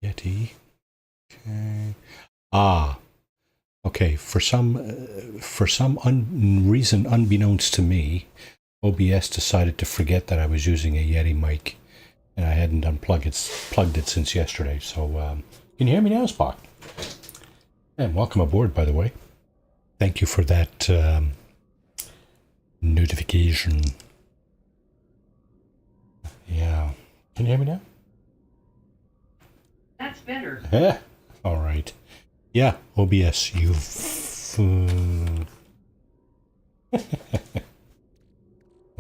Yeti. Okay. Ah. Okay. For some reason unbeknownst to me, OBS decided to forget that I was using a Yeti mic, and I hadn't plugged it since yesterday. So can you hear me now, Spock? And welcome aboard, by the way. Thank you for that notification. Yeah. Can you hear me now? That's better. Yeah. All right. Yeah, OBS, you've... no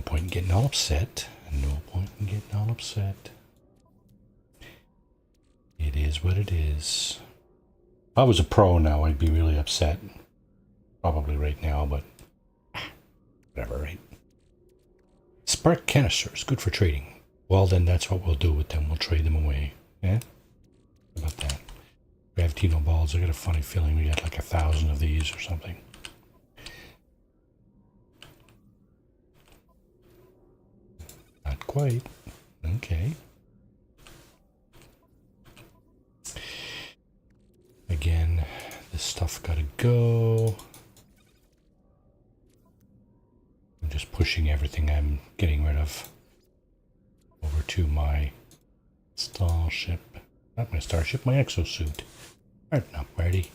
point in getting all upset. No point in getting all upset. It is what it is. If I was a pro now, I'd be really upset. Probably right now, but... whatever, right? Spark canisters, good for trading. Well, then that's what we'll do with them. We'll trade them away. Yeah? How about that? Gravitino balls, I got a funny feeling we got like 1,000 of these or something. Not quite. Okay. Again, this stuff gotta go. I'm just pushing everything I'm getting rid of over to my starship. Not my starship, my exosuit. Alright, not ready.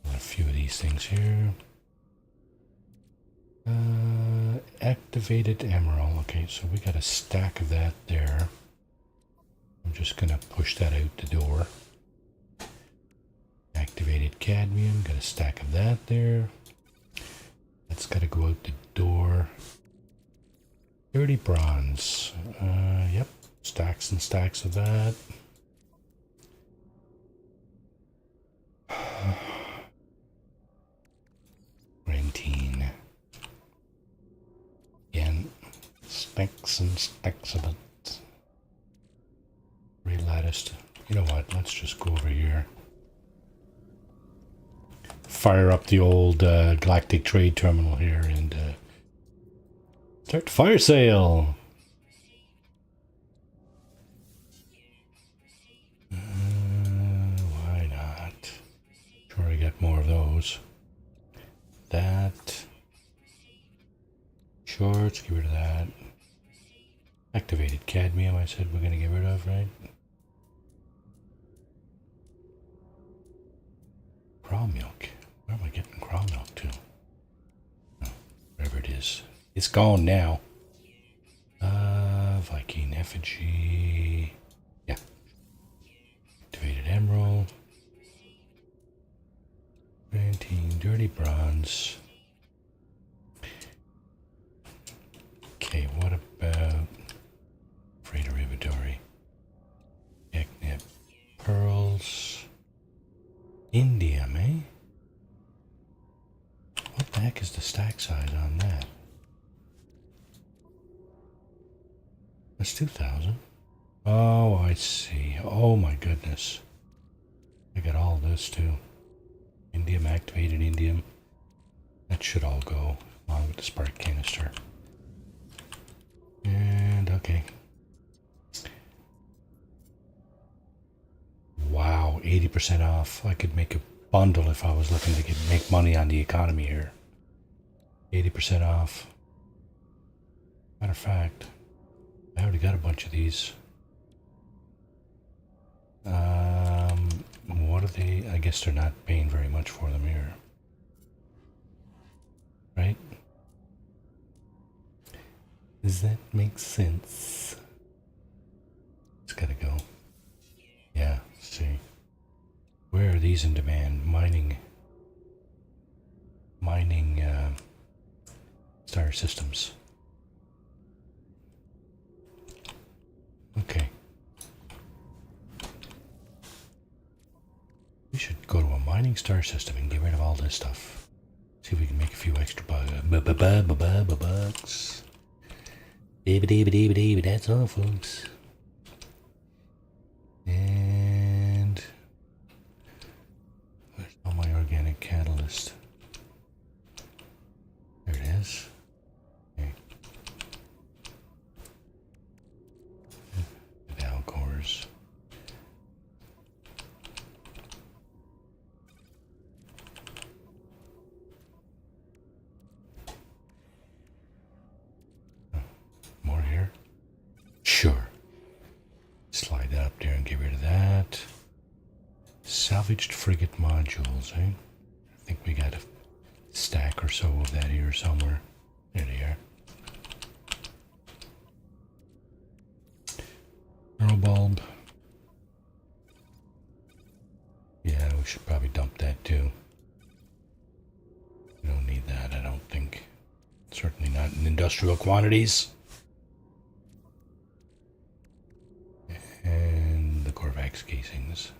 A few of these things here. Activated emerald. Okay, so we got a stack of that there. I'm just gonna push that out the door. Activated cadmium. Got a stack of that there. That's gotta go out the door. Dirty bronze. Yep. Stacks and stacks of that. Rentine. Again, stacks and stacks of it. Relatticed. You know what? Let's just go over here. Fire up the old galactic trade terminal here and start the fire sale. Why not? Sure, I get more of those. That. Sure, let's get rid of that. Activated cadmium, I said we're going to get rid of, right? Craw milk. Where am I getting craw milk to? Oh, wherever it is. It's gone now. Viking effigy. Yeah. Activated emerald. Rantine, dirty bronze. Okay, what about freighter inventory? Eknip pearls. Indium, eh? What the heck is the stack size on that? That's 2,000. Oh, I see. Oh my goodness. I got all this too. Indium, activated indium. That should all go along with the spark canister. And okay. Wow, 80% off. I could make a bundle if I was looking to make money on the economy here. 80% off. Matter of fact, I already got a bunch of these. What are they? I guess they're not paying very much for them here. Right? Does that make sense? It's gotta go. Yeah, see. Where are these in demand? Mining star systems. Okay. We should go to a mining star system and get rid of all this stuff. See if we can make a few extra bucks. That's all, folks. And where's all my organic catalyst? There it is. Okay. there and get rid of that. Salvaged frigate modules, eh? I think we got a stack or so of that here somewhere. There they are. Neural bulb. Yeah, we should probably dump that too. We don't need that, I don't think. Certainly not in industrial quantities. And the Corvax casings.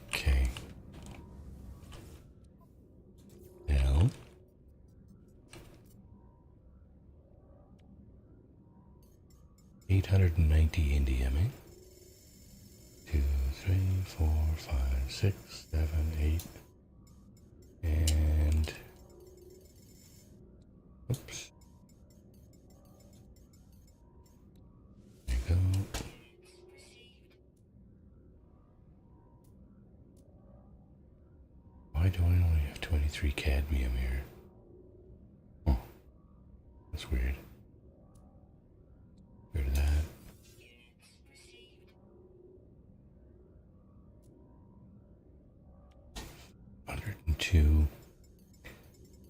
Okay. Now. 890 indium, eh? 2, 3, 4, 5, 6, 7, 8. And oops. There you go. Why do I only have 23 cadmium here? Oh, that's weird. Rid of that. $102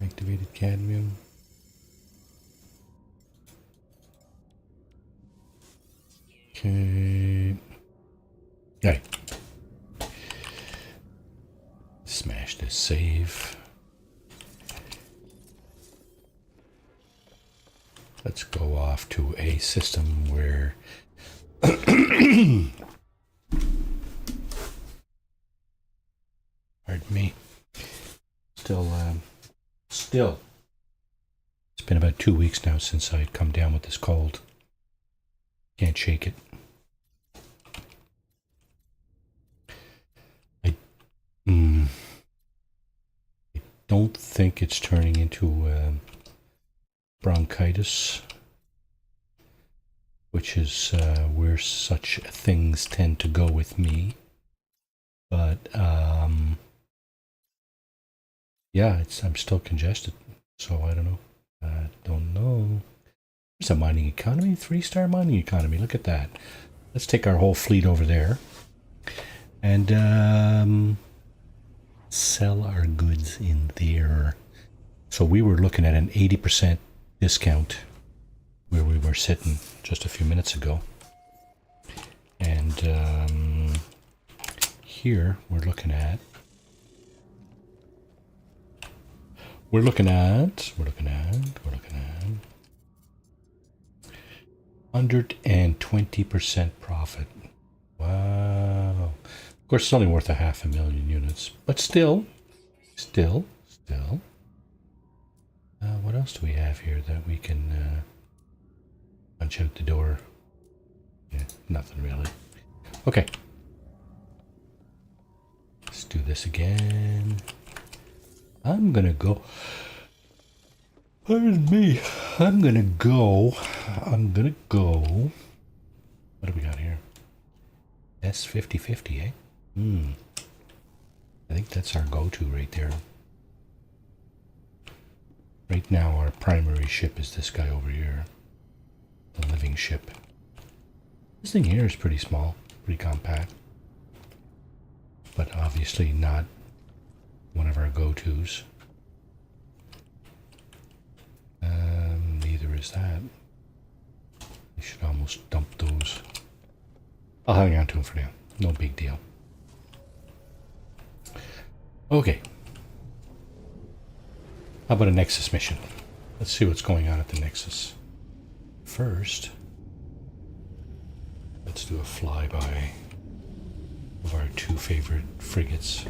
activated cadmium. Okay. Right. Smash this save. Let's go off to a system where pardon me. Still. It's been about 2 weeks now since I'd come down with this cold. Can't shake it. I don't think it's turning into bronchitis, which is where such things tend to go with me. But yeah, I'm still congested, so I don't know. I don't know. There's a mining economy, 3-star mining economy. Look at that. Let's take our whole fleet over there and sell our goods in there. So we were looking at an 80% discount where we were sitting just a few minutes ago. And here we're looking at 120% profit. Wow. Of course, it's only worth 500,000 units, but still. What else do we have here that we can punch out the door? Yeah, nothing really. Okay. Let's do this again. I'm gonna go. Pardon me. I'm gonna go. What do we got here? S5050, eh? I think that's our go-to right there. Right now, our primary ship is this guy over here. The living ship. This thing here is pretty small, pretty compact. But obviously not one of our go-tos. Neither is that. We should almost dump those. I'll hang on to them for now. No big deal. Okay. How about a Nexus mission? Let's see what's going on at the Nexus. First, let's do a flyby of our 2 favorite frigates.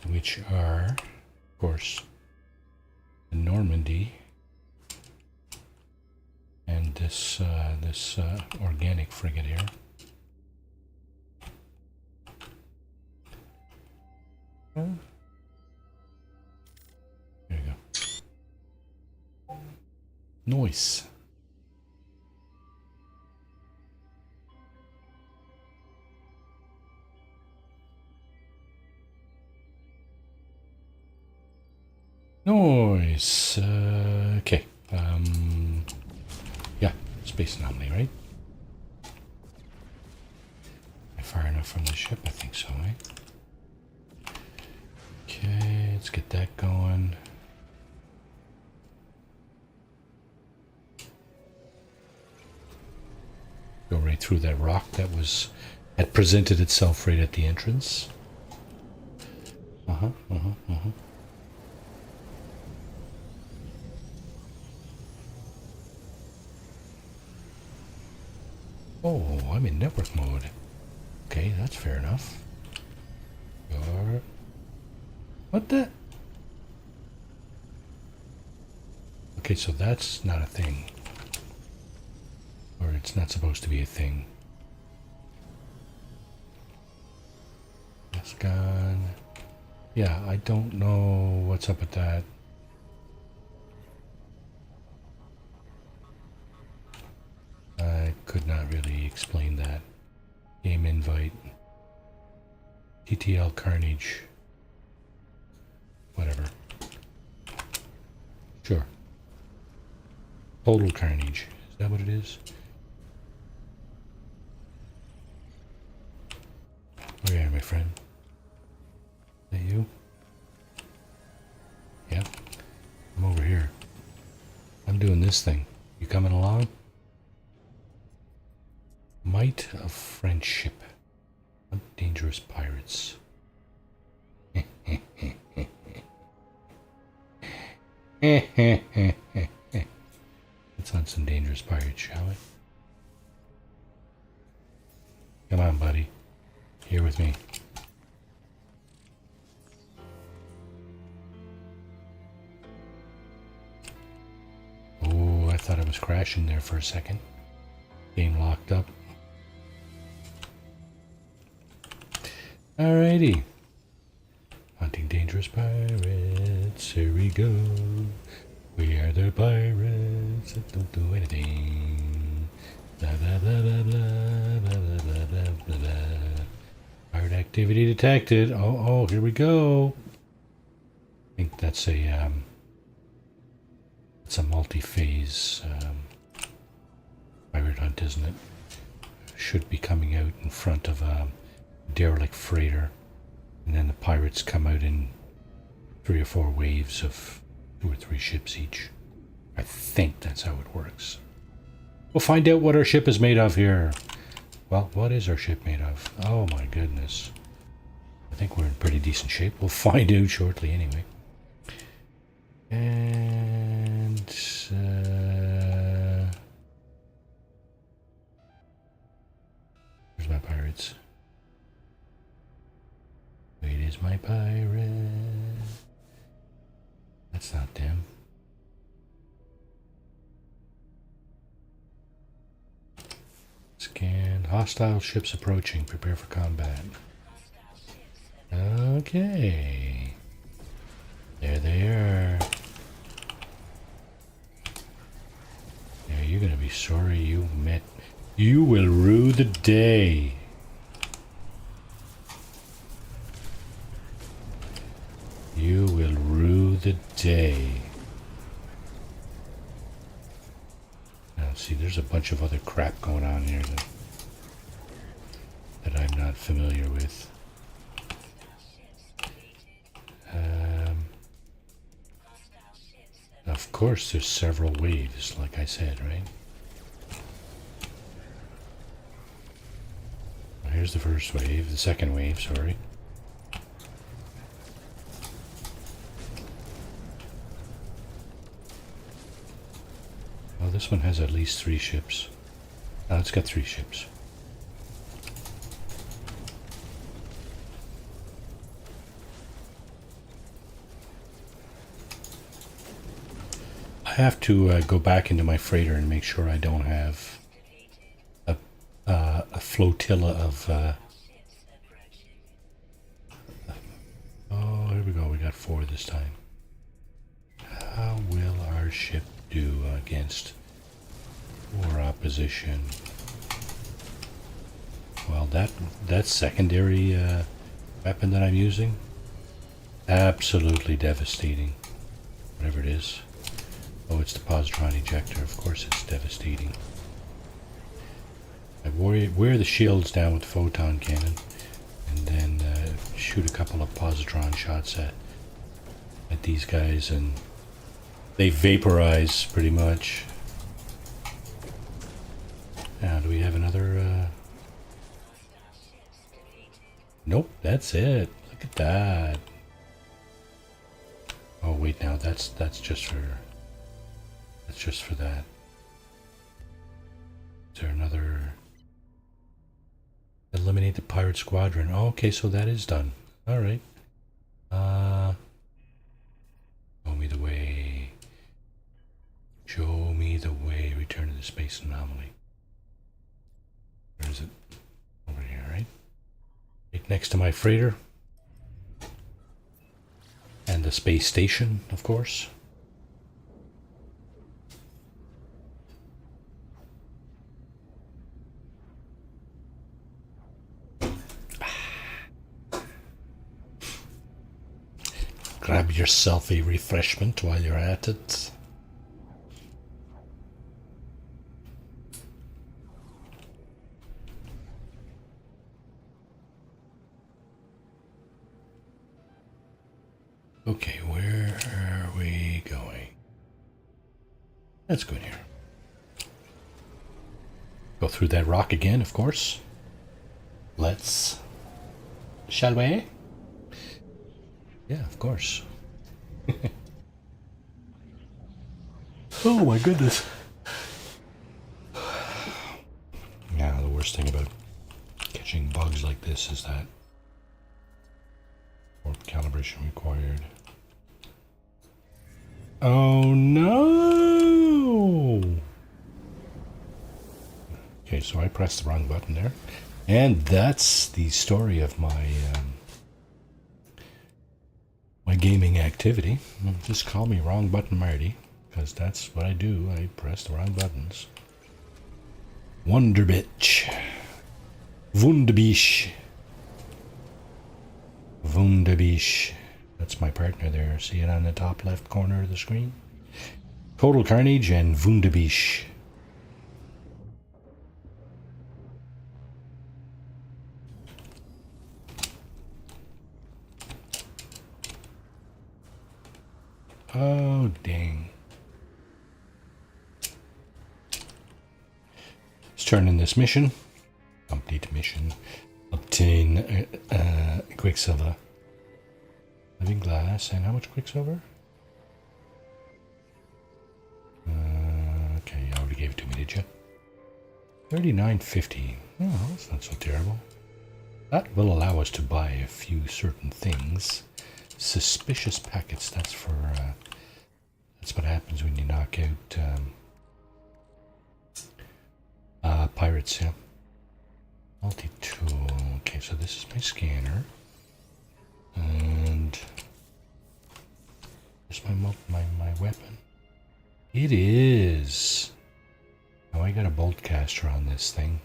Which are, of course, the Normandy and the this organic frigate here. There you go. Nice. Nice. Okay. Yeah, space anomaly, right? Far enough from the ship? I think so, eh? Okay, let's get that going. Go right through that rock that had presented itself right at the entrance. Oh, I'm in network mode. Okay, that's fair enough. What the? Okay, so that's not a thing. Or it's not supposed to be a thing. That's gone. Yeah, I don't know what's up with that. I could not really explain that. Game invite. TTL Carnage. Whatever. Sure. Total Carnage. Is that what it is? Where are you, my friend? Is that you? Yeah. I'm over here. I'm doing this thing. You coming along? Might of Friendship. Dangerous pirates. Let's hunt some dangerous pirates, shall we? Come on, buddy. Here with me. Oh, I thought I was crashing there for a second. Game locked up. Alrighty. Hunting dangerous pirates. Here we go. We are the pirates that don't do anything. Blah blah blah blah blah blah blah blah blah blah. Pirate activity detected. Oh, here we go. I think that's a it's a multi-phase pirate hunt, isn't it? Should be coming out in front of a derelict freighter, and then the pirates come out in 3 or 4 waves of 2 or 3 ships each. I think that's how it works. We'll find out what our ship is made of here. Well, what is our ship made of? Oh my goodness. I think we're in pretty decent shape. We'll find out shortly anyway. And where's my pirates? Wait, is my pirate? That's not them. Scan. Hostile ships approaching. Prepare for combat. Okay. There they are. Yeah, you're gonna be sorry you met. You will rue the day. You will rue the day. Now, see, there's a bunch of other crap going on here that I'm not familiar with. Of course, there's several waves, like I said, right? Well, here's the first wave, the second wave, sorry. Well, this one has at least 3 ships. Oh, it's got 3 ships. I have to go back into my freighter and make sure I don't have a flotilla of... oh, here we go. We got 4 this time. How will our ship do against 4 opposition? Well, that secondary weapon that I'm using, absolutely devastating. Whatever it is. Oh, it's the positron ejector. Of course it's devastating. I wear the shields down with the photon cannon and then shoot a couple of positron shots at these guys, and they vaporize pretty much. Now, do we have another... Nope, that's it. Look at that. Oh wait, now that's just for that. Is there another? Eliminate the pirate squadron. Oh, okay, so that is done. All right. Show me the way. Show me the way. Return to the space anomaly. Where is it? Over here, right? Right next to my freighter. And the space station, of course. Grab yourself a refreshment while you're at it. Okay, where are we going? That's good here. Go through that rock again, of course. Let's... Shall we? Yeah, of course. Oh my goodness. Yeah, the worst thing about catching bugs like this is that warp calibration required. Oh no! Okay, so I pressed the wrong button there. And that's the story of my my gaming activity. Just call me Wrong Button Marty, because that's what I do. I press the wrong buttons. Wonderbitch. Wunderbish. Wunderbish. That's my partner there. See it on the top left corner of the screen? Total Carnage and Wunderbish. Oh, dang. Let's turn in this mission. Complete mission. Obtain Quicksilver. Living glass. And how much Quicksilver? Okay, you already gave it to me, did you? 39.50. Oh, that's not so terrible. That will allow us to buy a few certain things. Suspicious packets, that's for that's what happens when you knock out pirates. Yeah, multi-tool. Okay, so this is my scanner, and here's my weapon. It is. Now I got a bolt caster on this thing,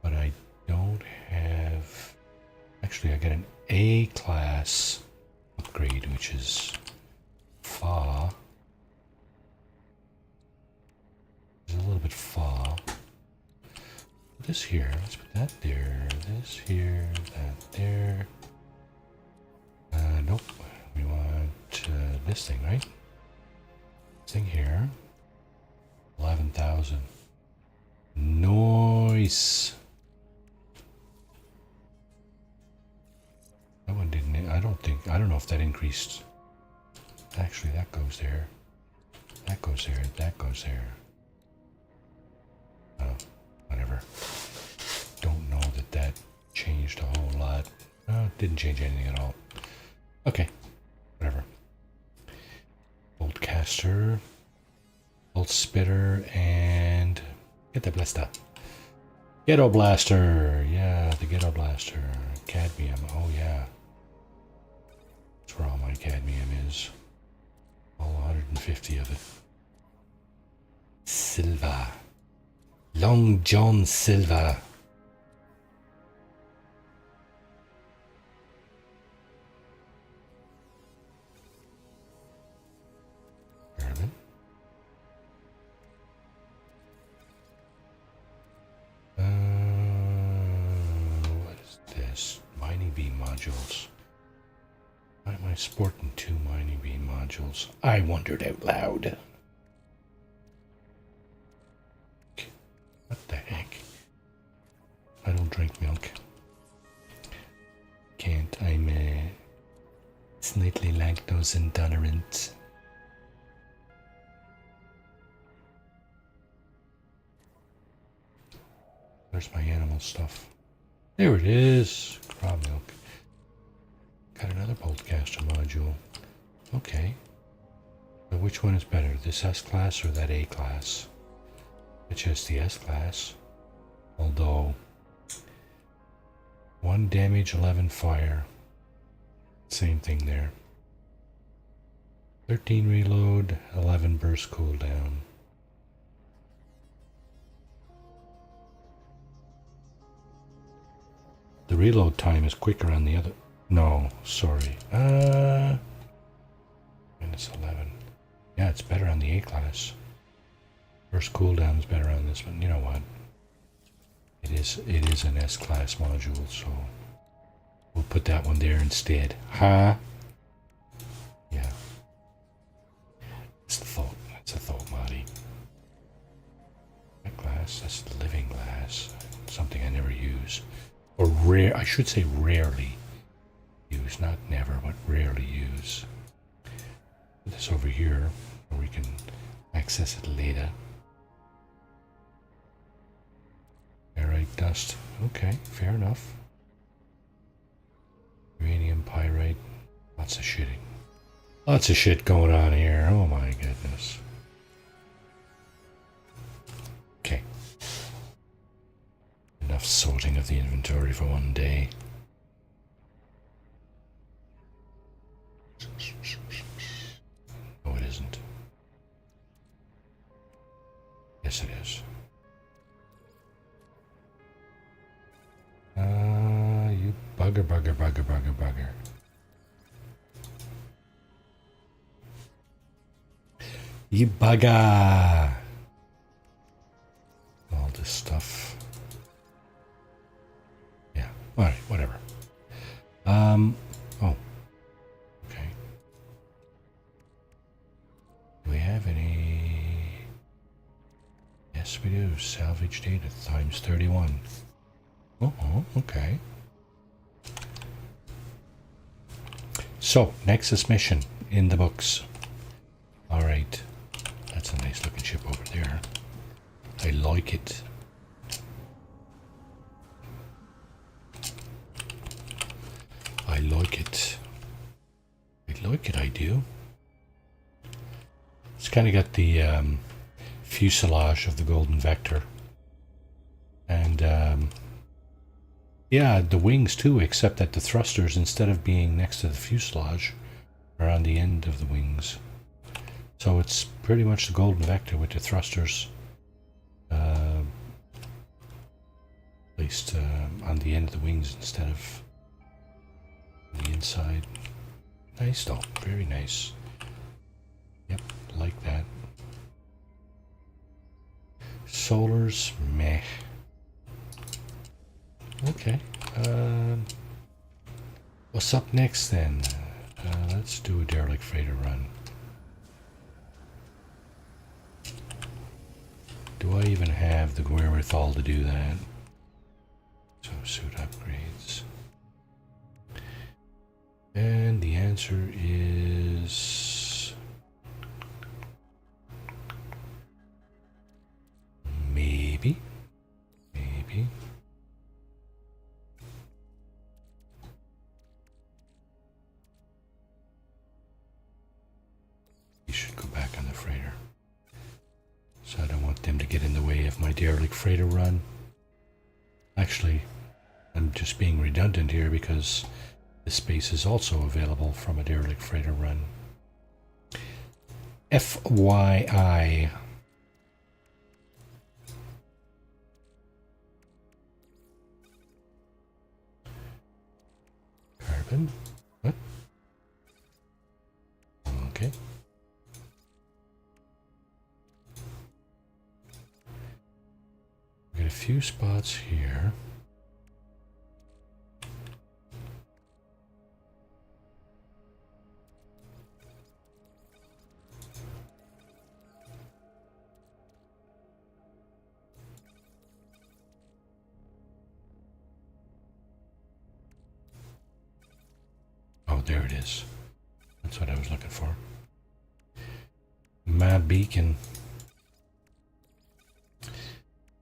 but I don't have. Actually, I got an A class upgrade, which is far. It's a little bit far. This here, let's put that there. This here, that there. Nope. We want this thing, right? This thing here. 11,000. Nice. That one didn't, I don't know if that increased. Actually, that goes there. That goes there. That goes there. Oh, whatever. Don't know that changed a whole lot. No, it didn't change anything at all. Okay, whatever. Bolt caster. bolt spitter and get the blaster. Ghetto blaster. Yeah, the ghetto blaster. Cadmium. Oh yeah. That's where all my cadmium is. All 150 of it. Silver. Long John Silver. What is this? Mining beam modules. Why am I sporting 2 mining beam modules? I wondered out loud. What the heck? I don't drink milk. Can't. I'm slightly lactose intolerant. Where's my animal stuff? There it is. Crop milk. Got another boltcaster module. Okay. But which one is better? This S-class or that A-class? Which is the S-class. Although 1 damage, 11 fire. Same thing there. 13 reload, 11 burst cooldown. The reload time is quicker on the other. No, sorry. Minus 11. Yeah, it's better on the A-class. Burst cooldown is better on this one. You know what? It is an S-class module, so we'll put that one there instead. Huh? Yeah. It's the thought. That's a thought, Marty. That glass, that's the living glass. Something I never use. Or rare, I should say rarely use. Not never, but rarely use. Put this over here, where we can access it later. Ferrite dust. Okay, fair enough. Uranium pyrite. Lots of shitting. Lots of shit going on here. Oh my goodness. Okay. Enough sorting of the inventory for one day. No, it isn't. Yes, it is. You bugger. You bugger! All this stuff. Yeah, alright, whatever. Oh. Okay. Do we have any... Yes, we do. Salvage data times 31. Oh, okay. So, Nexus mission in the books. Alright. That's a nice looking ship over there. I like it. I like it. I like it, I do. It's kind of got the fuselage of the Golden Vector. And yeah, the wings too, except that the thrusters, instead of being next to the fuselage, are on the end of the wings. So it's pretty much the Golden Vector with the thrusters placed on the end of the wings instead of the inside. Nice though, very nice. Yep, like that. Solars, meh. Okay. What's up next then? Let's do a Derelict freighter run. Do I even have the wherewithal to do that? So, suit upgrades. And the answer is... maybe. Maybe. You should go back on the freighter. them to get in the way of my derelict freighter run. Actually, I'm just being redundant here because this space is also available from a derelict freighter run. FYI. Carbon. What? Okay. We got a few spots here. Oh, there it is. That's what I was looking for. My beacon.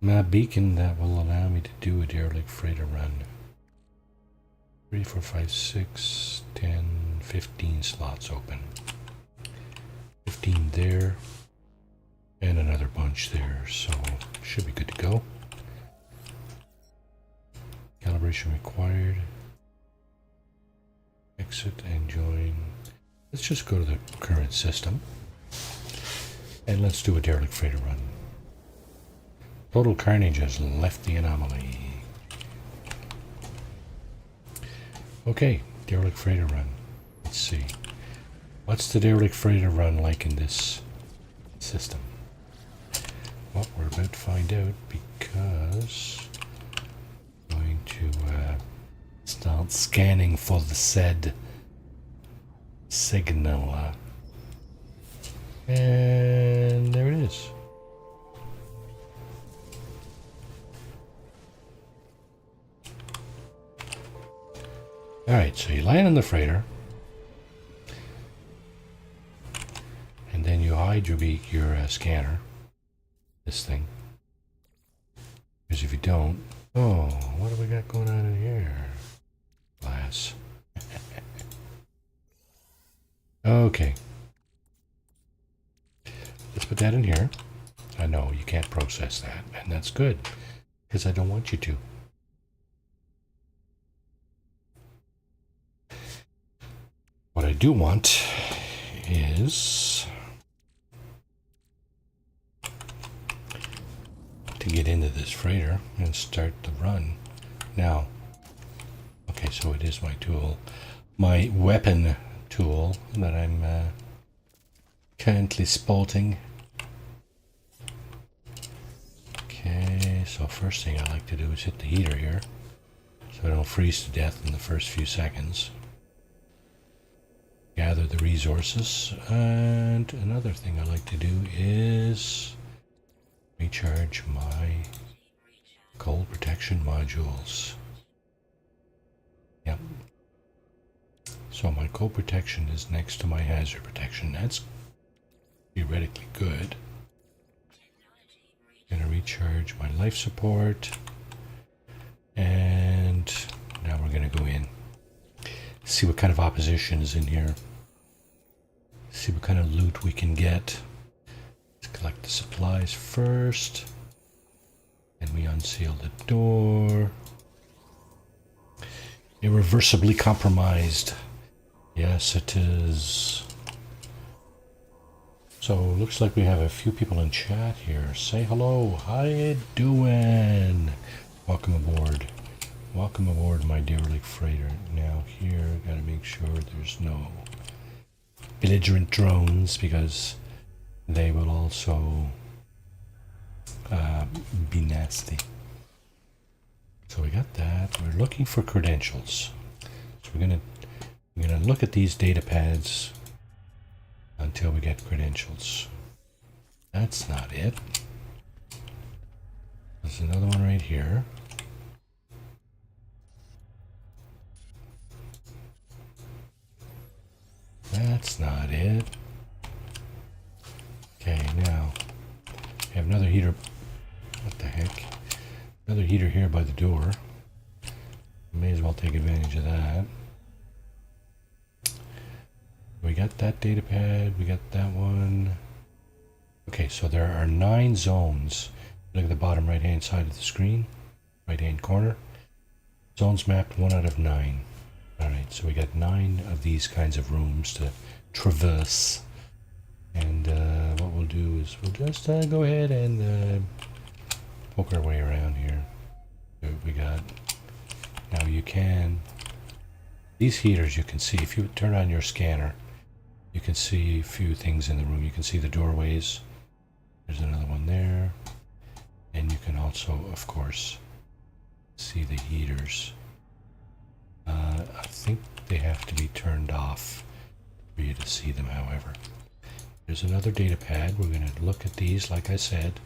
My beacon that will allow me to do a derelict freighter run. 3, 4, 5, 6, 10, 15 slots open. 15 there. And another bunch there. So, should be good to go. Calibration required. Exit and join. Let's just go to the current system. And let's do a derelict freighter run. Total carnage has left the anomaly. Okay, derelict freighter run. Let's see. What's the derelict freighter run like in this system? Well, we're about to find out because I'm going to start scanning for the said signal. And there it is. Alright, so you land on the freighter. And then you hide your scanner. This thing. Because if you don't... Oh, what do we got going on in here? Glass. Okay. Let's put that in here. I know you can't process that, and that's good, because I don't want you to. What I do want is to get into this freighter and start the run. Now, okay, so it is my tool, my weapon tool that I'm currently sporting. Okay, so first thing I like to do is hit the heater here so I don't freeze to death in the first few seconds. Gather the resources, and another thing I like to do is recharge my cold protection modules. Yep. So my cold protection is next to my hazard protection. That's theoretically good. Gonna recharge my life support, and now we're gonna go in. See what kind of opposition is in here. See what kind of loot we can get. Let's collect the supplies first. And we unseal the door. Irreversibly compromised. Yes, it is. So, looks like we have a few people in chat here. Say hello. How you doing? Welcome aboard. Welcome aboard, my derelict freighter. Now here, gotta make sure there's no belligerent drones, because they will also be nasty. So we got that. We're looking for credentials. So we're gonna look at these data pads until we get credentials. That's not it. There's another one right here. That's not it. Okay, now we have another heater. What the heck? Another heater here by the door. May as well take advantage of that. We got that data pad. We got that one. Okay, so there are 9 zones. Look at the bottom right hand side of the screen, right hand corner. Zones mapped 1 out of 9. Alright, so we got 9 of these kinds of rooms to traverse. And what we'll do is we'll just go ahead and poke our way around here. See what we got. Now you can, these heaters you can see, if you turn on your scanner, you can see a few things in the room. You can see the doorways. There's another one there. And you can also, of course, see the heaters. I think they have to be turned off for you to see them, however. There's another data pad. We're going to look at these, like I said,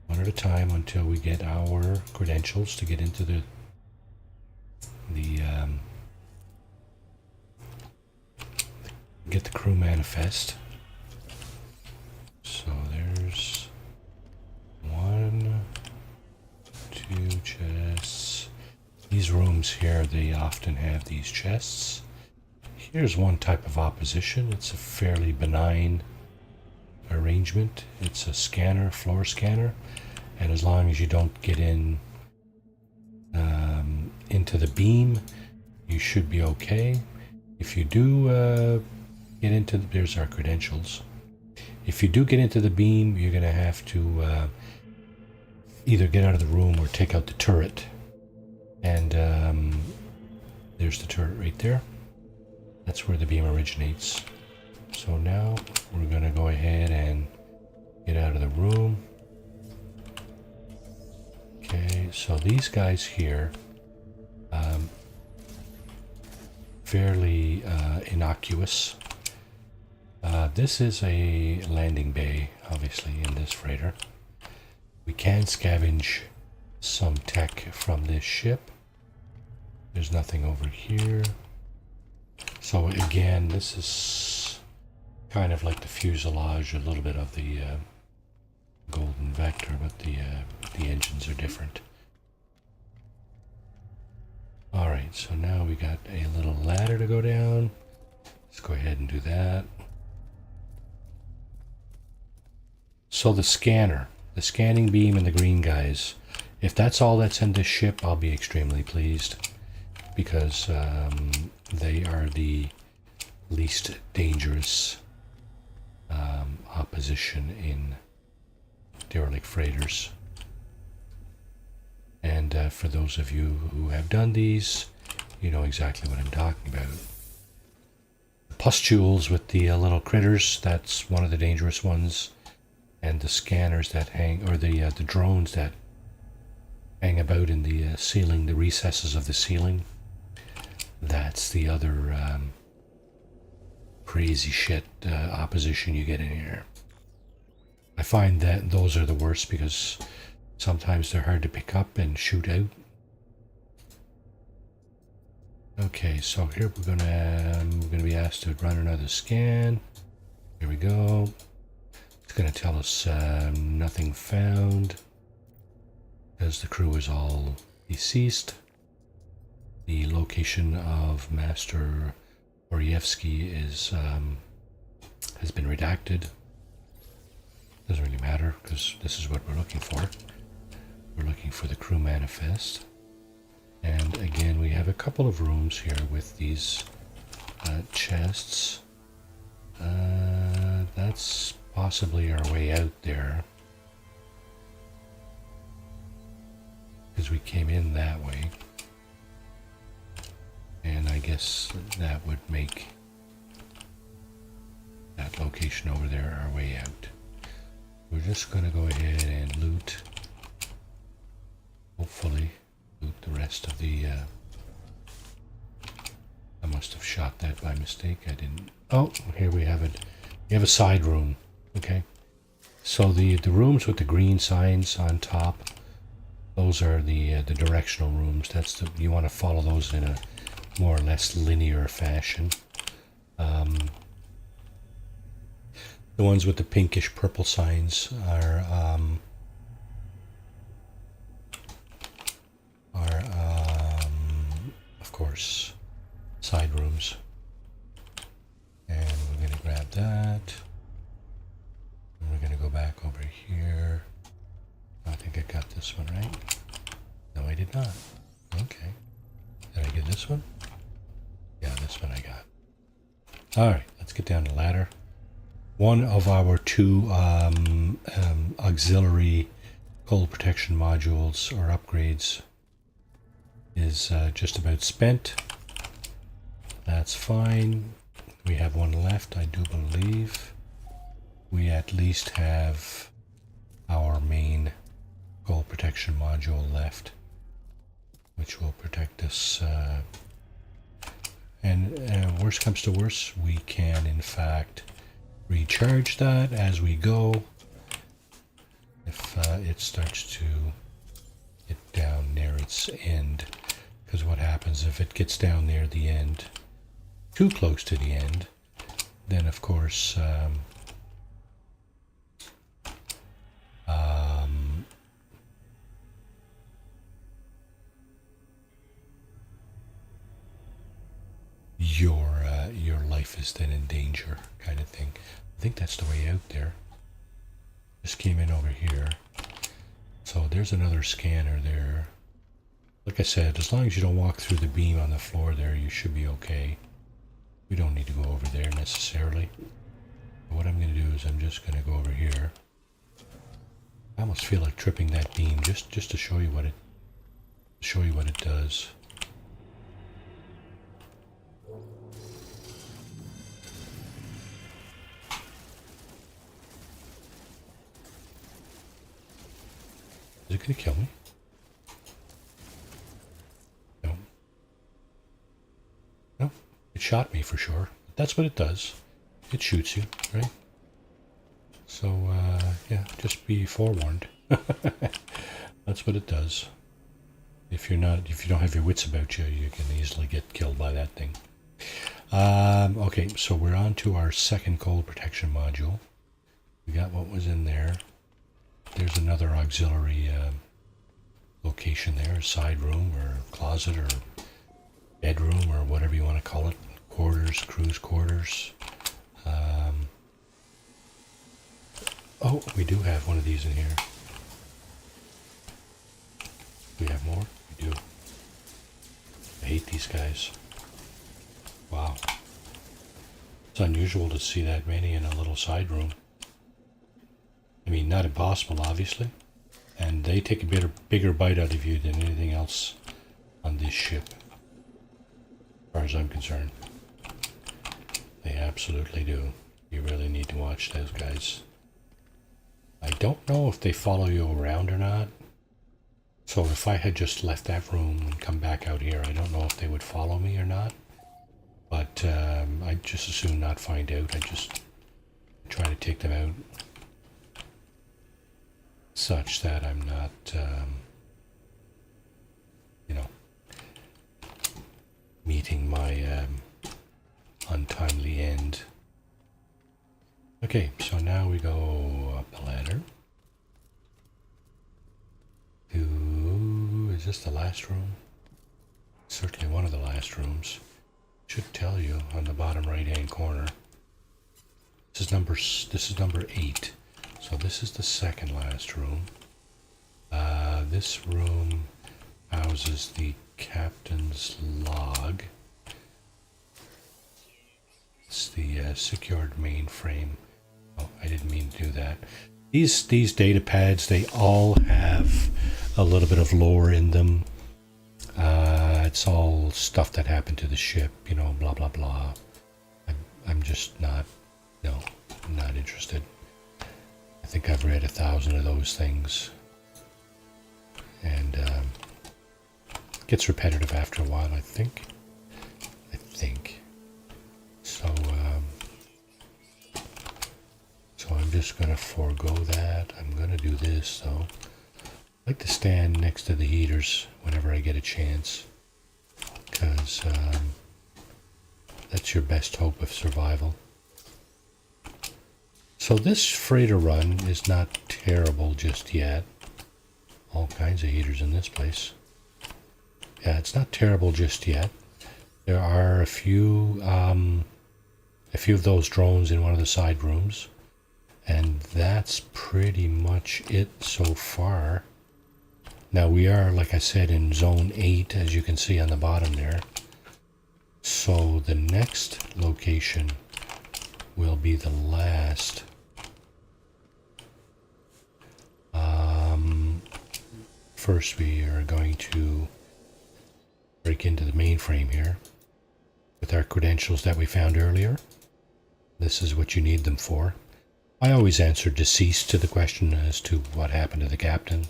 one at a time until we get our credentials to get into the get the crew manifest. So there's 1, 2 chests. These rooms here, they often have these chests. Here's one type of opposition. It's a fairly benign arrangement. It's a scanner, floor scanner, and as long as you don't get in into the beam, you should be okay. If you do get into there's our credentials. If you do get into the beam, you're going to have to either get out of the room or take out the turret. And there's the turret right there. That's where the beam originates. So now we're going to go ahead and get out of the room. Okay, so these guys here, fairly innocuous. This is a landing bay, obviously, in this freighter. We can scavenge some tech from this ship. There's nothing over here. So again, this is kind of like the fuselage, a little bit of the golden vector, but the engines are different. Alright, so now we got a little ladder to go down. Let's go ahead and do that. So the scanner, the scanning beam and the green guys, if that's all that's in this ship, I'll be extremely pleased, because they are the least dangerous opposition in derelict freighters. And for those of you who have done these, you know exactly what I'm talking about. Pustules with the little critters, that's one of the dangerous ones. And the scanners that hang, or the drones that hang about in the ceiling, the recesses of the ceiling, that's the other crazy shit opposition you get in here. I find that those are the worst because sometimes they're hard to pick up and shoot out. Okay, so here we're gonna be asked to run another scan. Here we go. It's gonna tell us nothing found because the crew is all deceased. The location of Master Oryevsky is has been redacted. Doesn't really matter because this is what we're looking for. We're looking for the crew manifest. And again, we have a couple of rooms here with these chests. That's possibly our way out there, because we came in that way. And I guess that would make that location over there our way out. We're just going to go ahead and loot, hopefully loot the rest of the I must have shot that by mistake. I didn't. Oh, here we have it. We have a side room. Okay, so the rooms with the green signs on top, those are the directional rooms. That's the, you want to follow those in a more or less linear fashion. The ones with the pinkish purple signs are of course side rooms, and we're going to grab that, and we're going to this one, right? No, I did not. Okay. Did I get this one? Yeah, this one I got. Alright, let's get down the ladder. One of our two auxiliary cold protection modules or upgrades is just about spent. That's fine. We have one left, I do believe. We at least have our main cold protection module left, which will protect us. And worst comes to worst, we can in fact recharge that as we go if it starts to get down near its end. Because what happens if it gets down near the end, too close to the end, then of course your life is then in danger, kind of thing. I think that's the way out there. Just came in over here. So there's another scanner there. Like I said, as long as you don't walk through the beam on the floor there, you should be okay. We don't need to go over there necessarily. But what I'm going to do is I'm just going to go over here. I almost feel like tripping that beam just to show you what it does. Is it going to kill me? No. No. It shot me for sure. That's what it does. It shoots you, right? So, yeah, just be forewarned. That's what it does. If you don't have your wits about you, you can easily get killed by that thing. Okay, so we're on to our second cold protection module. We got what was in there. There's another auxiliary location there, a side room or closet or bedroom or whatever you want to call it. Quarters, crew's quarters. Oh, we do have one of these in here. Do we have more? We do. I hate these guys. Wow. It's unusual to see that many in a little side room. I mean, not impossible, obviously. And they take a bigger bite out of you than anything else on this ship, as far as I'm concerned. They absolutely do. You really need to watch those guys. I don't know if they follow you around or not. So if I had just left that room and come back out here, I don't know if they would follow me or not. But I'd just as soon not find out. I'd just try to take them out such that I'm not, meeting my untimely end. Okay, so now we go up the ladder to, is this the last room? Certainly one of the last rooms. Should tell you on the bottom right hand corner. This is number 8. So this is the second last room. This room houses the captain's log. It's the secured mainframe. Oh, I didn't mean to do that. These data pads, they all have a little bit of lore in them. It's all stuff that happened to the ship, blah blah blah. I'm just not, no, I'm not interested. I think I've read 1,000 of those things, and it gets repetitive after a while. I think. So I'm just gonna forego that. I'm gonna do this though. I like to stand next to the heaters whenever I get a chance, because that's your best hope of survival. So this freighter run is not terrible just yet. All kinds of heaters in this place. Yeah, it's not terrible just yet. There are a few of those drones in one of the side rooms, and that's pretty much it so far. Now we are, like I said, in zone 8, as you can see on the bottom there. So the next location will be the last. First we are going to break into the mainframe here with our credentials that we found earlier. This is what you need them for. I always answer deceased to the question as to what happened to the captain.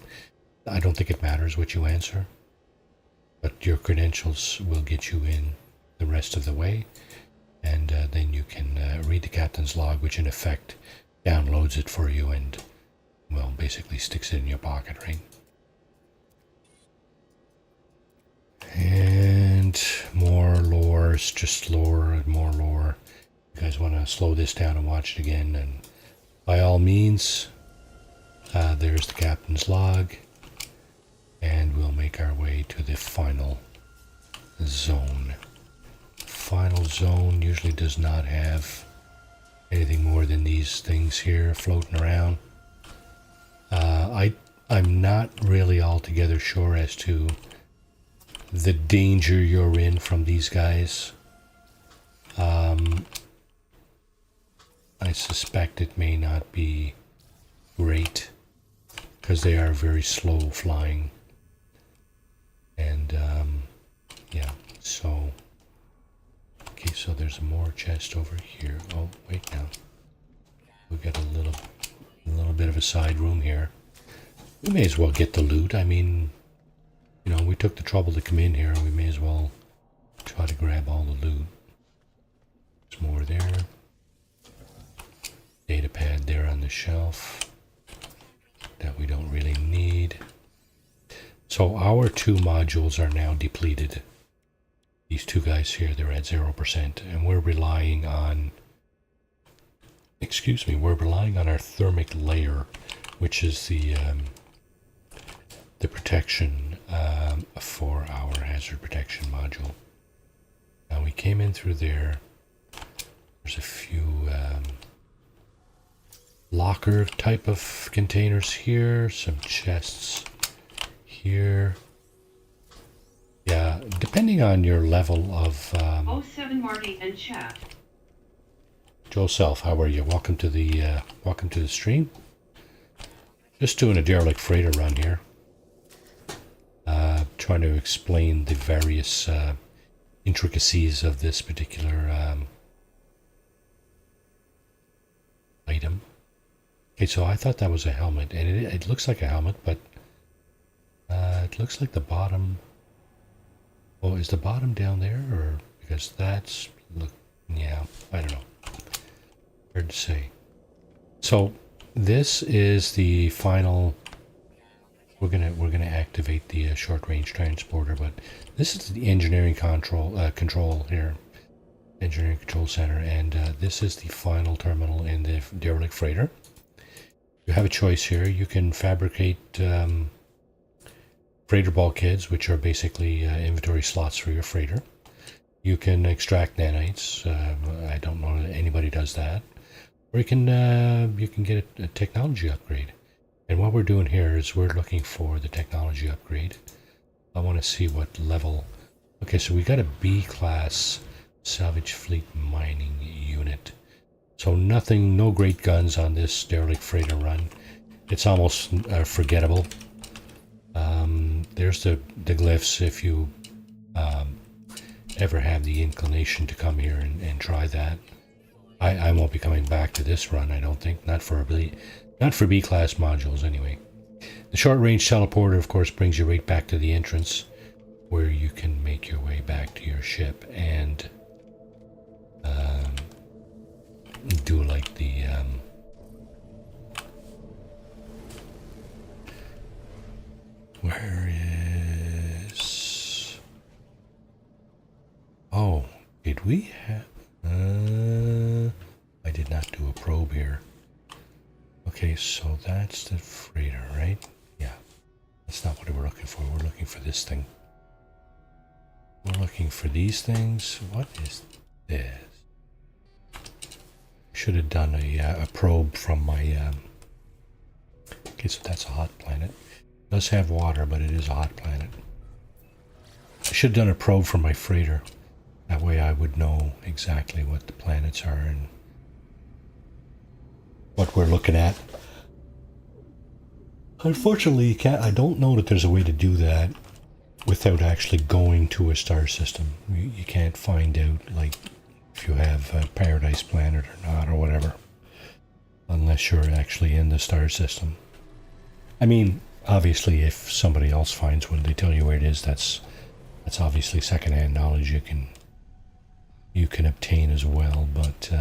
I don't think it matters what you answer, but your credentials will get you in the rest of the way, and then you can read the captain's log, which in effect downloads it for you and, well, basically sticks it in your pocket, right? And more lore, it's just lore and more lore. You guys want to slow this down and watch it again, and by all means, there's the captain's log, and we'll make our way to the final zone. Final zone usually does not have anything more than these things here floating around. I'm not really altogether sure as to the danger you're in from these guys. I suspect it may not be great because they are very slow flying, and yeah, so okay, so there's more chest over here. Oh wait, now we got a little bit of a side room here. We may as well get the loot. I mean, you know, we took the trouble to come in here, we may as well try to grab all the loot. There's more there. Data pad there on the shelf that we don't really need. So our 2 modules are now depleted. These 2 guys here, they're at 0%, and we're relying on, we're relying on our thermic layer, which is the protection for our hazard protection module. Now we came in through there. There's a few locker type of containers here, some chests here. Yeah, depending on your level of 07 Marty and chat. Joe Self, how are you? Welcome to the stream. Just doing a derelict freighter run here. Trying to explain the various intricacies of this particular item. Okay, so I thought that was a helmet, and it looks like a helmet, but it looks like the bottom. Oh, is the bottom down there, or because that's yeah, I don't know. Hard to say. So this is the final. We're gonna activate the short range transporter, but this is the engineering control here, engineering control center, and this is the final terminal in the derelict freighter. You have a choice here. You can fabricate freighter bulkheads, which are basically inventory slots for your freighter. You can extract nanites. I don't know that anybody does that. Or you can get a technology upgrade. And what we're doing here is we're looking for the technology upgrade. I want to see what level. Okay, so we got a B class salvage fleet mining unit. So nothing, no great guns on this derelict freighter run. It's almost forgettable. There's the glyphs if you ever have the inclination to come here and try that. I won't be coming back to this run, I don't think. Not for B-class modules, anyway. The short-range teleporter, of course, brings you right back to the entrance, where you can make your way back to your ship and do like the where is? Oh, did we have? I did not do a probe here. Okay, so that's the freighter, right? Yeah. That's not what we're looking for. We're looking for this thing. We're looking for these things. What is this? Should have done a probe from my... Okay, so that's a hot planet. does have water, but it is a hot planet. I should have done a probe for my freighter. That way I would know exactly what the planets are and what we're looking at. Unfortunately, I don't know that there's a way to do that without actually going to a star system. You can't find out, like, if you have a paradise planet or not or whatever, unless you're actually in the star system. I mean, obviously, if somebody else finds one, they tell you where it is. That's obviously secondhand knowledge you can obtain as well. But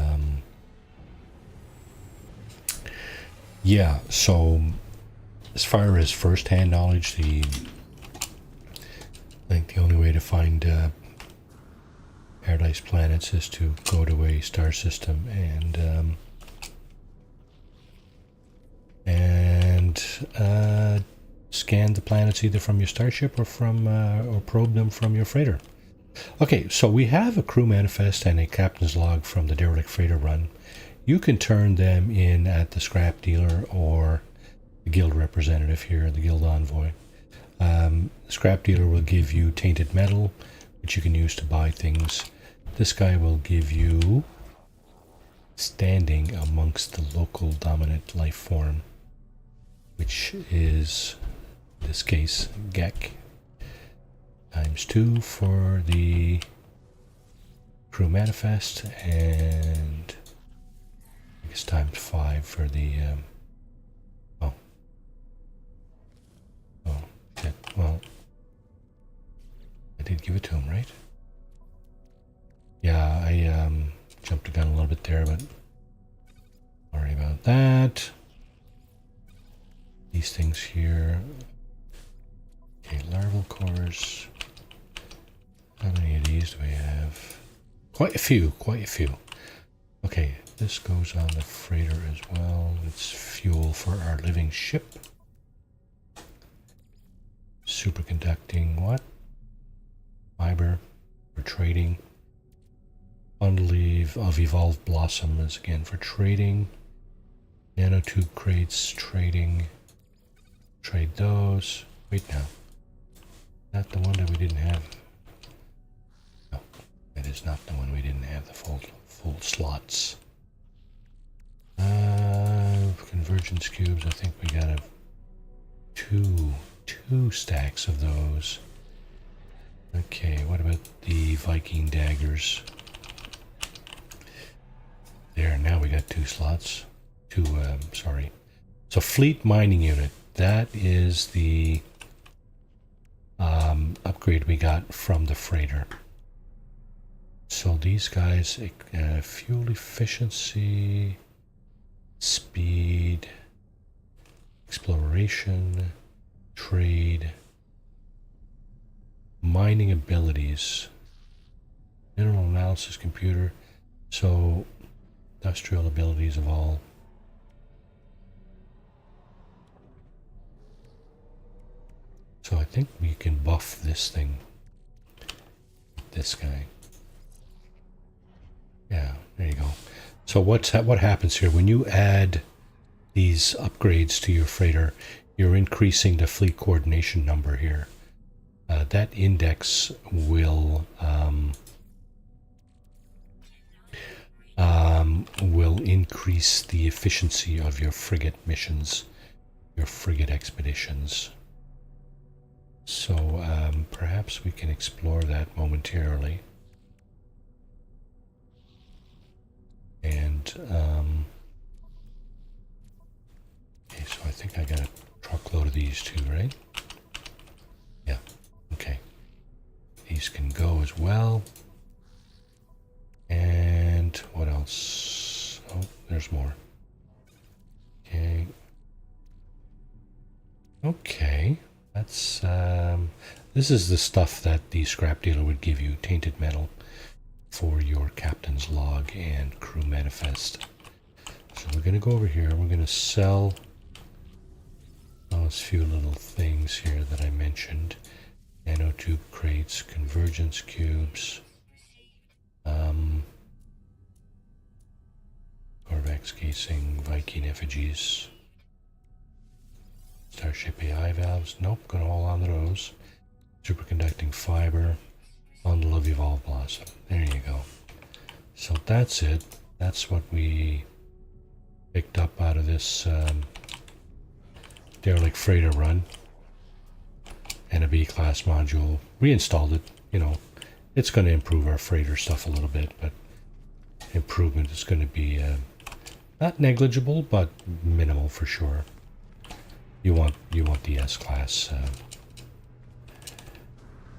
yeah, so as far as first-hand knowledge, I think the only way to find paradise planets is to go to a star system and scan the planets either from your starship or from or probe them from your freighter. Okay, so we have a crew manifest and a captain's log from the Derelict freighter run. You can turn them in at the scrap dealer or the guild representative here, the guild envoy. The scrap dealer will give you tainted metal, which you can use to buy things. This guy will give you standing amongst the local dominant life form, which is, in this case, Gek. ×2 for the crew manifest, and I guess ×5 for the well, I did give it to him, right? Yeah, I jumped the gun a little bit there, but sorry about that. These things here. Okay, larval cores. How many of these do we have? Quite a few, quite a few. Okay, this goes on the freighter as well. It's fuel for our living ship. Superconducting what? Fiber for trading. Bundle of evolved blossom is again for trading. Nanotube crates, trading. Trade those. Wait now. Not the one that we didn't have. No, that is not the one we didn't have the full slots. Convergence cubes, I think we got two stacks of those. Okay, what about the Viking daggers? There, now we got 2 slots. Sorry. So fleet mining unit, that is the upgrade we got from the freighter. So these guys, fuel efficiency, speed, exploration, trade, mining abilities, mineral analysis computer, so industrial abilities of all. So I think we can buff this thing. This guy. Yeah, there you go. So what happens here? When you add these upgrades to your freighter, you're increasing the fleet coordination number here. That index will increase the efficiency of your frigate missions, your frigate expeditions. So perhaps we can explore that momentarily. And okay, so I think I got a truckload of these too, right? Yeah, okay. These can go as well. And what else? Oh, there's more. Okay. Okay. That's this is the stuff that the scrap dealer would give you, tainted metal, for your captain's log and crew manifest. So we're going to go over here. We're going to sell those few little things here that I mentioned. Nanotube crates, convergence cubes, Corvex casing, Viking effigies. Starship AI valves. Nope, gonna hold on to those. Superconducting fiber. Bundle of evolved blossom. There you go. So that's it. That's what we picked up out of this Derelict freighter run. And a B-class module. Reinstalled it. You know, it's going to improve our freighter stuff a little bit, but improvement is going to be not negligible, but minimal for sure. You want the S-class.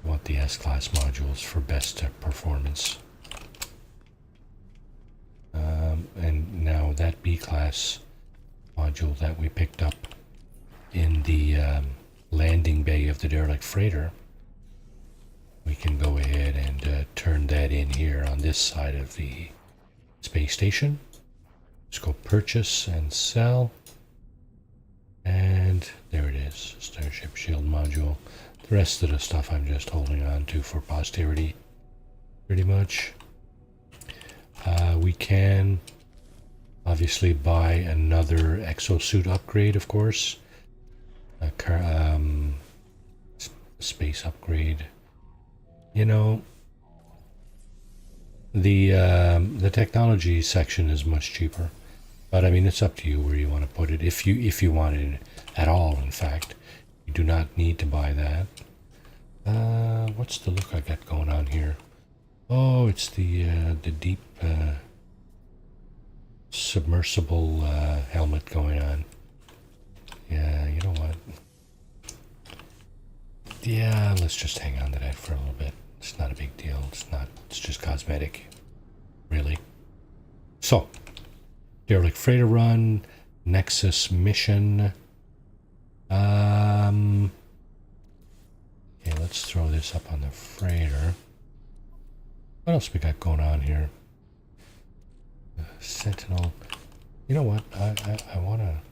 You want the S-class modules for best performance. And now that B-class module that we picked up in the landing bay of the Derelict freighter, we can go ahead and turn that in here on this side of the space station. Let's go purchase and sell. And there it is, Starship Shield module. The rest of the stuff I'm just holding on to for posterity, pretty much. We can obviously buy another exosuit upgrade, of course. A space upgrade. You know, the technology section is much cheaper, but I mean it's up to you where you want to put it. If you want it at all, in fact, you do not need to buy that. What's the look I got going on here? Oh, it's the deep submersible helmet going on. Yeah, you know what? Yeah, let's just hang on to that for a little bit. It's not a big deal. It's just cosmetic, really. So, Derelict freighter run, Nexus mission. Okay, let's throw this up on the freighter. What else we got going on here? Sentinel. You know what? I wanna.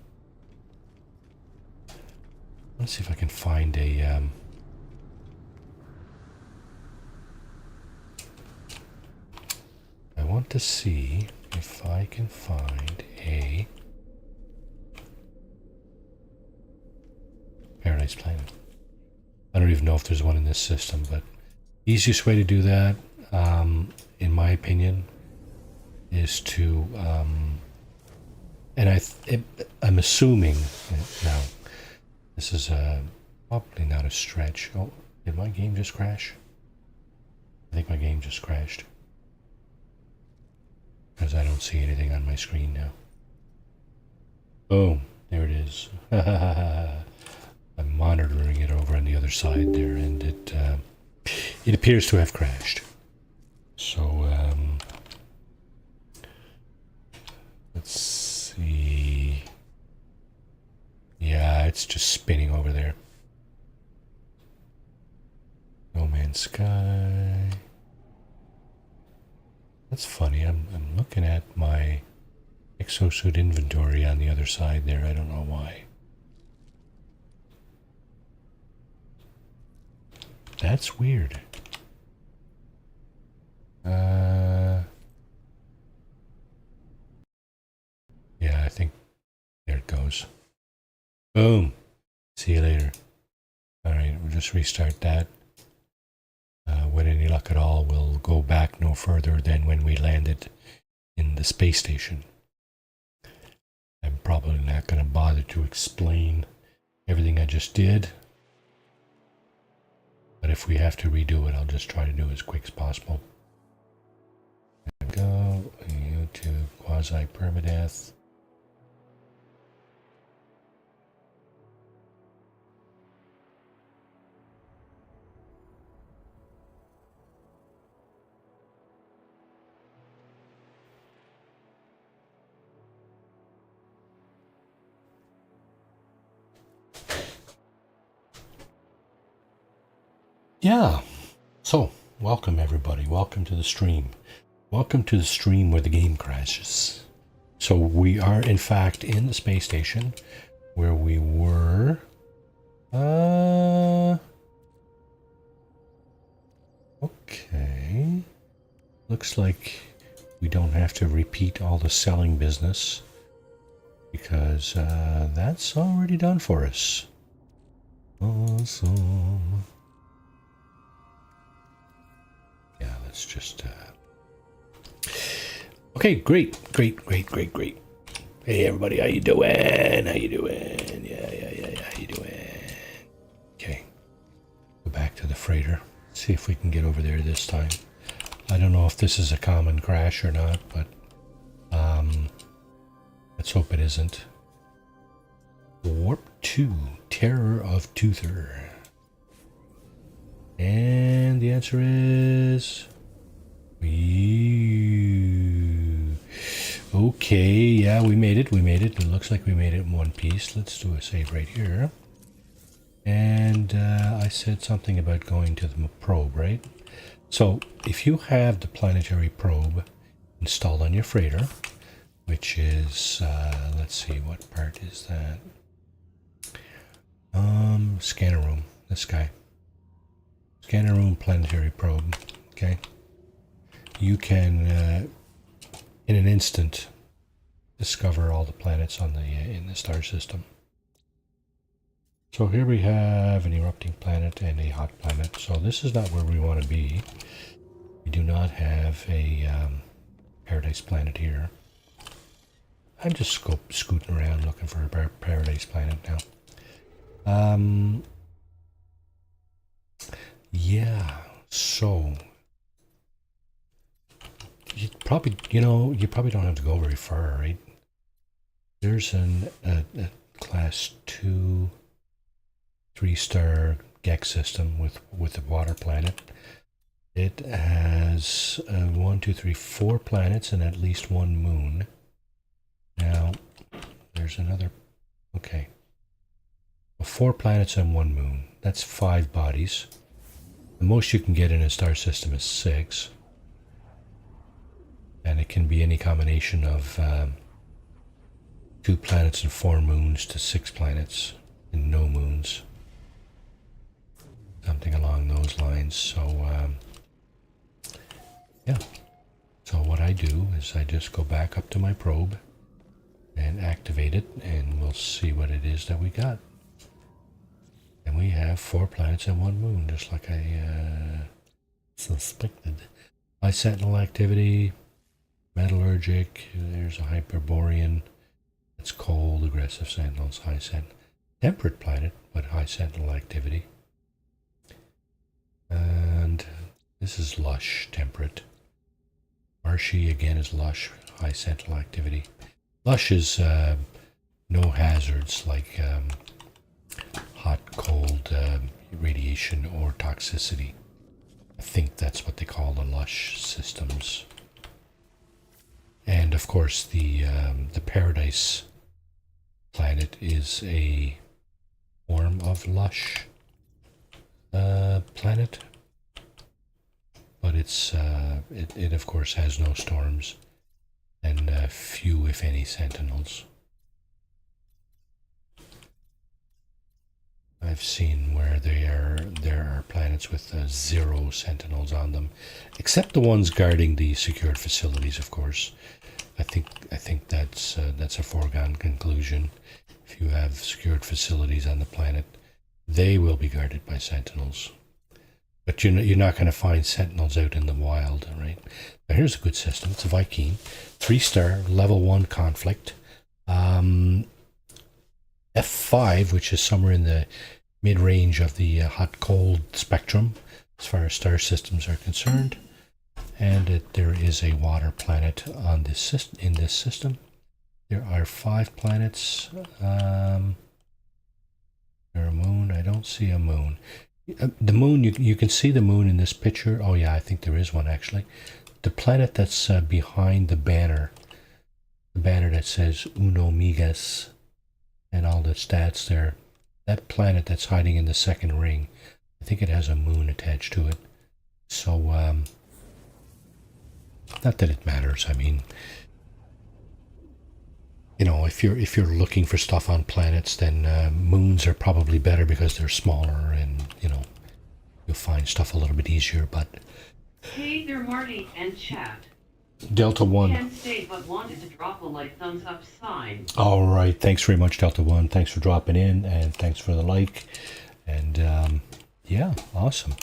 Let's see if I can find a. I want to see if I can find a Paradise Planet. I don't even know if there's one in this system, but the easiest way to do that, in my opinion, is to, and I'm assuming, now, this is probably not a stretch. Oh, did my game just crash? I think my game just crashed. Because I don't see anything on my screen now. Boom, there it is. I'm monitoring it over on the other side there, and it appears to have crashed. So let's see. Yeah, it's just spinning over there. No Man's Sky. That's funny. I'm looking at my exosuit inventory on the other side there. I don't know why. That's weird. Yeah, I think there it goes. Boom. See you later. All right, we'll just restart that. With any luck at all, we'll go back no further than when we landed in the space station. I'm probably not going to bother to explain everything I just did. But if we have to redo it, I'll just try to do it as quick as possible. There we go. YouTube quasi-permadeath. Yeah, so welcome everybody. Welcome to the stream. Welcome to the stream where the game crashes. So we are in fact in the space station where we were. Okay. Looks like we don't have to repeat all the selling business because that's already done for us. Awesome. Yeah, let's just... Okay, great. Hey, everybody, how you doing? How you doing? Yeah, how you doing? Okay. Go back to the freighter. See if we can get over there this time. I don't know if this is a common crash or not, but let's hope it isn't. Warp 2, Terror of Toother. And the answer is... Okay, yeah, we made it. It looks like we made it in one piece. Let's do a save right here. And I said something about going to the probe, right? So if you have the planetary probe installed on your freighter, which is, let's see, what part is that? Scanner room, this guy. Scanner room planetary probe, okay? You can, in an instant, discover all the planets on in the star system. So here we have an erupting planet and a hot planet. So this is not where we want to be. We do not have a paradise planet here. I'm just scooting around looking for a paradise planet now. Yeah, so you probably don't have to go very far, right? There's a class 2 3-star Gex system with a water planet. It has 4 planets and at least 1 moon. Now, there's another... Okay. 4 planets and 1 moon. That's 5 bodies. The most you can get in a star system is 6. And it can be any combination of 2 planets and 4 moons to 6 planets and no moons. Something along those lines. So, yeah. So what I do is I just go back up to my probe and activate it, and we'll see what it is that we got. And we have 4 planets and 1 moon, just like I suspected. High Sentinel activity, metallurgic, there's a Hyperborean. It's cold, aggressive Sentinels, high Sentinel. Temperate planet, but high Sentinel activity. And this is lush, temperate. Marshy again is lush, high Sentinel activity. Lush is no hazards like hot, cold, radiation, or toxicity. I think that's what they call the lush systems. And of course, the Paradise planet is a form of lush planet, but it's it of course has no storms and few, if any, sentinels. I've seen where there are planets with 0 sentinels on them, except the ones guarding the secured facilities, of course. I think that's a foregone conclusion. If you have secured facilities on the planet, they will be guarded by sentinels. But you're not going to find sentinels out in the wild, right? Now here's a good system. It's a Viking, 3-star, level 1 conflict. F5, which is somewhere in the mid-range of the hot-cold spectrum as far as star systems are concerned. And there is a water planet on this in this system. There are 5 planets. There a moon? I don't see a moon. The moon, you can see the moon in this picture. Oh yeah, I think there is one actually. The planet that's behind the banner that says Uno Migas and all the stats there, that planet that's hiding in the second ring, I think it has a moon attached to it. So, not that it matters. I mean, you know, if you're looking for stuff on planets, then moons are probably better because they're smaller, and you know, you'll find stuff a little bit easier. But Hey there, Marty and chat. Delta One. Can't stay, but wanted to drop a like thumbs up sign. All right, thanks very much, Delta One. Thanks for dropping in, and thanks for the like. And yeah, awesome.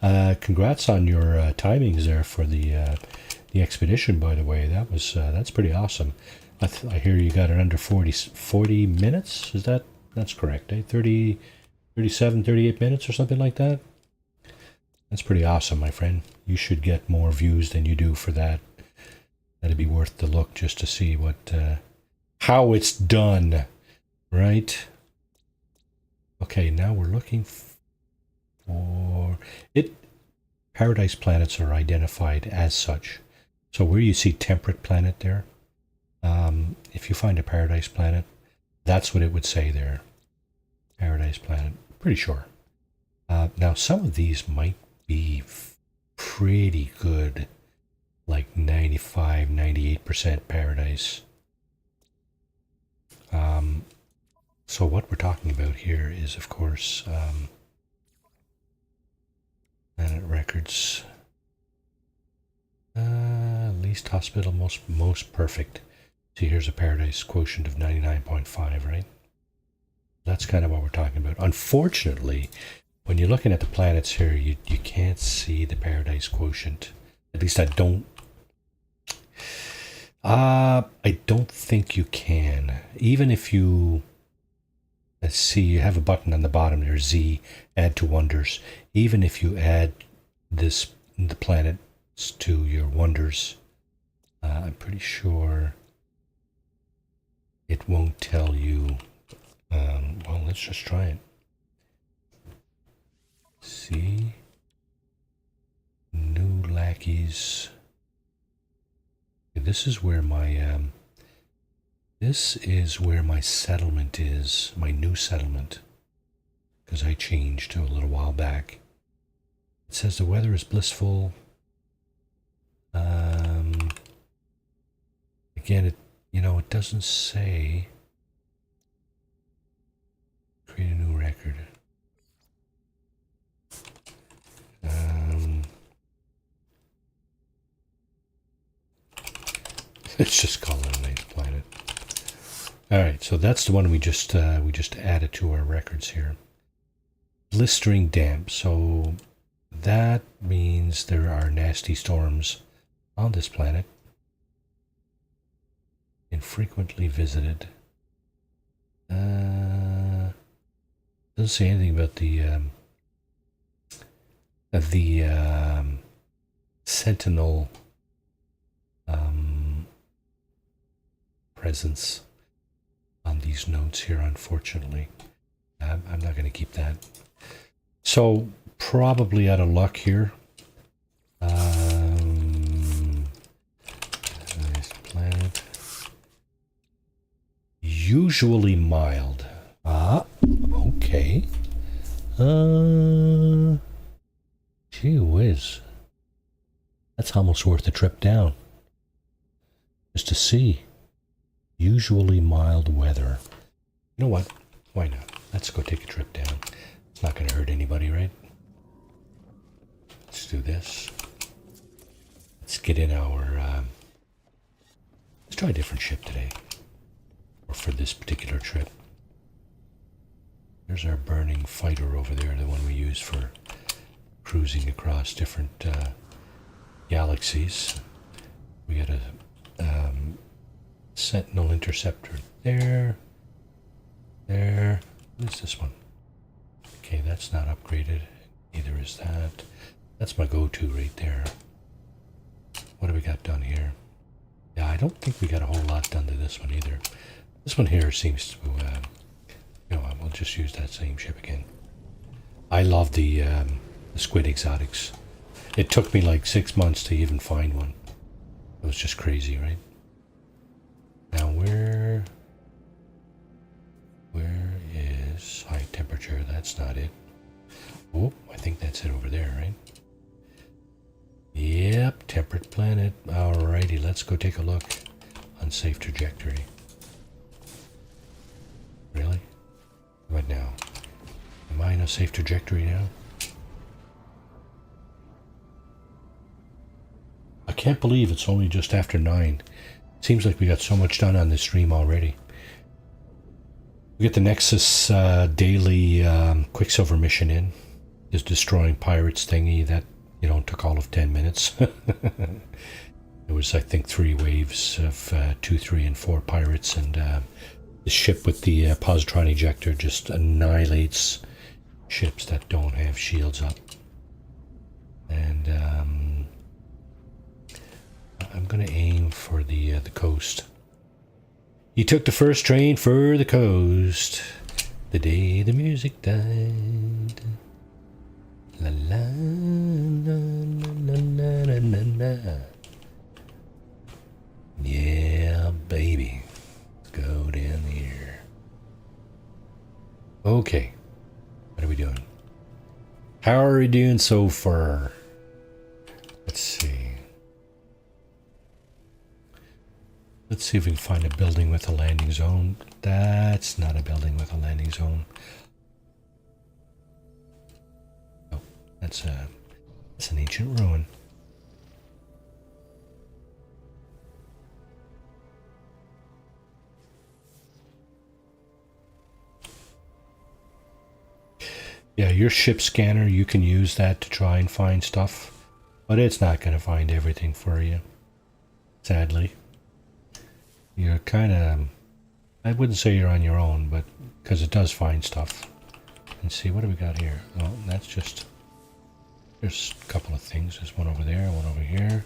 Congrats on your timings there for the expedition. By the way, that's pretty awesome. I hear you got it under 40 minutes. That's correct? 30, 37, 38 minutes or something like that. That's pretty awesome, my friend. You should get more views than you do for that. That'd be worth the look just to see how it's done, right? Okay, now we're looking for it. Paradise planets are identified as such. So where you see temperate planet there, if you find a paradise planet, that's what it would say there. Paradise planet, pretty sure. Now some of these might be pretty good, like 95, 98% paradise. So what we're talking about here is, of course, planet records. Least hospital, most perfect. See, here's a paradise quotient of 99.5, right? That's kind of what we're talking about. Unfortunately, when you're looking at the planets here, you can't see the paradise quotient. At least I don't think you can. Even if you, let's see, you have a button on the bottom there, Z, add to wonders. Even if you add the planets to your wonders, I'm pretty sure it won't tell you. Well, let's just try it. See, new lackeys. This is where my settlement is, my new settlement, because I changed a little while back. It says the weather is blissful. Again, it doesn't say. Create a new record. Let's just call it a nice planet. All right, so that's the one we just added to our records here. Blistering damp. So that means there are nasty storms on this planet. Infrequently visited. Doesn't say anything about the sentinel presence on these notes here, unfortunately. I'm not going to keep that. So probably out of luck here. Nice planet. Usually mild. Okay. Gee whiz. That's almost worth the trip down. Just to see. Usually mild weather. You know what? Why not? Let's go take a trip down. It's not going to hurt anybody, right? Let's do this. Let's get in our... let's try a different ship today. Or for this particular trip. There's our burning fighter over there, the one we use for cruising across different galaxies. We got a Sentinel interceptor there. What's this one? Okay, that's not upgraded. Neither is that. That's my go-to right there. What do we got done here? Yeah, I don't think we got a whole lot done to this one either. This one here seems to, we'll just use that same ship again. I love the squid exotics. It took me like 6 months to even find one. It was just crazy, right? Now where is high temperature? That's not it. Oh, I think that's it over there, right? Yep, temperate planet. Alrighty, let's go take a look. Unsafe trajectory. Really? What now? Am I in a safe trajectory now? I can't believe it's only just after 9. Seems like we got so much done on this stream already. We get the Nexus daily Quicksilver mission in. This destroying pirates thingy that, you know, took all of 10 minutes. It was, I think, 3 waves of 2, 3, and 4 pirates, and the ship with the positron ejector just annihilates ships that don't have shields up. And I'm going to aim for the coast. He took the first train for the coast the day the music died. La la la la la la la la. Yeah, baby. Let's go down here. Okay. What are we doing? How are we doing so far? Let's see. Let's see if we can find a building with a landing zone. That's not a building with a landing zone. Oh, that's an ancient ruin. Yeah, your ship scanner, you can use that to try and find stuff, but it's not going to find everything for you, sadly. You're kind of, I wouldn't say you're on your own, but because it does find stuff. And see, what do we got here? Oh, that's just, there's a couple of things. There's one over there, one over here.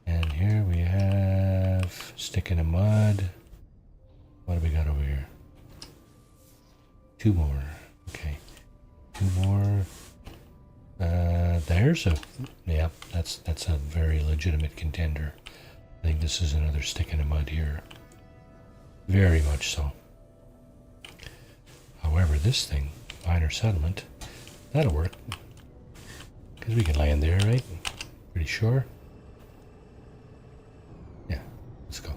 And here we have stick in the mud. What do we got over here? 2 more. Okay, 2 more. There's a, yeah, that's a very legitimate contender. I think this is another stick in the mud here. Very much so. However, this thing, minor settlement, that'll work. Because we can land there, right? Pretty sure. Yeah, let's go.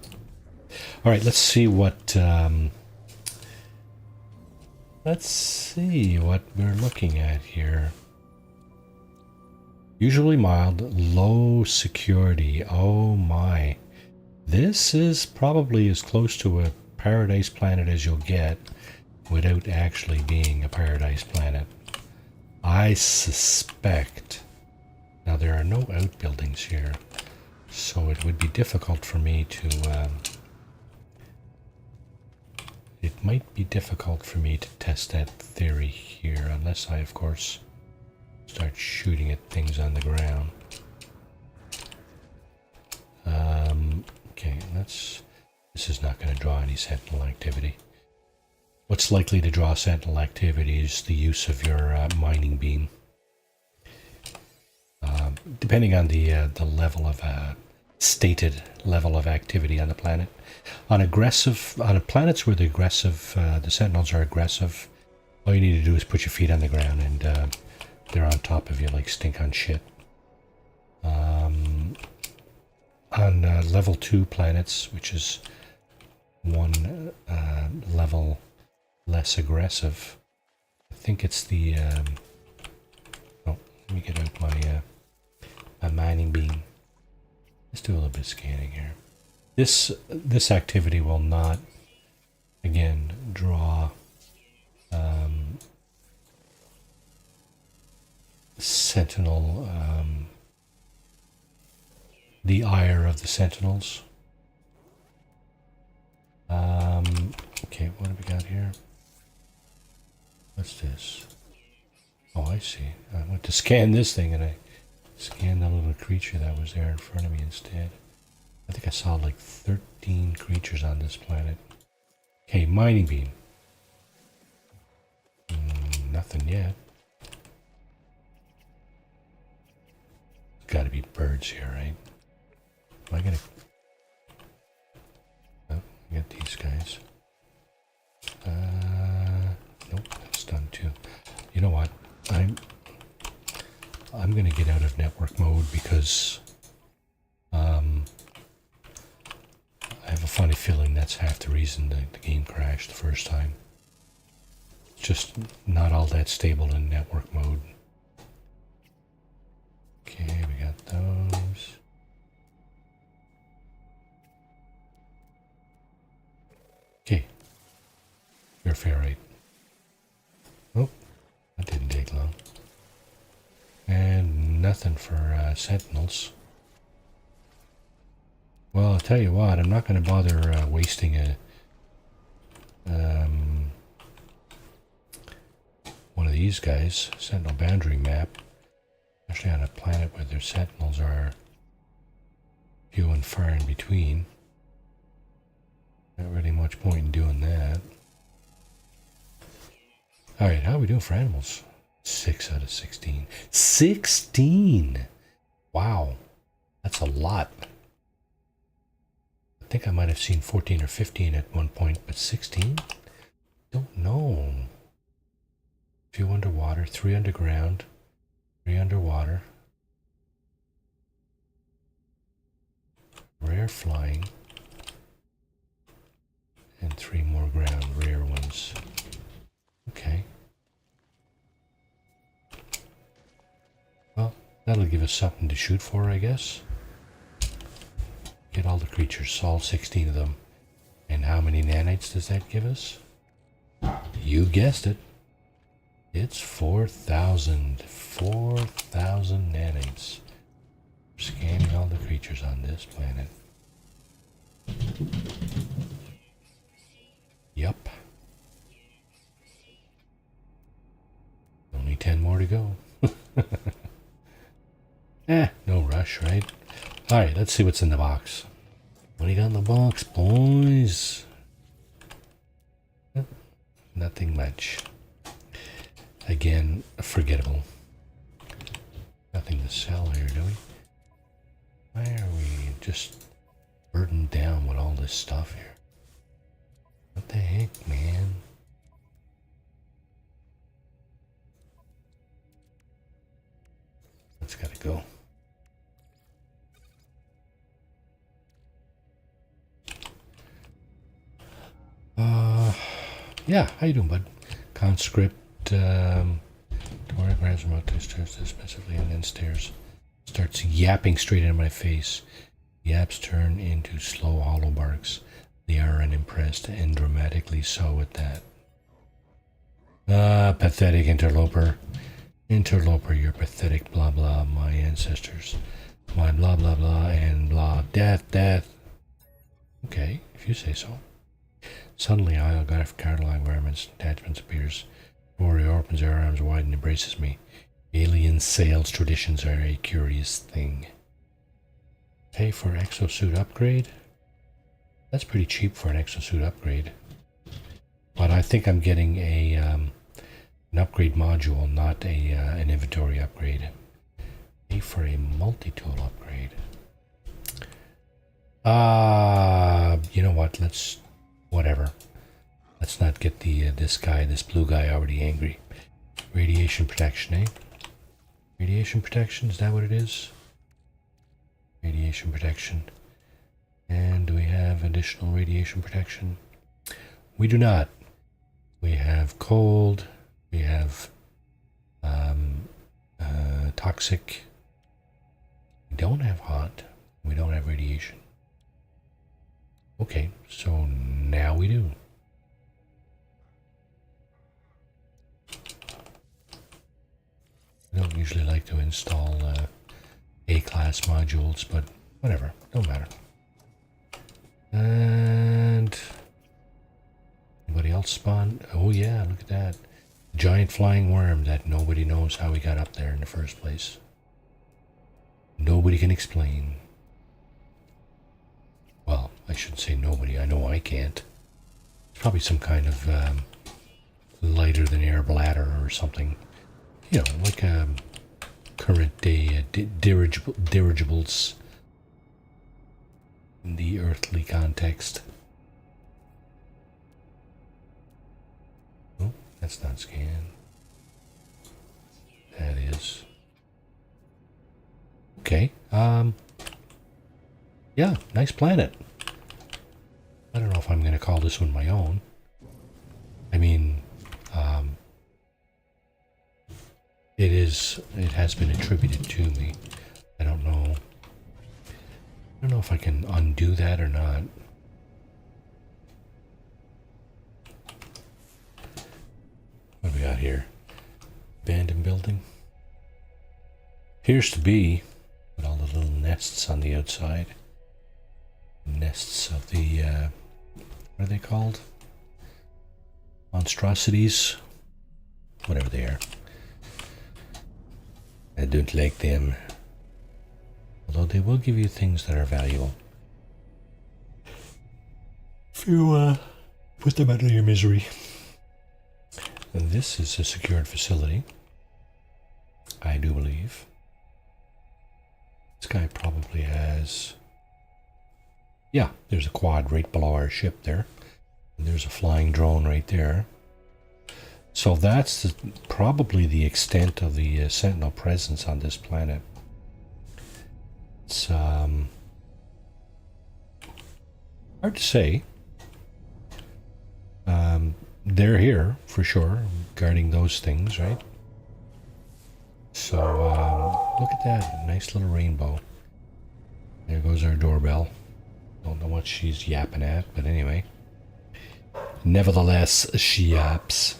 All right, let's see what we're looking at here. Usually mild, low security. Oh my. This is probably as close to a paradise planet as you'll get without actually being a paradise planet. I suspect. Now there are no outbuildings here, so it would be difficult for me to it might be difficult for me to test that theory here, unless I, of course, start shooting at things on the ground. Okay, this is not going to draw any sentinel activity. What's likely to draw sentinel activity is the use of your mining beam. Depending on the level of stated level of activity on the planet. On planets where the sentinels are aggressive, all you need to do is put your feet on the ground and they're on top of you like stink on shit. On level 2 planets, which is one level less aggressive, I think it's the oh, let me get out my mining beam. Let's do a little bit of scanning here. This activity will not, again, draw sentinel, the ire of the sentinels. Okay, what have we got here? What's this? Oh, I see. I went to scan this thing and I scanned the little creature that was there in front of me instead. I think I saw like 13 creatures on this planet. Okay, mining beam. Nothing yet. Gotta be birds here, right? Am I gonna... Oh, I got these guys. Nope, that's done too. You know what? I'm gonna get out of network mode because I have a funny feeling that's half the reason the game crashed the first time. It's just not all that stable in network mode. Okay, we got those. Okay. You're a ferrite. nothing for sentinels. Well, I'll tell you what, I'm not going to bother wasting one of these guys, sentinel boundary map, especially on a planet where their sentinels are few and far in between. Not really much point in doing that. Alright, how are we doing for animals? 6 out of 16. 16! Wow, that's a lot. I think I might have seen 14 or 15 at one point, but 16? Don't know. A few underwater, 3 underground, 3 underwater. Rare flying. And 3 more ground, rare ones. Okay. Well, that'll give us something to shoot for, I guess. Get all the creatures, all 16 of them. And how many nanites does that give us? You guessed it. It's 4,000. 4,000 nanites. Scanning all the creatures on this planet. Yup. Only 10 more to go. No rush, right? Alright, let's see what's in the box. What do you got in the box, boys? Nothing much. Again, forgettable. Nothing to sell here, do we? Why are we just burdened down with all this stuff here? What the heck, man? That's gotta go. Yeah, how you doing, bud? Conscript, Toric grabs remote to stares dismissively and then stares. Starts yapping straight into my face. Yaps turn into slow hollow barks. They are unimpressed and dramatically so at that. Ah, pathetic interloper. Interloper, you're pathetic, blah blah, my ancestors. My blah blah blah and blah. Death, death. Okay, if you say so. Suddenly, Glyph Carolina garments attachments appears. Warrior opens her arms wide and embraces me. Alien sales traditions are a curious thing. Pay for exosuit upgrade? That's pretty cheap for an exosuit upgrade. But I think I'm getting a an upgrade module, not an inventory upgrade. Pay for a multi-tool upgrade. You know what? Whatever. Let's not get this blue guy already angry. Radiation protection, eh? Radiation protection, is that what it is? Radiation protection. And do we have additional radiation protection? We do not. We have cold. We have toxic. We don't have hot. We don't have radiation. Okay, so now we do. I don't usually like to install A-class modules, but whatever, don't matter. And anybody else spawn? Oh yeah, look at that. Giant flying worm that nobody knows how he got up there in the first place. Nobody can explain. Well, I shouldn't say nobody. I know I can't. It's probably some kind of lighter than air bladder or something. You know, like current day dirigibles in the earthly context. Oh, that's not scan. That is. Okay. Yeah, nice planet. I don't know if I'm going to call this one my own. I mean, it has been attributed to me. I don't know if I can undo that or not. What do we got here? Abandoned building. Appears to be, with all the little nests on the outside. Nests of the, what are they called? Monstrosities? Whatever they are. I don't like them. Although they will give you things that are valuable. If you, put them out of your misery. And this is a secured facility. I do believe. This guy probably has... Yeah, there's a quad right below our ship there. And there's a flying drone right there. So that's probably the extent of the Sentinel presence on this planet. It's hard to say. They're here for sure, guarding those things, right? So look at that nice little rainbow. There goes our doorbell. Don't know what she's yapping at, but anyway. Nevertheless, she yaps.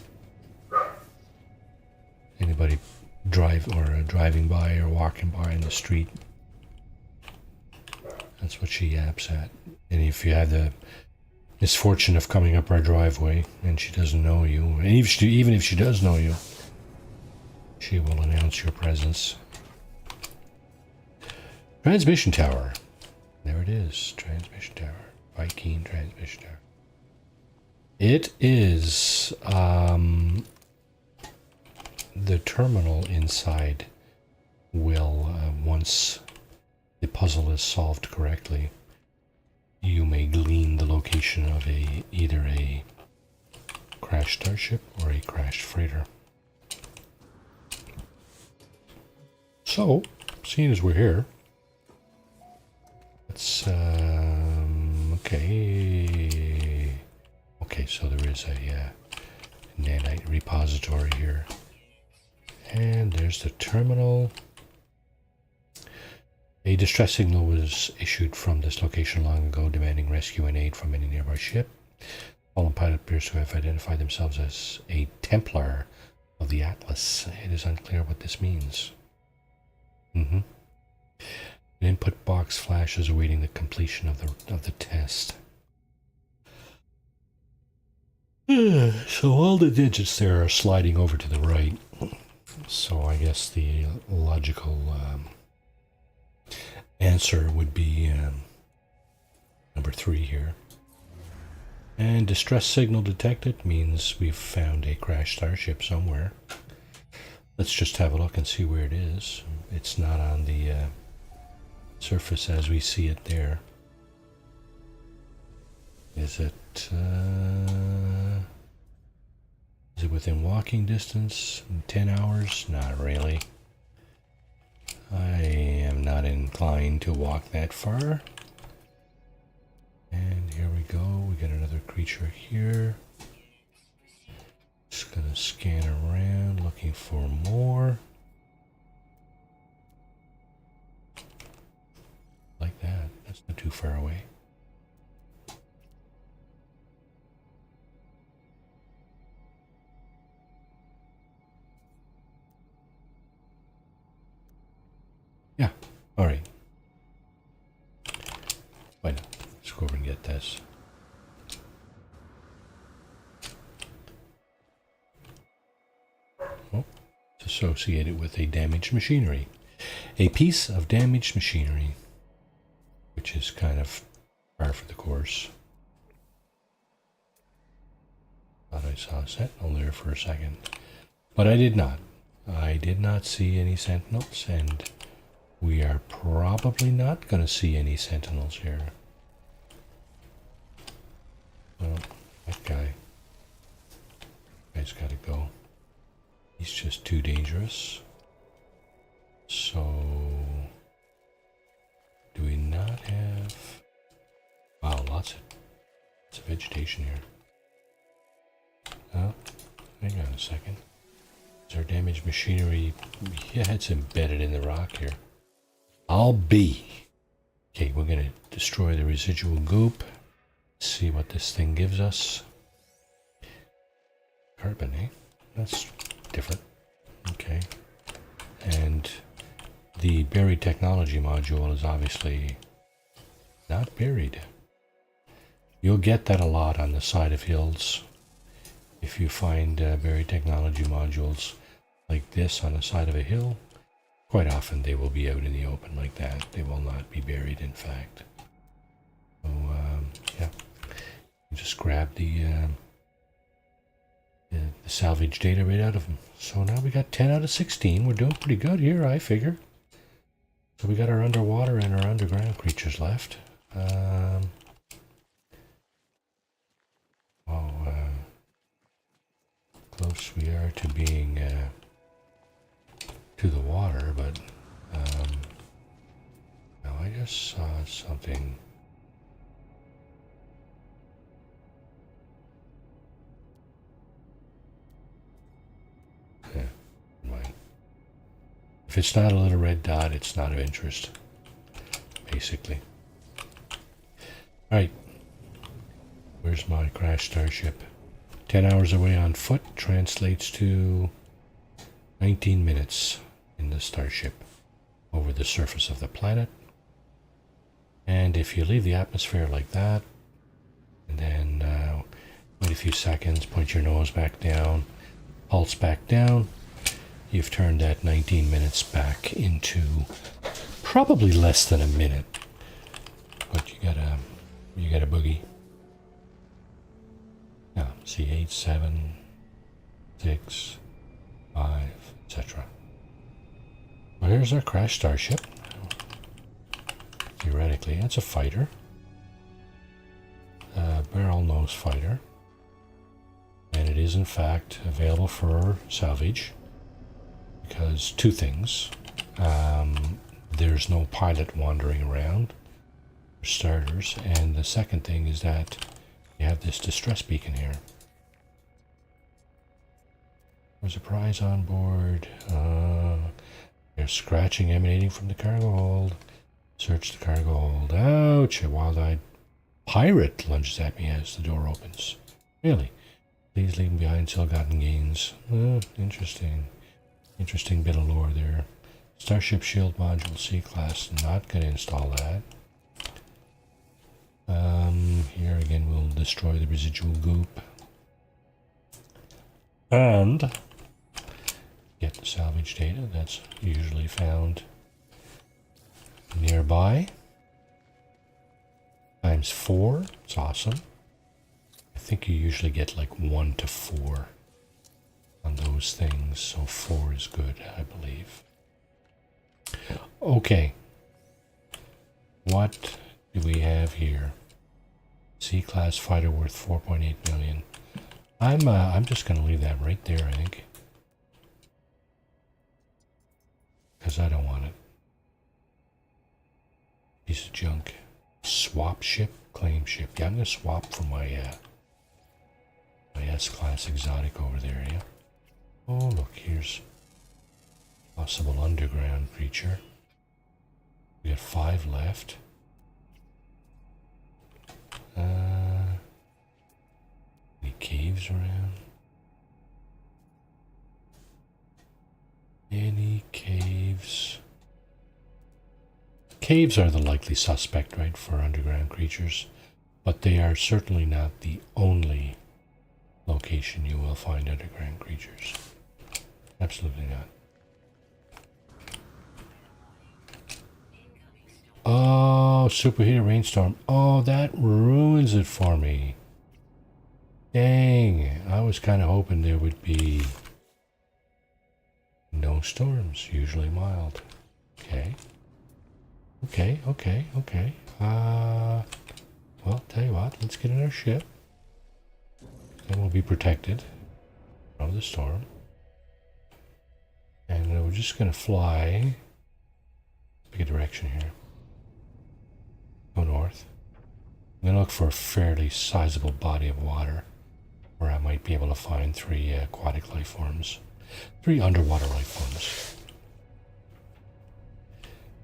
Anybody driving by or walking by in the street, that's what she yaps at. And if you have the misfortune of coming up our driveway and she doesn't know you, and even if she does know you, she will announce your presence. Transmission tower. There it is. Transmission tower. Viking transmission tower. It is the terminal inside will, once the puzzle is solved correctly, you may glean the location of either a crashed starship or a crashed freighter. So, seeing as we're here, let's okay, so there is a nanite repository here. And there's the terminal. A distress signal was issued from this location long ago, demanding rescue and aid from any nearby ship. Fallen pilot appears to have identified themselves as a Templar of the Atlas. It is unclear what this means. An input box flashes awaiting the completion of the test. So all the digits there are sliding over to the right. So I guess the logical answer would be number 3 here. And distress signal detected means we've found a crashed starship somewhere. Let's just have a look and see where it is. It's not on the surface as we see it there. Is it within walking distance? 10 hours? Not really. I am not inclined to walk that far. And here we go. We got another creature here. Just gonna scan around looking for more. Like that. That's not too far away. Yeah, alright. Why not? Let's go over and get this. Oh, it's associated with a damaged machinery. A piece of damaged machinery, which is kind of par for the course. Thought I saw a sentinel there for a second, but I did not. I did not see any sentinels, and we are probably not going to see any sentinels here. Well, that guy's got to go. He's just too dangerous. So, do we not have... Wow, lots of vegetation here. Oh, hang on a second. Is our damaged machinery... Yeah, it's embedded in the rock here. I'll be. Okay, we're going to destroy the residual goop. See what this thing gives us. Carbon, eh? That's different. Okay. And the buried technology module is obviously not buried. You'll get that a lot on the side of hills. If you find buried technology modules like this on the side of a hill, quite often they will be out in the open like that. They will not be buried, in fact. So, yeah, you just grab the salvage data right out of them. So now we got 10 out of 16. We're doing pretty good here, I figure. So we got our underwater and our underground creatures left. Close we are to being to the water, but now I just saw something. Yeah, never mind. If it's not a little red dot, it's not of interest, basically. Alright, where's my crash starship? 10 hours away on foot translates to 19 minutes in the starship over the surface of the planet. And if you leave the atmosphere like that, and then wait a few seconds, point your nose back down, pulse back down, you've turned that 19 minutes back into probably less than a minute. But you got a boogie. Yeah, see 8, 7, 6, 5, etc. Well, here's our crash starship. Theoretically, it's a fighter. A barrel nose fighter. And it is in fact available for salvage. Because two things. There's no pilot wandering around, for starters. And the second thing is that you have this distress beacon here. There's a prize on board. There's scratching emanating from the cargo hold. Search the cargo hold. Ouch! A wild-eyed pirate lunges at me as the door opens. Really? Please leave him behind ill-gotten gains. Interesting. Interesting bit of lore there. Starship Shield Module C-Class. Not going to install that. Here again we'll destroy the residual goop. And get the salvage data that's usually found nearby. Times 4. It's awesome. I think you usually get like 1 to 4 on those things, so 4 is good, I believe. Okay. What do we have here? C-class fighter worth 4.8 million. I'm just going to leave that right there, I think. Because I don't want it. Piece of junk. Swap ship, claim ship. Yeah, I'm going to swap for my my S-class exotic over there, yeah. Oh, look, here's possible underground creature. We got 5 left. Any caves around? Any caves? Caves are the likely suspect, right, for underground creatures, but they are certainly not the only location you will find underground creatures. Absolutely not. Oh, superheated rainstorm. Oh, that ruins it for me. Dang, I was kind of hoping there would be no storms, usually mild. Okay. Okay. Well, tell you what, let's get in our ship. Then we'll be protected from the storm. And we're just going to fly. Pick a direction here. Go north. I'm going to look for a fairly sizable body of water where I might be able to find 3 aquatic life forms. 3 underwater life forms.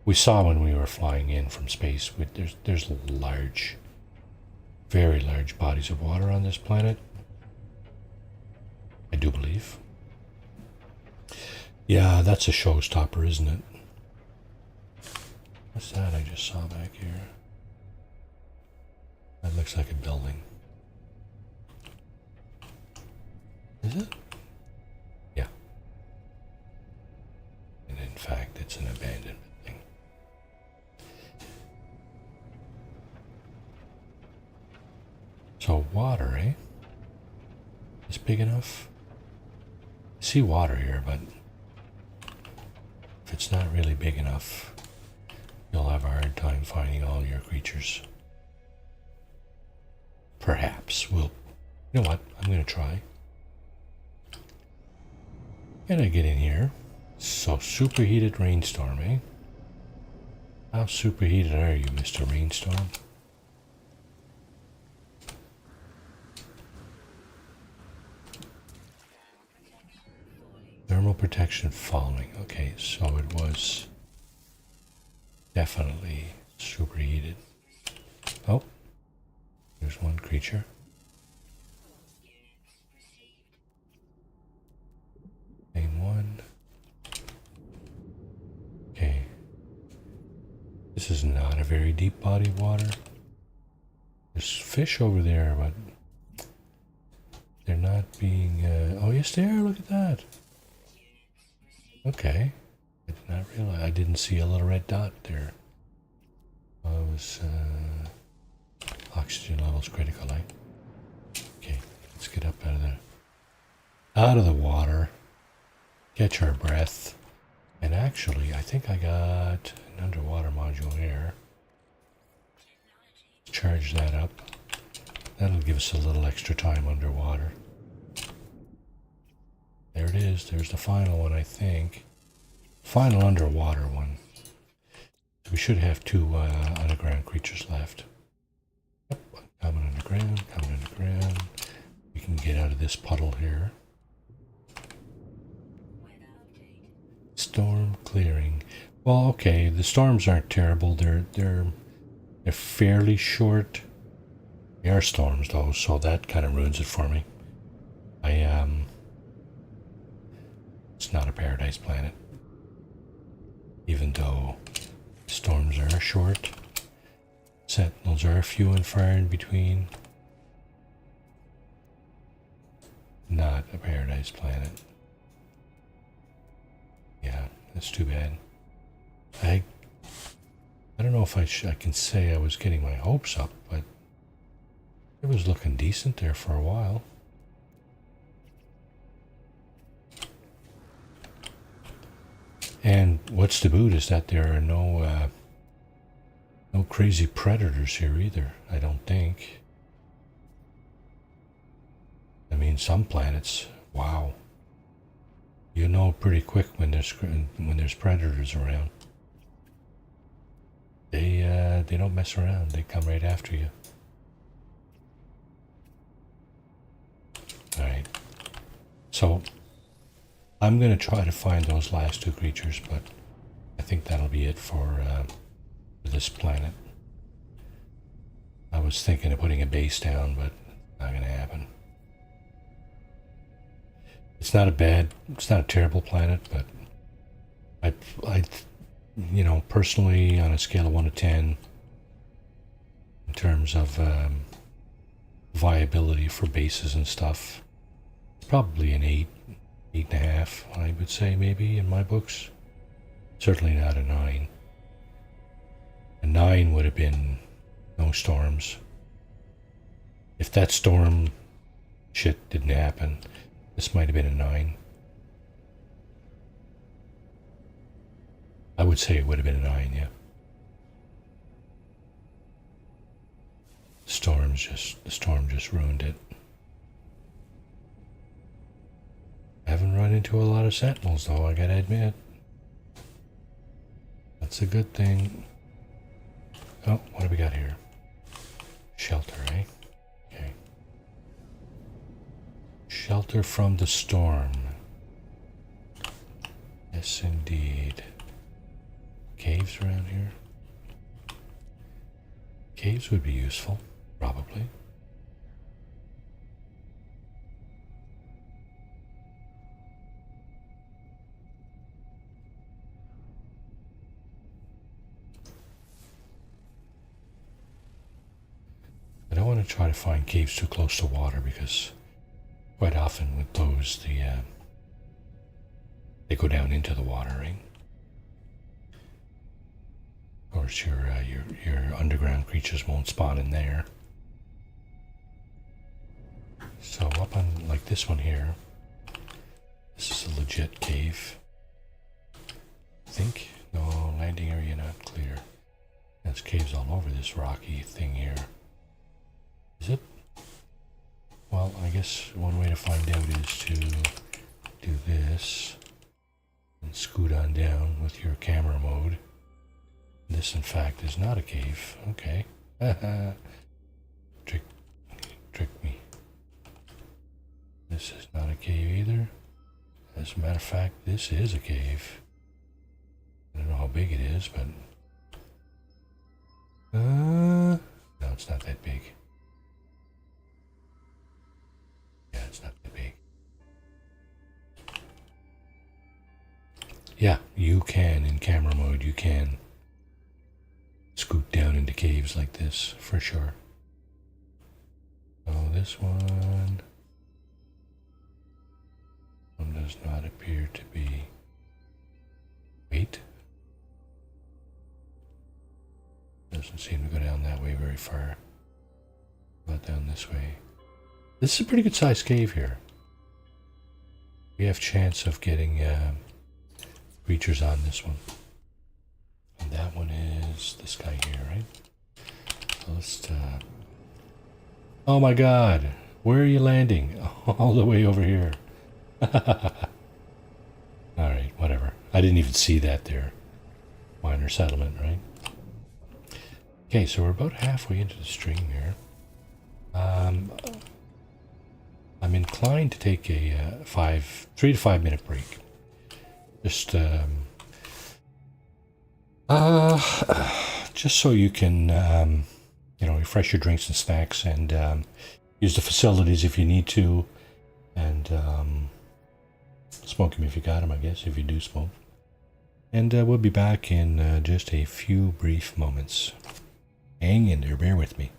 We saw when we were flying in from space, there's large, very large bodies of water on this planet. I do believe. Yeah, that's a showstopper, isn't it? What's that I just saw back here? That looks like a building. Is it? Yeah. And in fact, it's an abandonment thing. So water, eh? Is big enough? I see water here, but if it's not really big enough, you'll have a hard time finding all your creatures. Perhaps we'll... You know what? I'm going to try. Can I get in here? So, superheated rainstorm, eh? How superheated are you, Mr. Rainstorm? Thermal protection falling. Okay, so it was definitely superheated. Oh, there's one creature. Name one. Okay. This is not a very deep body of water. There's fish over there, but they're not being... oh, yes, they are. Look at that. Okay. I did not realize. I didn't see a little red dot there. I was... oxygen levels critical, eh? Okay, let's get up out of the water. Catch our breath. And actually, I think I got an underwater module here. Charge that up. That'll give us a little extra time underwater. There it is. There's the final one, I think. Final underwater one. So we should have two underground creatures left. Yep, coming underground, coming underground. We can get out of this puddle here. Storm clearing. Well, okay, the storms aren't terrible. They're fairly short. They are storms though, so that kind of ruins it for me. It's not a paradise planet. Even though storms are short, sentinels are few and far in between. Not a paradise planet. Yeah, that's too bad. I don't know if I can say I was getting my hopes up, but it was looking decent there for a while. And what's to boot is that there are no crazy predators here either, I don't think. I mean, some planets, wow. You know pretty quick when there's predators around. They don't mess around. They come right after you. All right. So I'm going to try to find those last two creatures, but I think that'll be it for this planet. I was thinking of putting a base down, but not going to happen. It's not a terrible planet, but I you know, personally, on a scale of 1 to 10, in terms of viability for bases and stuff, probably an 8, 8.5, I would say, maybe, in my books. Certainly not a 9. A 9 would have been no storms. If that storm shit didn't happen, this might have been a 9. I would say it would have been a 9, yeah. The storm just ruined it. I haven't run into a lot of sentinels though, I gotta admit. That's a good thing. Oh, what do we got here? Shelter, eh? Okay. Shelter from the storm. Yes, indeed. Caves around here? Caves would be useful, probably. to try to find caves too close to water because quite often with those, they go down into the water, right? Of course, your underground creatures won't spawn in there. So up on like this one here, this is a legit cave. I think. No, landing area not clear. There's caves all over this rocky thing here. Is it? Well, I guess one way to find out is to do this and scoot on down with your camera mode. This, in fact, is not a cave. Okay. Trick me. This is not a cave either. As a matter of fact, this is a cave. I don't know how big it is, but... no, it's not that big. Yeah, it's not that big. Yeah, you can, in camera mode, you can scoot down into caves like this, for sure. So this one does not appear to be... Wait. Doesn't seem to go down that way very far. Not down this way. This is a pretty good sized cave here. We have chance of getting creatures on this one. And that one is this guy here, right? So let's... Oh my god! Where are you landing? All the way over here. Alright, whatever. I didn't even see that there. Minor settlement, right? Okay, so we're about halfway into the stream here. I'm inclined to take a 3 to 5 minute break. Just so you can, refresh your drinks and snacks and use the facilities if you need to, and smoke them if you got them, I guess, if you do smoke. And we'll be back in just a few brief moments. Hang in there, bear with me.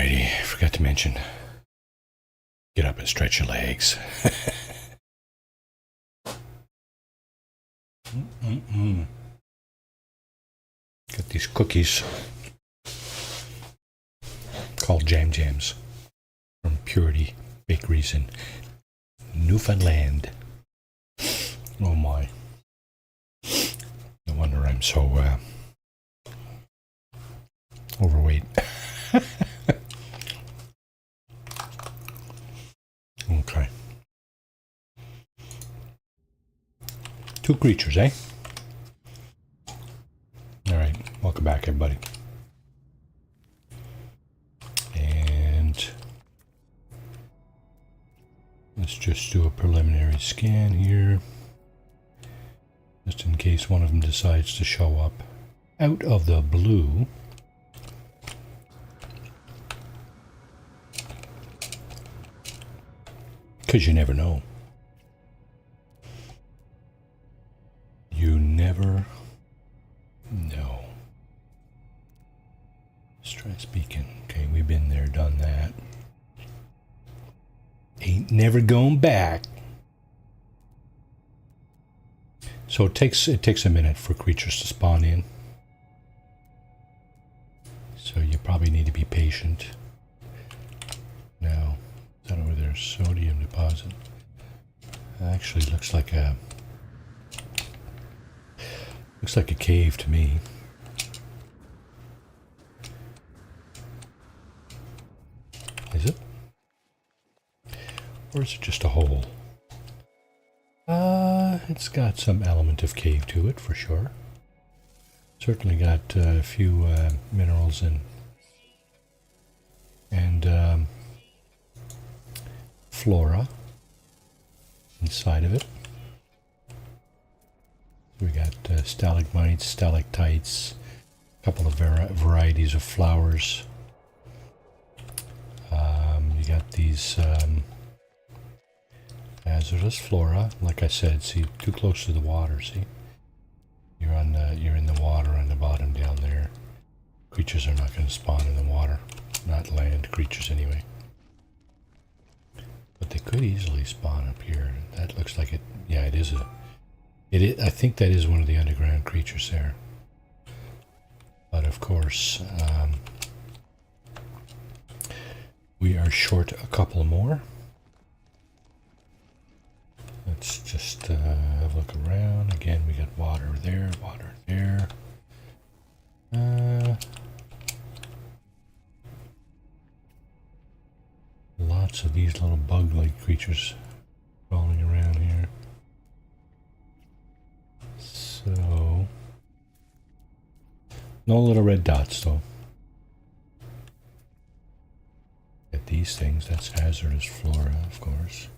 Alrighty, forgot to mention. Get up and stretch your legs. Got these cookies called Jam Jams from Purity Bakeries in Newfoundland. Oh my. No wonder I'm so overweight. Okay. 2 creatures, eh? Alright, welcome back everybody. And let's just do a preliminary scan here. Just in case one of them decides to show up out of the blue. Because you never know. You never know. Stress beacon. Okay, we've been there, done that. Ain't never going back. So it takes a minute for creatures to spawn in. So you probably need to be patient. Now, is that over there? Sodium deposit. Actually looks like a cave to me. Is it? Or is it just a hole? It's got some element of cave to it for sure. Certainly got a few minerals and flora inside of it. We got stalagmites, stalactites, a couple of varieties of flowers. You got these hazardous flora. Like I said, see, too close to the water. See, you're in the water on the bottom down there. Creatures are not going to spawn in the water, not land creatures anyway. But they could easily spawn up here. That looks like it. Yeah, it is a. I think that is one of the underground creatures there. But of course, we are short a couple more. Let's just have a look around. Again, we got water there, water there. Lots of these little bug-like creatures crawling around here. So, no little red dots though. Get these things, that's hazardous flora, of course.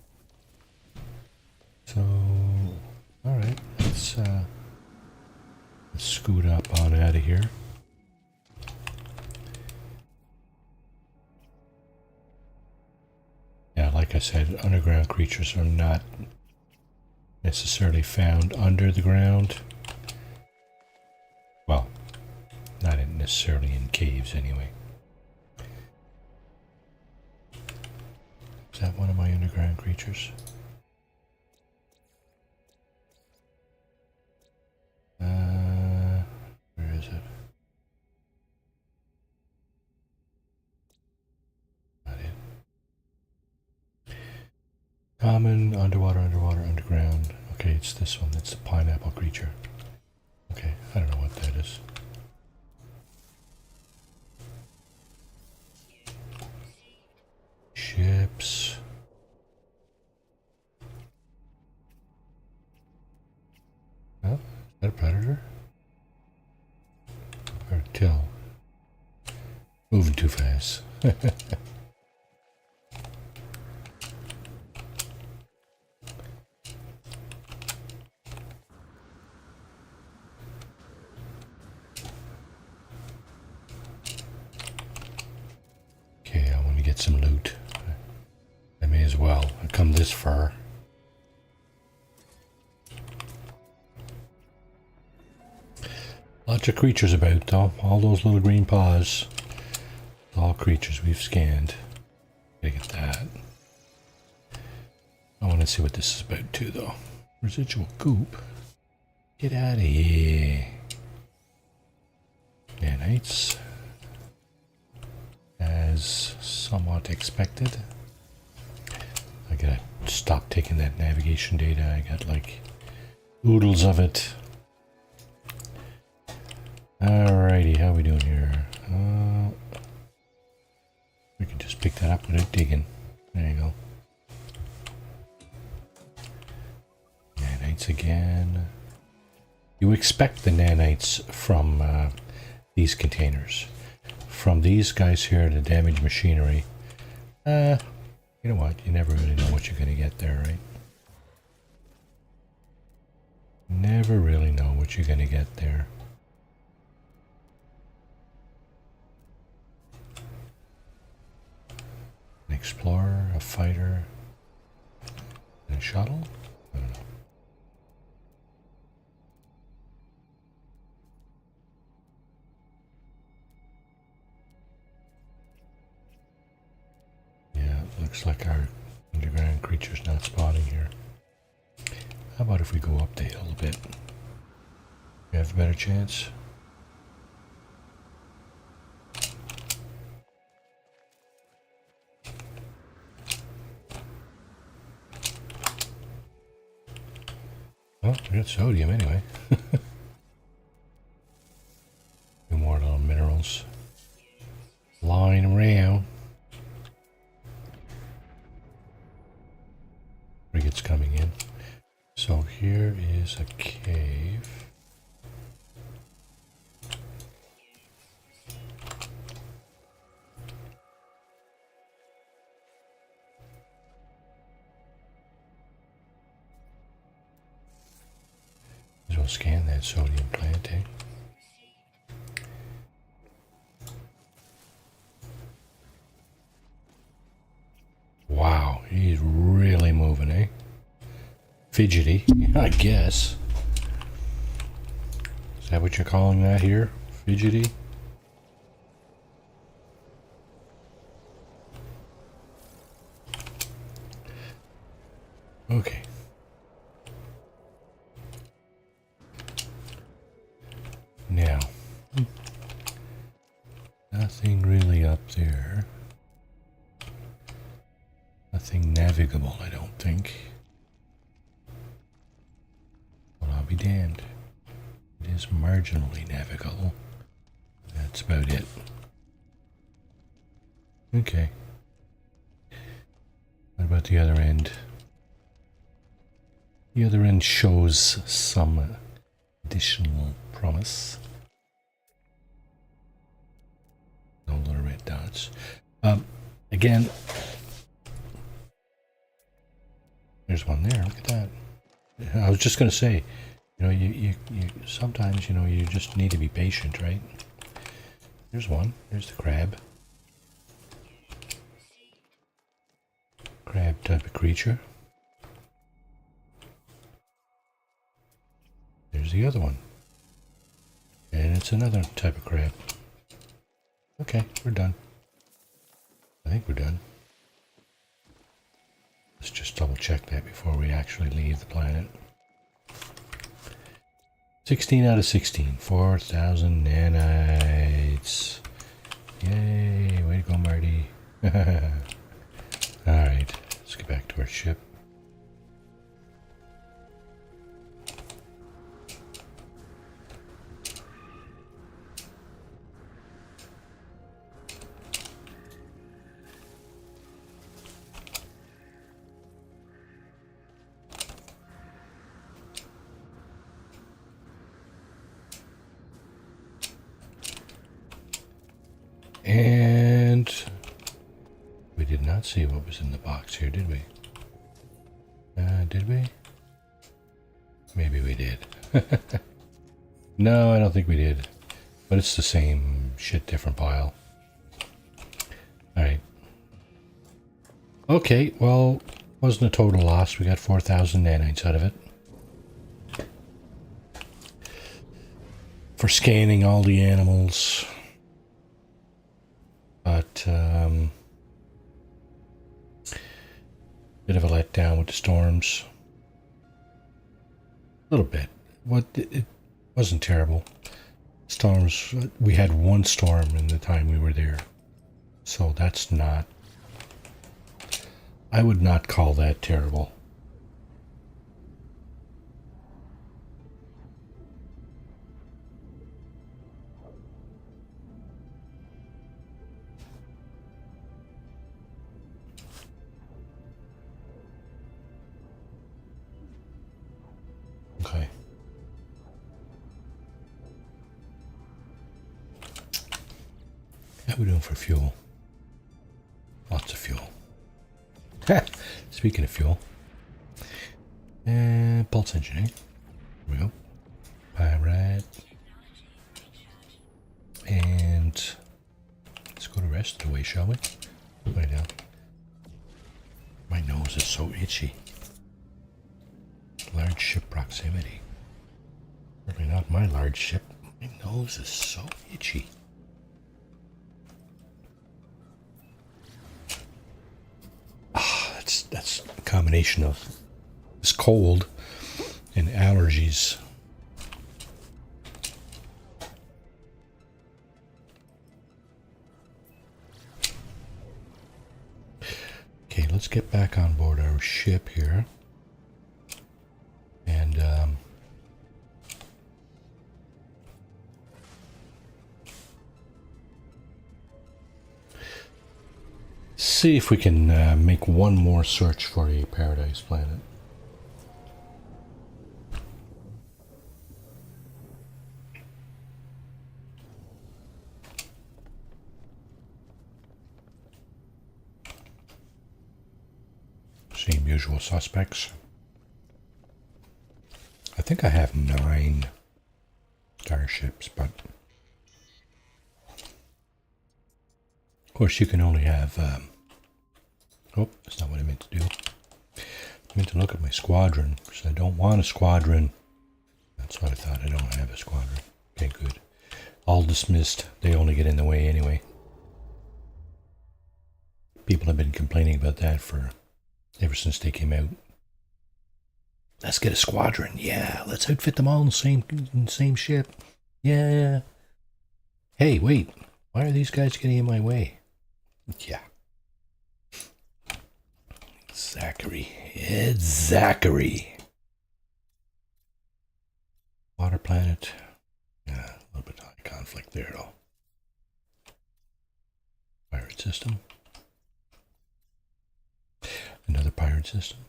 So, alright, let's scoot up on out of here. Yeah, like I said, underground creatures are not necessarily found under the ground. Well, not necessarily in caves anyway. Is that one of my underground creatures? Where is it? Not it. Common, underwater, underground. Okay, it's this one. It's the pineapple creature. Okay, I don't know what that is. Ships. Oh, is that a predator? Or till? Moving too fast. Okay, I want to get some loot. I may as well. I've come this far. Lots of creatures about though. All those little green paws. All creatures we've scanned. Gotta get that. I want to see what this is about too, though. Residual goop. Get out of here. Nanites. As somewhat expected. I gotta stop taking that navigation data. I got like oodles of it. Alrighty, how we doing here? We can just pick that up without digging. There you go. Nanites again. You expect the nanites from these containers. From these guys here to damage machinery. You know what? You never really know what you're going to get there, right? Never really know what you're going to get there. An explorer, a fighter, and a shuttle? I don't know. Yeah, it looks like our underground creature's not spawning here. How about if we go up the hill a bit? We have a better chance? Well, we got sodium anyway. Two more little minerals lying around. Frigates coming in. So here is a cave. As well scan that sodium plant, eh? Wow, he's really moving, eh? Fidgety, I guess. Is that what you're calling that here? Fidgety? Okay. Now, nothing really up there. Nothing navigable, I don't think. Well, I'll be damned. It is marginally navigable. That's about it. Okay. What about the other end? The other end shows some additional promise. No little red dots. Again, there's one there. Look at that. I was just going to say, you know, you sometimes, you know, you just need to be patient, right? There's one. There's the crab. Crab type of creature. There's the other one. And it's another type of crab. Okay, we're done. I think we're done. Let's just double check that before we actually leave the planet. 16 out of 16. 4,000 nanites. Yay, way to go, Marty. Alright, let's get back to our ship. And we did not see what was in the box here, did we? Did we? Maybe we did. No, I don't think we did. But it's the same shit, different pile. Alright. Okay, well, wasn't a total loss. We got 4,000 nanites out of it. For scanning all the animals. But bit of a letdown with the storms. A little bit. It wasn't terrible. Storms, we had one storm in the time we were there. So that's not, I would not call that terrible. Okay. How are we doing for fuel? Lots of fuel. Speaking of fuel. And pulse engineering. Here we go. Pirate. And let's go the rest of the way, shall we? Way down. My nose is so itchy. Large ship proximity. Certainly not my large ship. My nose is so itchy. That's a combination of this cold and allergies. Okay, let's get back on board our ship here. And see if we can make one more search for a paradise planet. Same usual suspects. I think I have 9 starships, but of course you can only have oh, that's not what I meant to do. I meant to look at my squadron, because I don't want a squadron. That's what I thought. I don't have a squadron. Okay, good. All dismissed. They only get in the way anyway. People have been complaining about that for ever since they came out. Let's get a squadron. Yeah, let's outfit them all in the same ship. Yeah. Hey, wait. Why are these guys getting in my way? Yeah. Zachary. It's Zachary. Water planet. Yeah, a little bit high conflict there, though. Pirate system. Another pirate system.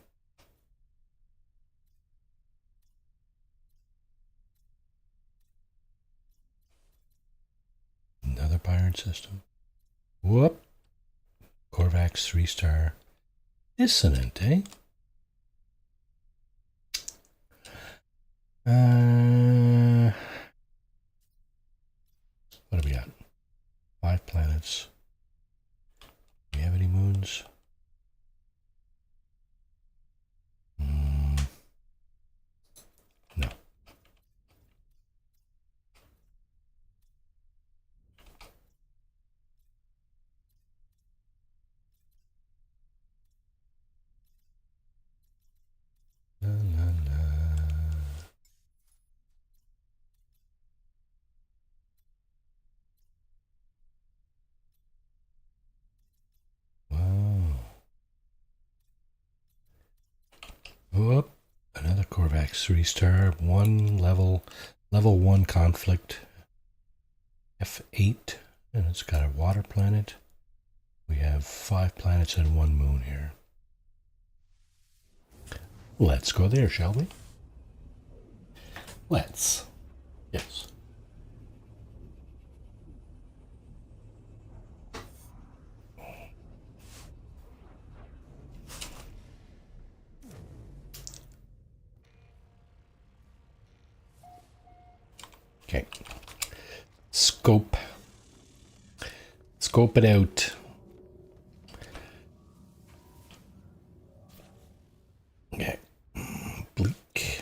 Another pirate system. Whoop. Corvax 3-star. Dissonant, eh? What do we got? 5 planets. Do we have any moons? No. La, la, la. Wow. Whoop. Another Corvax 3-star. 1 level 1 conflict. F8. And it's got a water planet. We have 5 planets and 1 moon here. Let's go there, shall we? Let's. Yes. Okay. Scope it out. Okay. Bleak.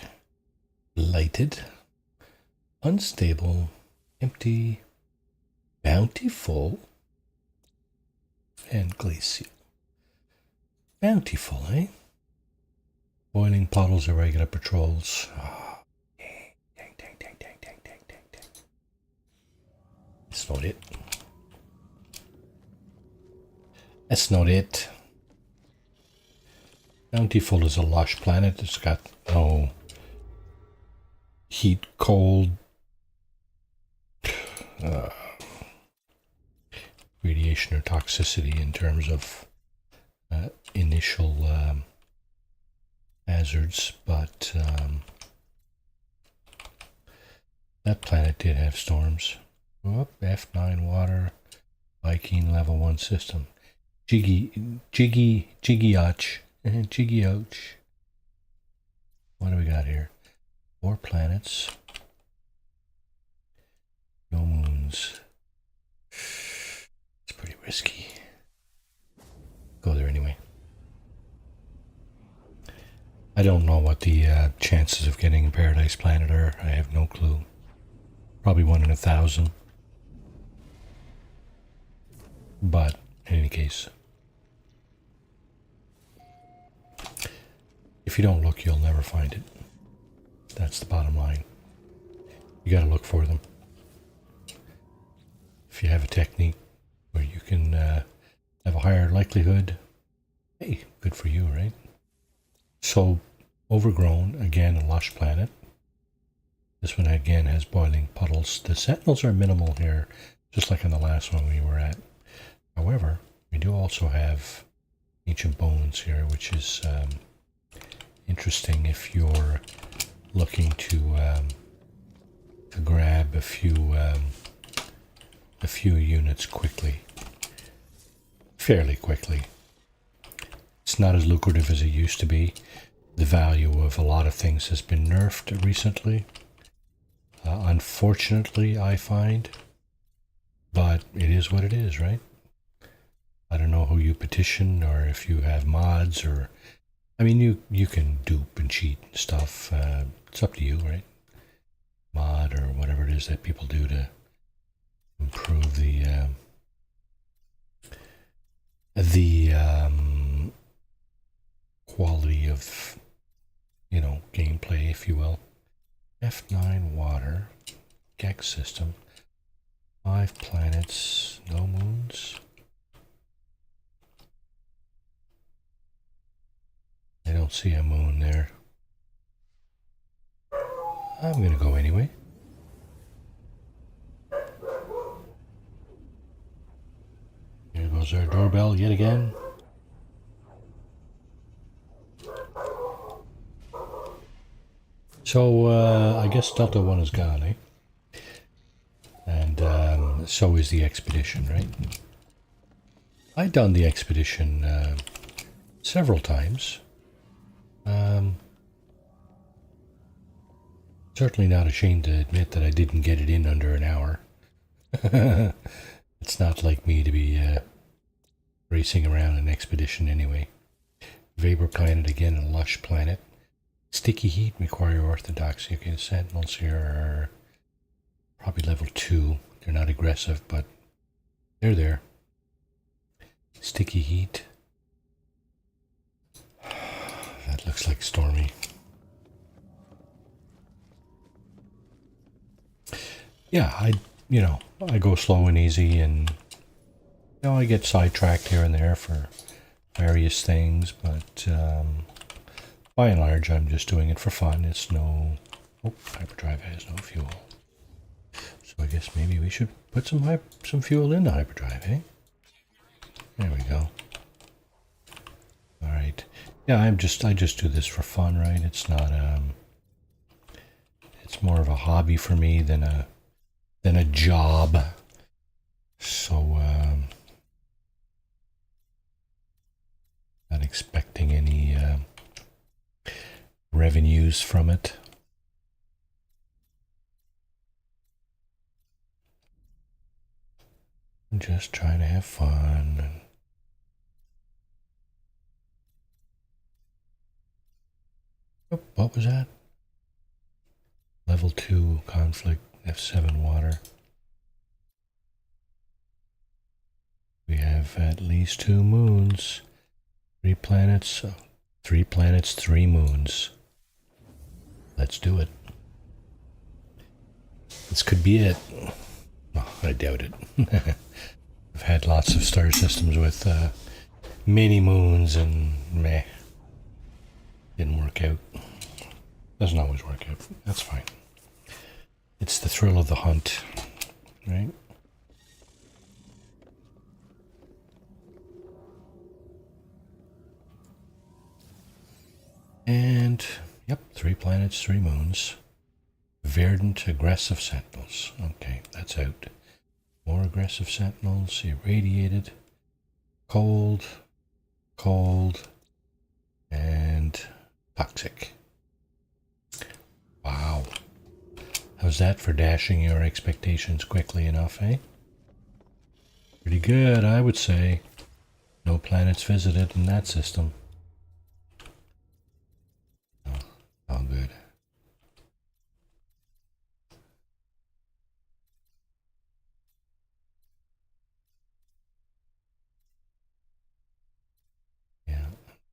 Lighted. Unstable. Empty. Bountiful. and glacial. Bountiful, eh? Boiling puddles of regular patrols. Oh, dang. That's not it. That's not it. Bountiful is a lush planet. It's got no heat, cold, radiation or toxicity in terms of initial hazards, but that planet did have storms. Oh, F9 water, Viking level 1 system. Jiggy ouch. What do we got here? 4 planets. No moons. It's pretty risky. Go there anyway. I don't know what the chances of getting a Paradise Planet are. I have no clue. Probably 1 in 1,000. But in any case, if you don't look, you'll never find it. That's the bottom line. You got to look for them. If you have a technique where you can have a higher likelihood, hey, good for you, right? So, overgrown, again, a lush planet. This one again has boiling puddles. The sentinels are minimal here, just like in the last one we were at. However, we do also have ancient bones here, which is interesting if you're looking to grab a few units quickly, fairly quickly. It's not as lucrative as it used to be. The value of a lot of things has been nerfed recently, unfortunately, I find, but it is what it is, right? I don't know who you petition or if you have mods or, I mean, you can dupe and cheat and stuff. It's up to you, right? Mod or whatever it is that people do to improve the quality of, you know, gameplay, if you will. F9 water, Gex system, 5 planets, no moons. I don't see a moon there. I'm gonna go anyway. Here goes our doorbell yet again. So, I guess Delta 1 is gone, eh? And so is the expedition, right? I've done the expedition several times. Certainly not ashamed to admit that I didn't get it in under an hour. It's not like me to be racing around an expedition anyway. Vapor planet again, a lush planet. Sticky heat require orthodoxy. Okay, the sentinels here are probably level 2. They're not aggressive, but they're there. Sticky heat. That looks like stormy. Yeah, I go slow and easy, and I get sidetracked here and there for various things, but by and large, I'm just doing it for fun. It's no... Oh, hyperdrive has no fuel. So I guess maybe we should put some fuel in the hyperdrive, eh? There we go. All right. Yeah, I just do this for fun, right? It's not it's more of a hobby for me than a job. So not expecting any revenues from it. I'm just trying to have fun. Oh, what was that? Level 2 conflict, F7 water. We have have at least 2 moons. 3 planets, 3 moons. Let's do it. This could be it. Oh, I doubt it. I've had lots of star systems with many moons and meh. Didn't work out. Doesn't always work out. That's fine. It's the thrill of the hunt, right? And, yep, 3 planets, 3 moons. Verdant, aggressive sentinels. Okay, that's out. More aggressive sentinels, irradiated, cold, and toxic. Wow. How's that for dashing your expectations quickly enough, eh? Pretty good, I would say. No planets visited in that system. Oh, all good. Yeah,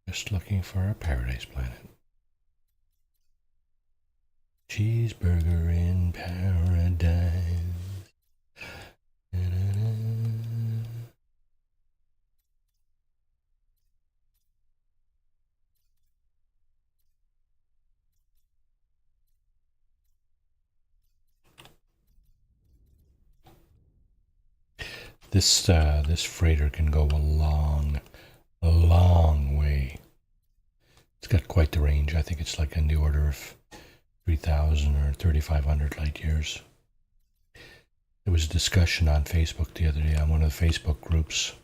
just looking for a paradise planet. Cheeseburger in paradise. This freighter can go a long way. It's got quite the range. I think it's like in the order of 3,000 or 3,500 light years. There was a discussion on Facebook the other day on one of the Facebook groups.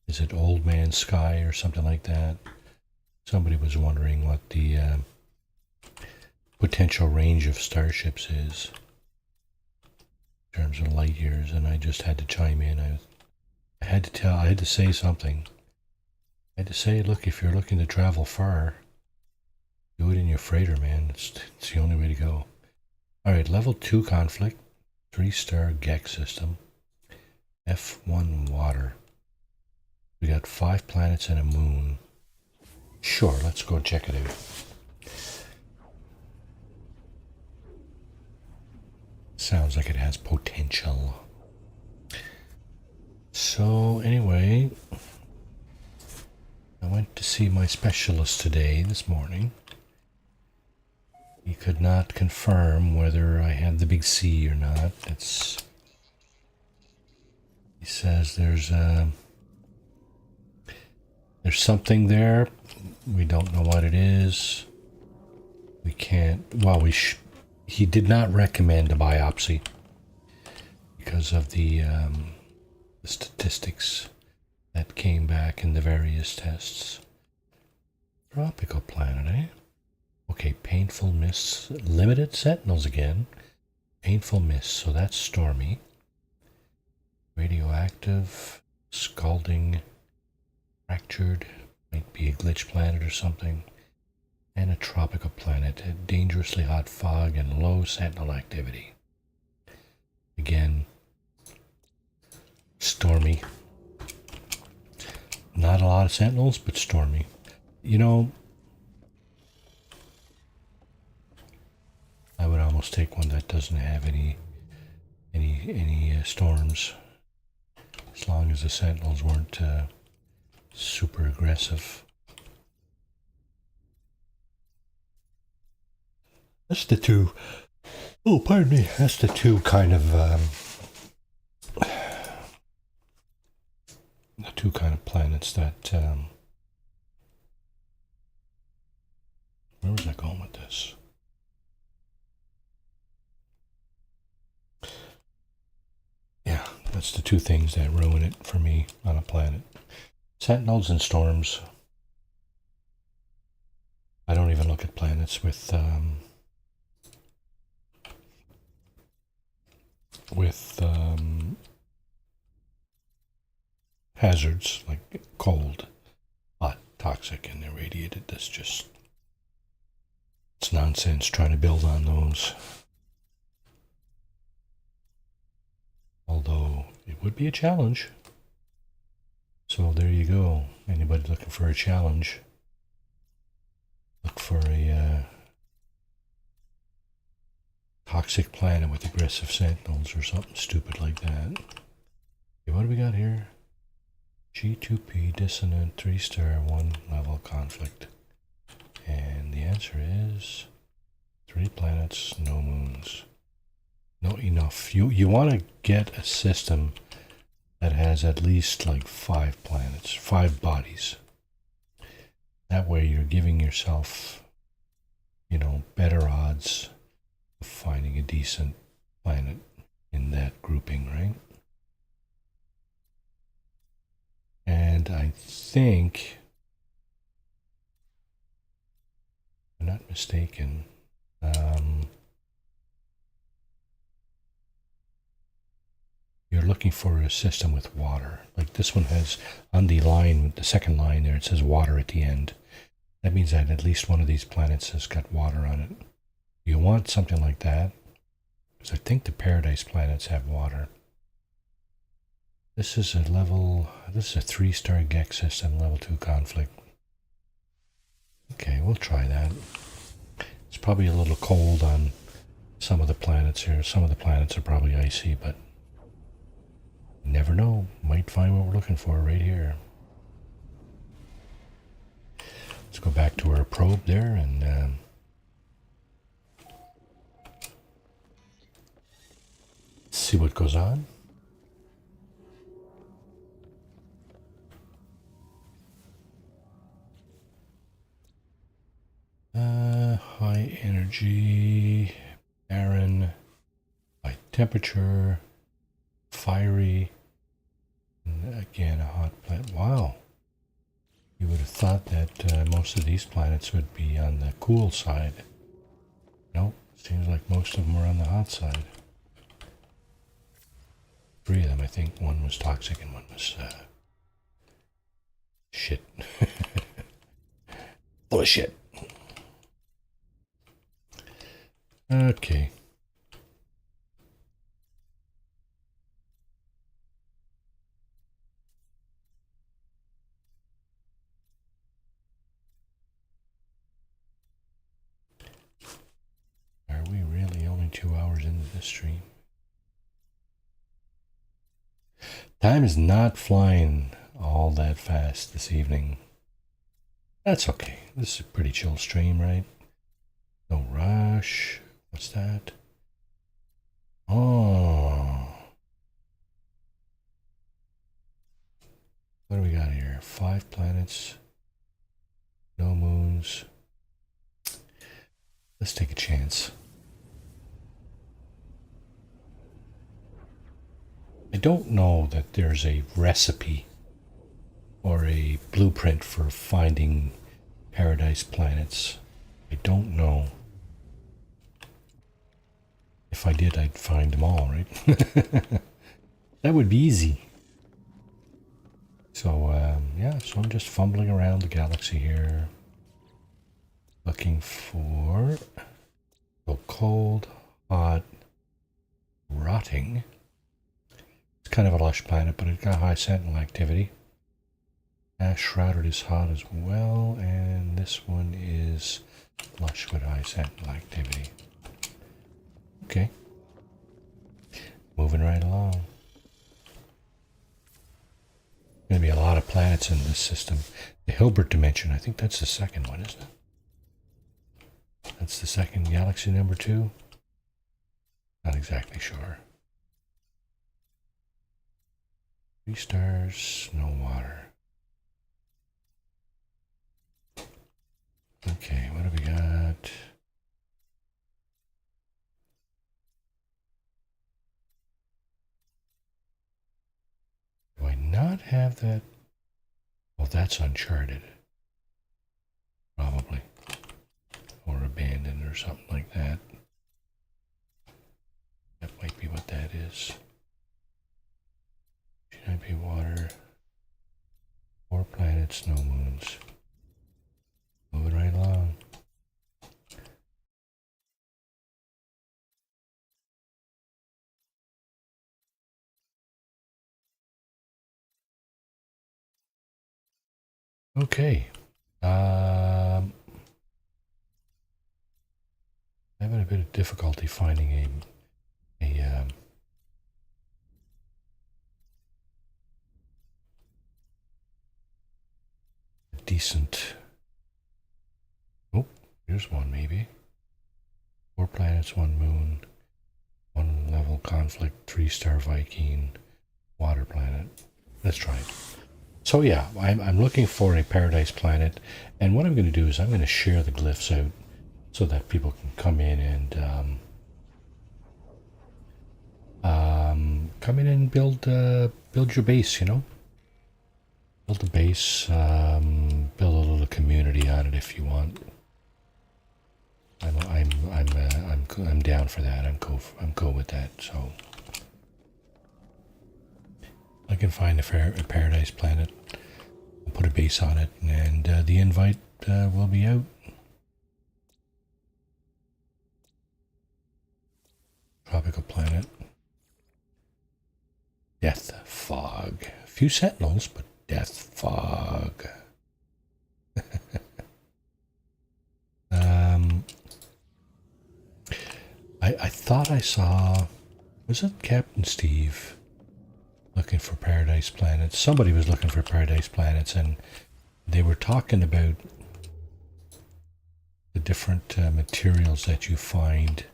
Is it Old Man Sky or something like that? Somebody was wondering what the potential range of starships is in terms of light years, and I just had to chime in. I had to say something. I had to say, look, if you're looking to travel far, do it in your freighter, man. It's the only way to go. All right, level 2 conflict, 3-star Gek system, F1 water. We got 5 planets and a moon. Sure, let's go check it out. Sounds like it has potential. So anyway, I went to see my specialist this morning. He could not confirm whether I had the big C or not. He says there's something there. We don't know what it is. We can't. Well, he did not recommend a biopsy because of the statistics that came back in the various tests. Tropical planet, eh? Okay, painful mists, limited sentinels again. Painful mists, so that's stormy. Radioactive, scalding, fractured, might be a glitch planet or something. And a tropical planet, a dangerously hot fog and low sentinel activity. Again, stormy. Not a lot of sentinels, but stormy. You know, I would almost take one that doesn't have any storms, as long as the sentinels weren't super aggressive. That's the two. Oh, pardon me. That's the two kind of planets that. Where was I going with this? Yeah, that's the two things that ruin it for me on a planet. Sentinels and storms. I don't even look at planets with hazards like cold, hot, toxic, and irradiated. It's nonsense trying to build on those. Although it would be a challenge. So there you go. Anybody looking for a challenge? Look for a toxic planet with aggressive sentinels or something stupid like that. Okay, what do we got here? G2P dissonant 3-star 1 level conflict. And the answer is 3 planets, no moons. No enough. You want to get a system that has at least like 5 planets, 5 bodies. That way you're giving yourself, you know, better odds of finding a decent planet in that grouping, right? And I think, if I'm not mistaken, you're looking for a system with water. Like this one has on the line, the second line there, it says water at the end. That means that at least one of these planets has got water on it. You want something like that, because I think the Paradise planets have water. This is a 3-star Gex system, level 2 conflict. Okay, we'll try that. It's probably a little cold on some of the planets here. Some of the planets are probably icy, but never know. Might find what we're looking for right here. Let's go back to our probe there and see what goes on. High energy, barren, high temperature, fiery, and again a hot planet. Wow. You would have thought that most of these planets would be on the cool side. Nope, seems like most of them are on the hot side. 3 of them, I think. One was toxic and one was shit. Full of shit. Okay. Are we really only 2 hours into this stream? Time is not flying all that fast this evening. That's okay. This is a pretty chill stream, right? No rush. What's that? Oh. What do we got here? 5 planets. No moons. Let's take a chance. I don't know that there's a recipe or a blueprint for finding paradise planets. I don't know. If I did, I'd find them all, right? That would be easy. So, yeah, so I'm just fumbling around the galaxy here. Looking for cold, hot, rotting. It's kind of a lush planet, but it's got high sentinel activity. Ash shrouded is hot as well, and this one is lush with high sentinel activity. Okay. Moving right along. Going to be a lot of planets in this system. The Hilbert dimension, I think that's the second one, isn't it? That's the second galaxy, number 2. Not exactly sure. 3 stars, no water. Okay, what do we got? Do I not have that? Oh, that's uncharted. Probably. Or abandoned or something like that. That might be what that is. G9P water. 4 planets, no moons. Moving right along. Okay. Having a bit of difficulty finding a decent. Oh, here's one maybe. 4 planets, 1 moon, 1 level conflict, 3-star Viking, water planet. Let's try it. So yeah, I'm looking for a paradise planet, and what I'm going to do is I'm going to share the glyphs out so that people can come in and build your base. You know, build a base, build a little community on it if you want. I'm down for that. I'm cool with that. So I can find a paradise planet, I'll put a base on it, and the invite will be out. Tropical planet. Death fog. A few sentinels, but death fog. I thought I saw, was it Captain Steve looking for paradise planets? Somebody was looking for paradise planets, and they were talking about the different materials that you find,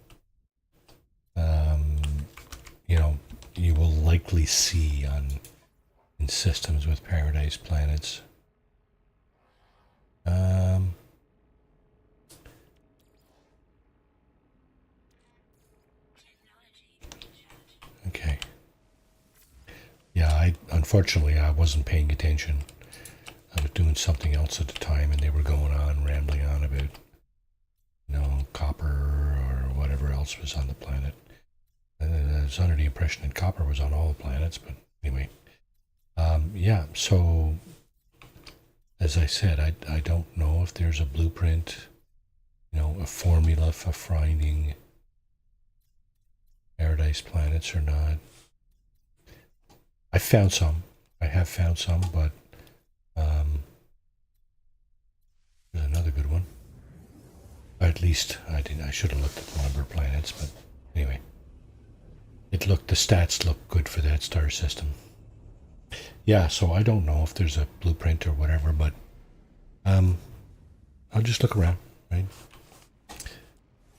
you know, you will likely see in systems with paradise planets. Okay. Yeah, unfortunately I wasn't paying attention. I was doing something else at the time, and they were going on, rambling on about, copper or whatever else was on the planet. And I was under the impression that copper was on all the planets, but anyway. Yeah, so as I said, I don't know if there's a blueprint, a formula for finding paradise planets or not. I found some. I have found some, but there's another good one. At least I didn't. I should have looked at the number of planets, but anyway, the stats look good for that star system. Yeah, so I don't know if there's a blueprint or whatever, but I'll just look around, right?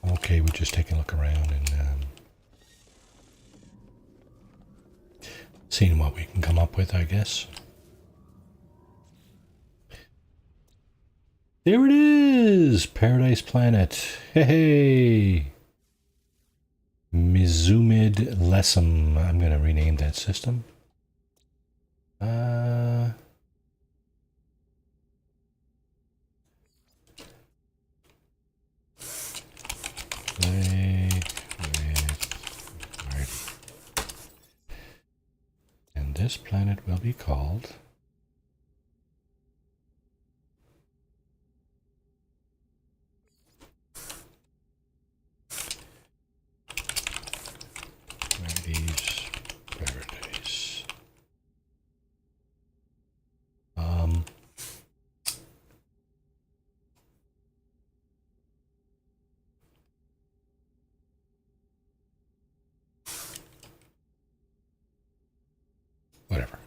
I'm okay with just taking a look around and seeing what we can come up with, I guess. There it is! Paradise Planet. Hey! Mizumid Lesum. I'm going to rename that system. And this planet will be called Paradise. Whatever.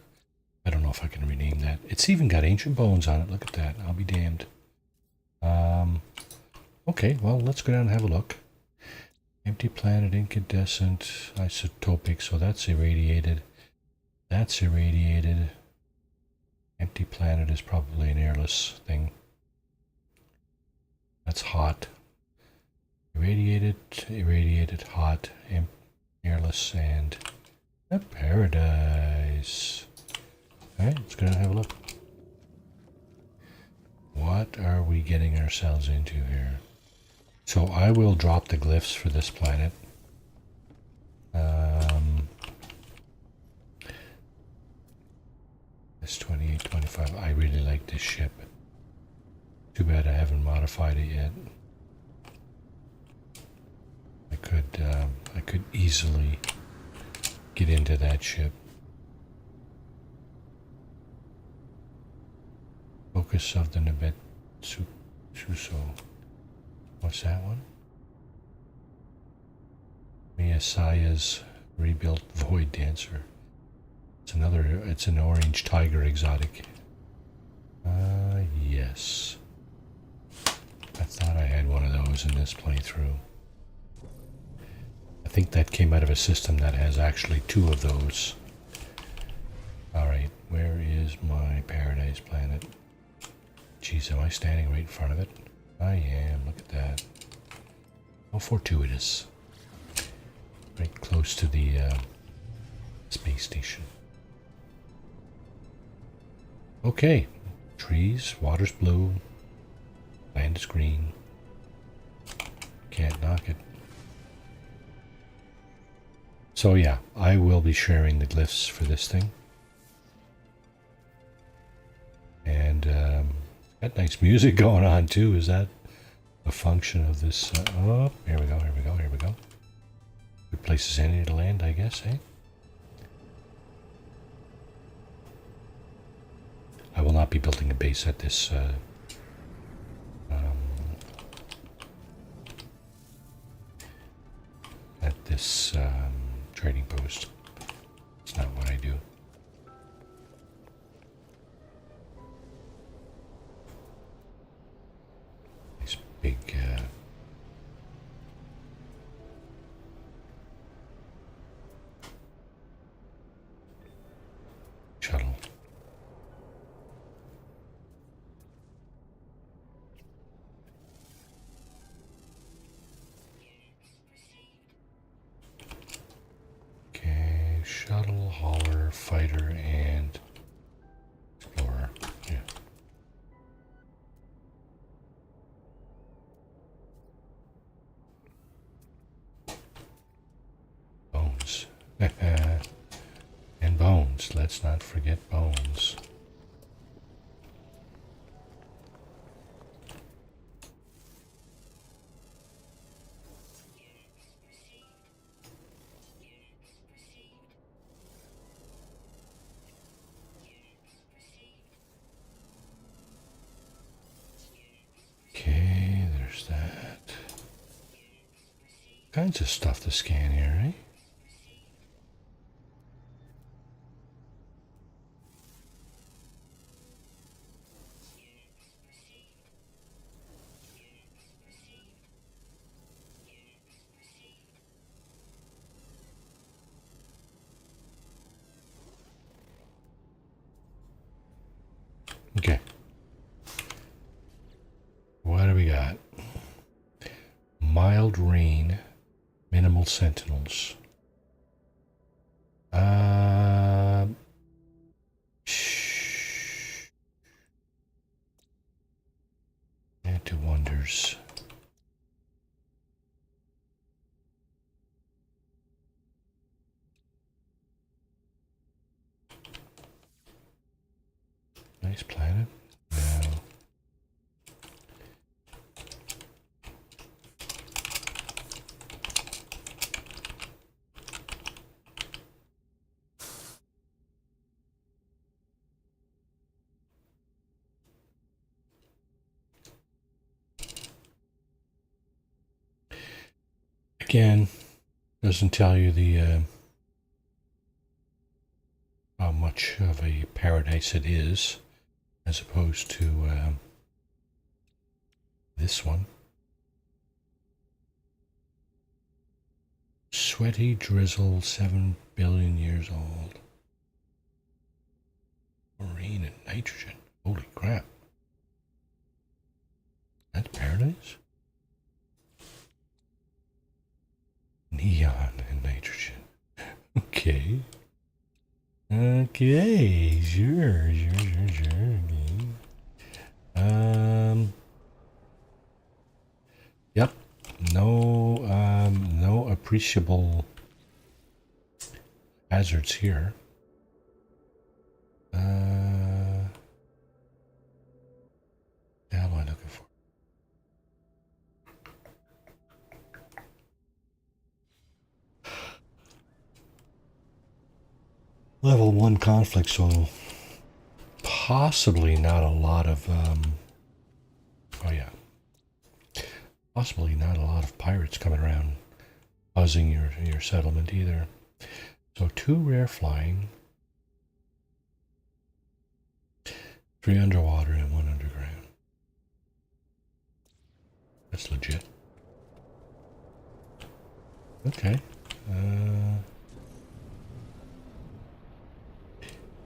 I don't know if I can rename that. It's even got ancient bones on it. Look at that. I'll be damned. Okay, well, let's go down and have a look. Empty planet, incandescent, isotopic, so that's irradiated. That's irradiated. Empty planet is probably an airless thing. That's hot. Irradiated, hot, airless, and a paradise. Alright, let's go down and have a look. What are we getting ourselves into here? So I will drop the glyphs for this planet. It's 28, 25. I really like this ship. Too bad I haven't modified it yet. I could easily get into that ship. focus of the Nebetsuso. What's that one? Miyasaya's rebuilt Void Dancer. It's an orange tiger exotic. Yes. I thought I had one of those in this playthrough. I think that came out of a system that has actually 2 of those. Alright, where is my paradise planet? Geez, am I standing right in front of it? I am, look at that. How fortuitous. Right close to the space station. Okay, trees, water's blue, land is green. Can't knock it. So yeah, I will be sharing the glyphs for this thing. And got nice music going on too. Is that a function of this? Oh, here we go, here we go, here we go. Good places any to land, I guess, eh? I will not be building a base at this trading post. It's not what I do. Nice big shuttle. Shuttle, hauler, fighter, and explorer. Yeah. Bones. And bones. Let's not forget bones. Okay, there's that. Kinds of stuff to scan here, right? Okay. What do we got? Mild rain, minimal sentinels. Add to wonders. Nice planet. Now. Again, doesn't tell you the how much of a paradise it is, as opposed to this one. Sweaty drizzle, 7 billion years old. Marine and nitrogen. Holy crap. That's paradise? Neon and nitrogen. Okay. Okay, sure. Okay. Yep. No appreciable hazards here. What the hell am I looking for? Level 1 conflict, so possibly not a lot of, oh yeah, possibly not a lot of pirates coming around buzzing your settlement either. So 2 rare flying, 3 underwater and 1 underground. That's legit. Okay.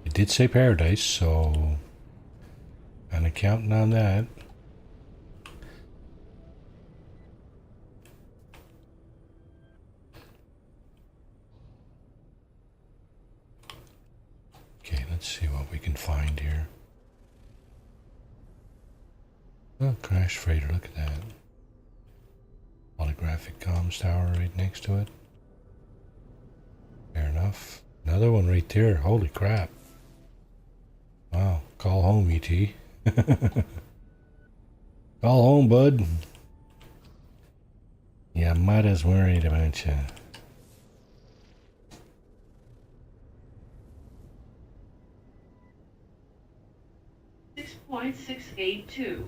It did say paradise, so I'm counting on that. Okay, let's see what we can find here. Oh, crash freighter, look at that. Holographic comms tower right next to it. Fair enough. Another one right there. Holy crap. Wow. Call home, ET. Call home, bud. Yeah, Mata's worried about you. 6.682.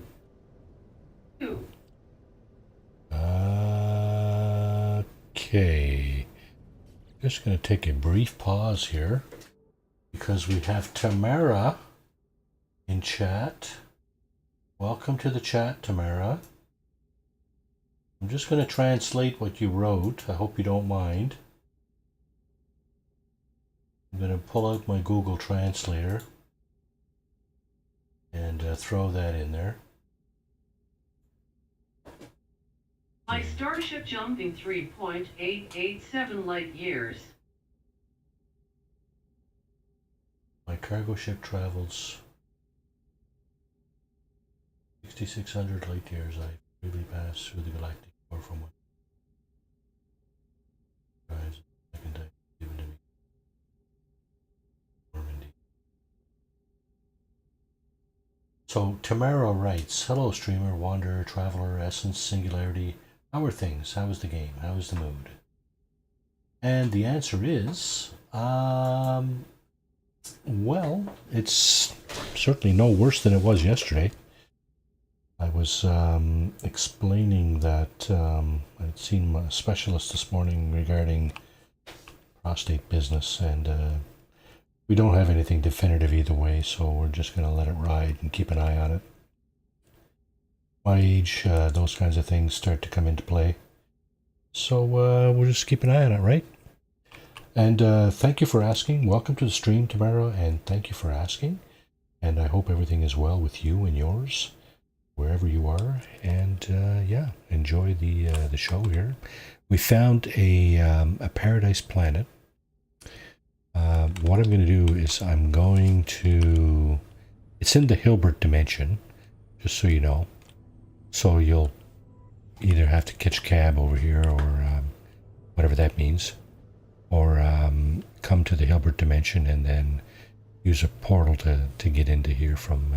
Okay. Just going to take a brief pause here because we have Tamara in chat. Welcome to the chat, Tamara. I'm just going to translate what you wrote. I hope you don't mind. I'm going to pull out my Google Translator and throw that in there. My starship jumping 3.887 light years. My cargo ship travels 6,600 light years. I really pass through the galactic or from what guys second day given to me. So Tamara writes, hello streamer, wanderer, traveler, essence, singularity. How are things? How is the game? How is the mood? And the answer is, well, it's certainly no worse than it was yesterday. I was explaining that I'd seen a specialist this morning regarding prostate business, and we don't have anything definitive either way, so we're just going to let it ride and keep an eye on it. My age, those kinds of things start to come into play. So we'll just keep an eye on it, right? And thank you for asking. Welcome to the stream, Tamara, and thank you for asking. And I hope everything is well with you and yours, wherever you are. And yeah, enjoy the show here. We found a paradise planet. What I'm going to do is I'm going to... It's in the Hilbert dimension, just so you know. So you'll either have to catch a cab over here or whatever that means. Or come to the Hilbert dimension and then use a portal to get into here from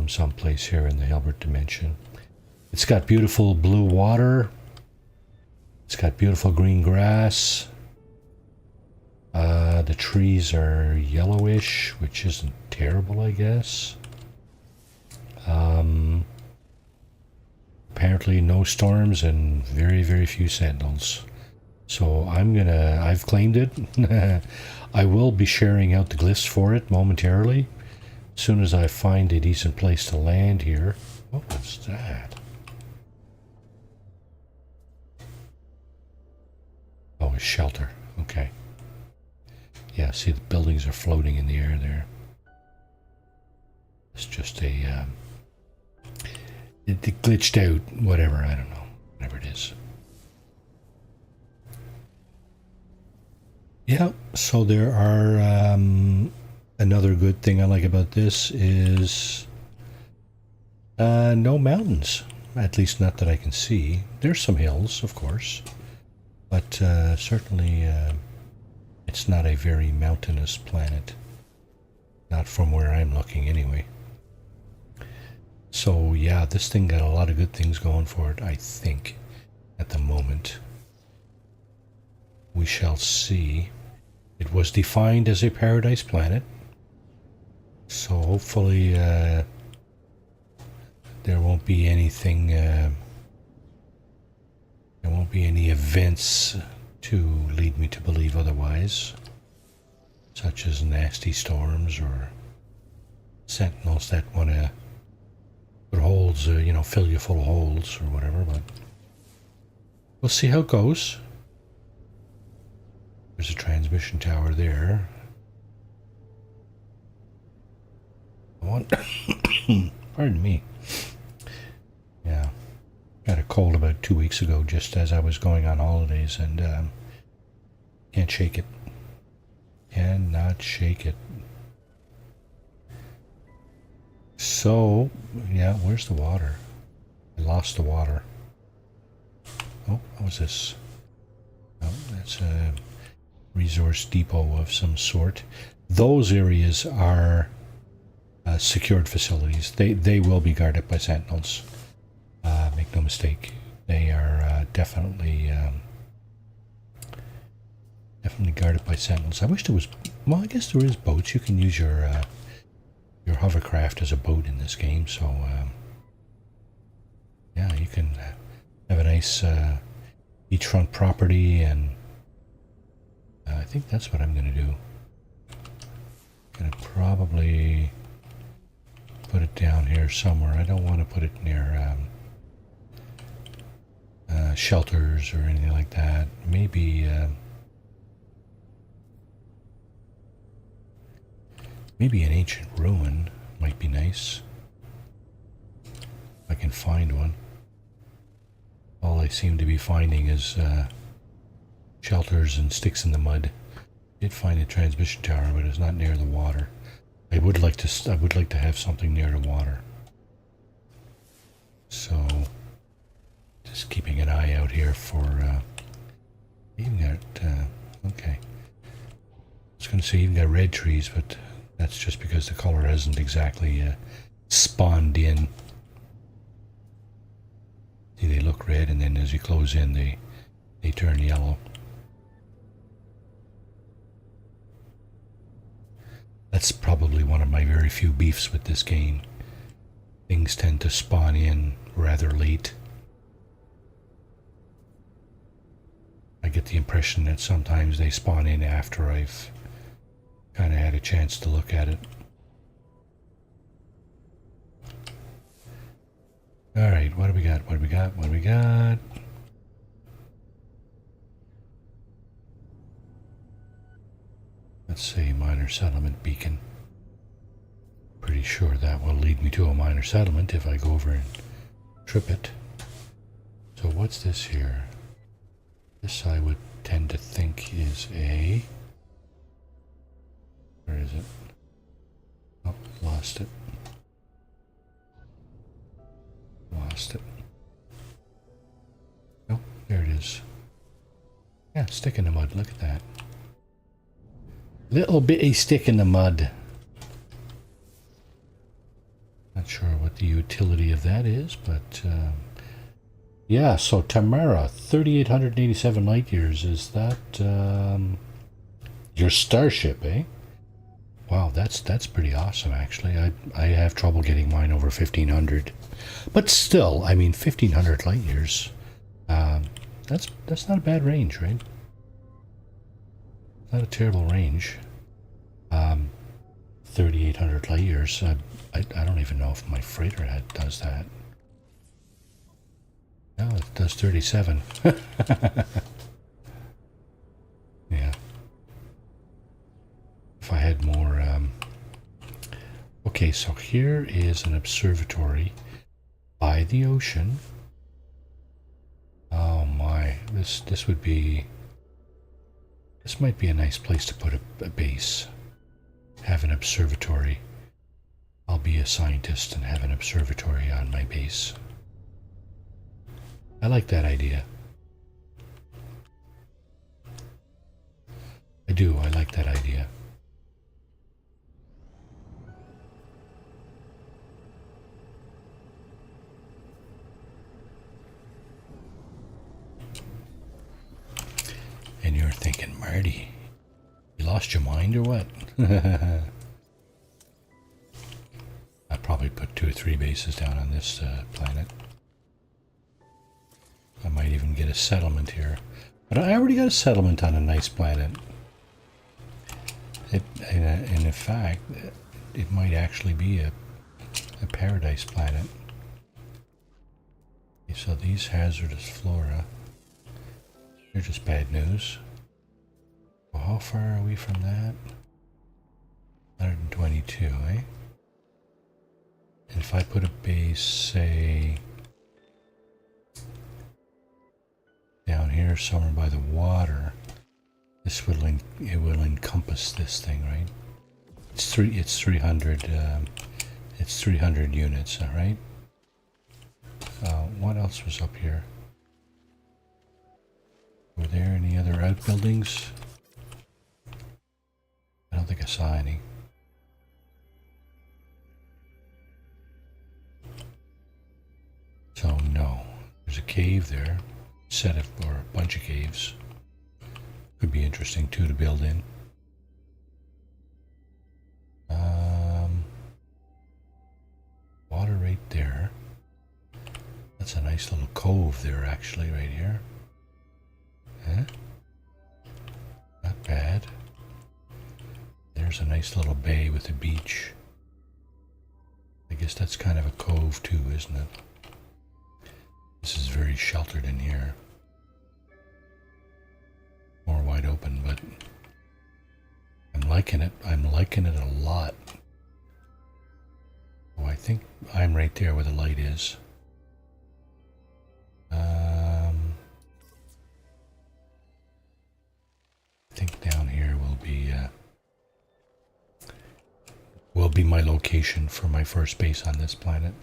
someplace here in the Hilbert dimension. It's got beautiful blue water. It's got beautiful green grass. The trees are yellowish, which isn't terrible, I guess. Apparently no storms and very, very few sentinels. So I've claimed it. I will be sharing out the glyphs for it momentarily. As soon as I find a decent place to land here. What was that? Oh, a shelter. Okay. Yeah, see the buildings are floating in the air there. It's just a... it glitched out, whatever, I don't know. Whatever it is. Yeah, so there are... another good thing I like about this is... no mountains. At least not that I can see. There's some hills, of course. But certainly... it's not a very mountainous planet. Not from where I'm looking, anyway. So, yeah, this thing got a lot of good things going for it, I think, at the moment. We shall see. It was defined as a paradise planet. So hopefully there won't be anything, there won't be any events to lead me to believe otherwise, such as nasty storms or sentinels that want to put holes, you know, fill you full of holes or whatever, but we'll see how it goes. There's a transmission tower there. Pardon me. Yeah. Got a cold about 2 weeks ago just as I was going on holidays, and can't shake it. Cannot shake it. So, yeah, where's the water? I lost the water. Oh, what was this? Oh, that's a resource depot of some sort. Those areas are secured facilities. They will be guarded by sentinels. Make no mistake. They are definitely guarded by sentinels. I wish there was. Well, I guess there is boats. You can use your hovercraft as a boat in this game. So yeah, you can have a nice beachfront property, and I think that's what I'm going to do. I'm going to probably put it down here somewhere. I don't want to put it near shelters or anything like that. Maybe maybe an ancient ruin might be nice. If I can find one. All I seem to be finding is shelters and sticks in the mud. I did find a transmission tower, but it's not near the water. I would like to have something near the water. So just keeping an eye out here for even got okay. I was going to say even got red trees, but that's just because the color hasn't exactly spawned in. See, they look red, and then as you close in, they turn yellow. That's probably one of my very few beefs with this game. Things tend to spawn in rather late. I get the impression that sometimes they spawn in after I've kind of had a chance to look at it. Alright, what do we got? What do we got? What do we got? Let's say minor settlement beacon. Pretty sure that will lead me to a minor settlement if I go over and trip it. So what's this here? This I would tend to think is a... Where is it? Oh, lost it. Lost it. Oh, there it is. Yeah, stick in the mud. Look at that. Little bitty stick in the mud. Not sure what the utility of that is, but yeah. So Tamara, 3,887 light years. Is that your starship, eh? Wow, that's pretty awesome. Actually, I have trouble getting mine over 1,500, but still, I mean, 1,500 light years. That's not a bad range, right? Not a terrible range. 3,800 light years. I don't even know if my freighter does that. No, it does 37. Yeah. If I had more... Okay, so here is an observatory by the ocean. Oh my, this would be... This might be a nice place to put a base. Have an observatory. I'll be a scientist and have an observatory on my base. I like that idea. I do, I like that idea. And you're thinking, Marty, you lost your mind or what? 3 bases down on this planet. I might even get a settlement here. But I already got a settlement on a nice planet. And in fact, it might actually be a paradise planet. Okay, so these hazardous flora, they're just bad news. Well, how far are we from that? 122, eh? And if I put a base, say, down here somewhere by the water, this will it will encompass this thing, right? It's 300 units, all right? What else was up here? Were there any other outbuildings? I don't think I saw any. So no, there's a cave there, or a bunch of caves. Could be interesting too to build in. Water right there. That's a nice little cove there actually, right here. Huh? Not bad. There's a nice little bay with a beach. I guess that's kind of a cove too, isn't it? This is very sheltered in here. More wide open, but I'm liking it. I'm liking it a lot. Oh, I think I'm right there where the light is. I think down here will be my location for my first base on this planet.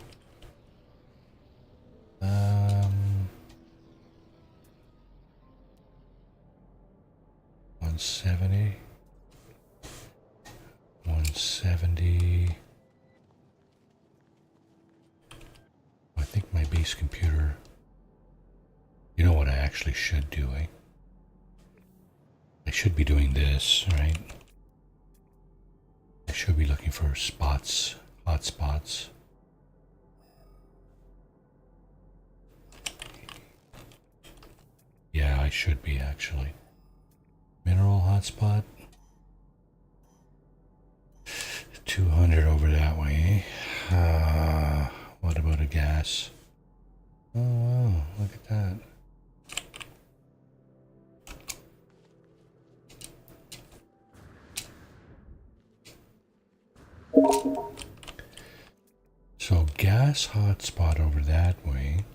170. 170. I think my base computer. You know what I actually should do, eh? I should be doing this, right? I should be looking for spots, hot spots. Yeah, I should be actually. Mineral hotspot. 200 over that way. What about a gas? Oh wow, look at that. So gas hotspot over that way.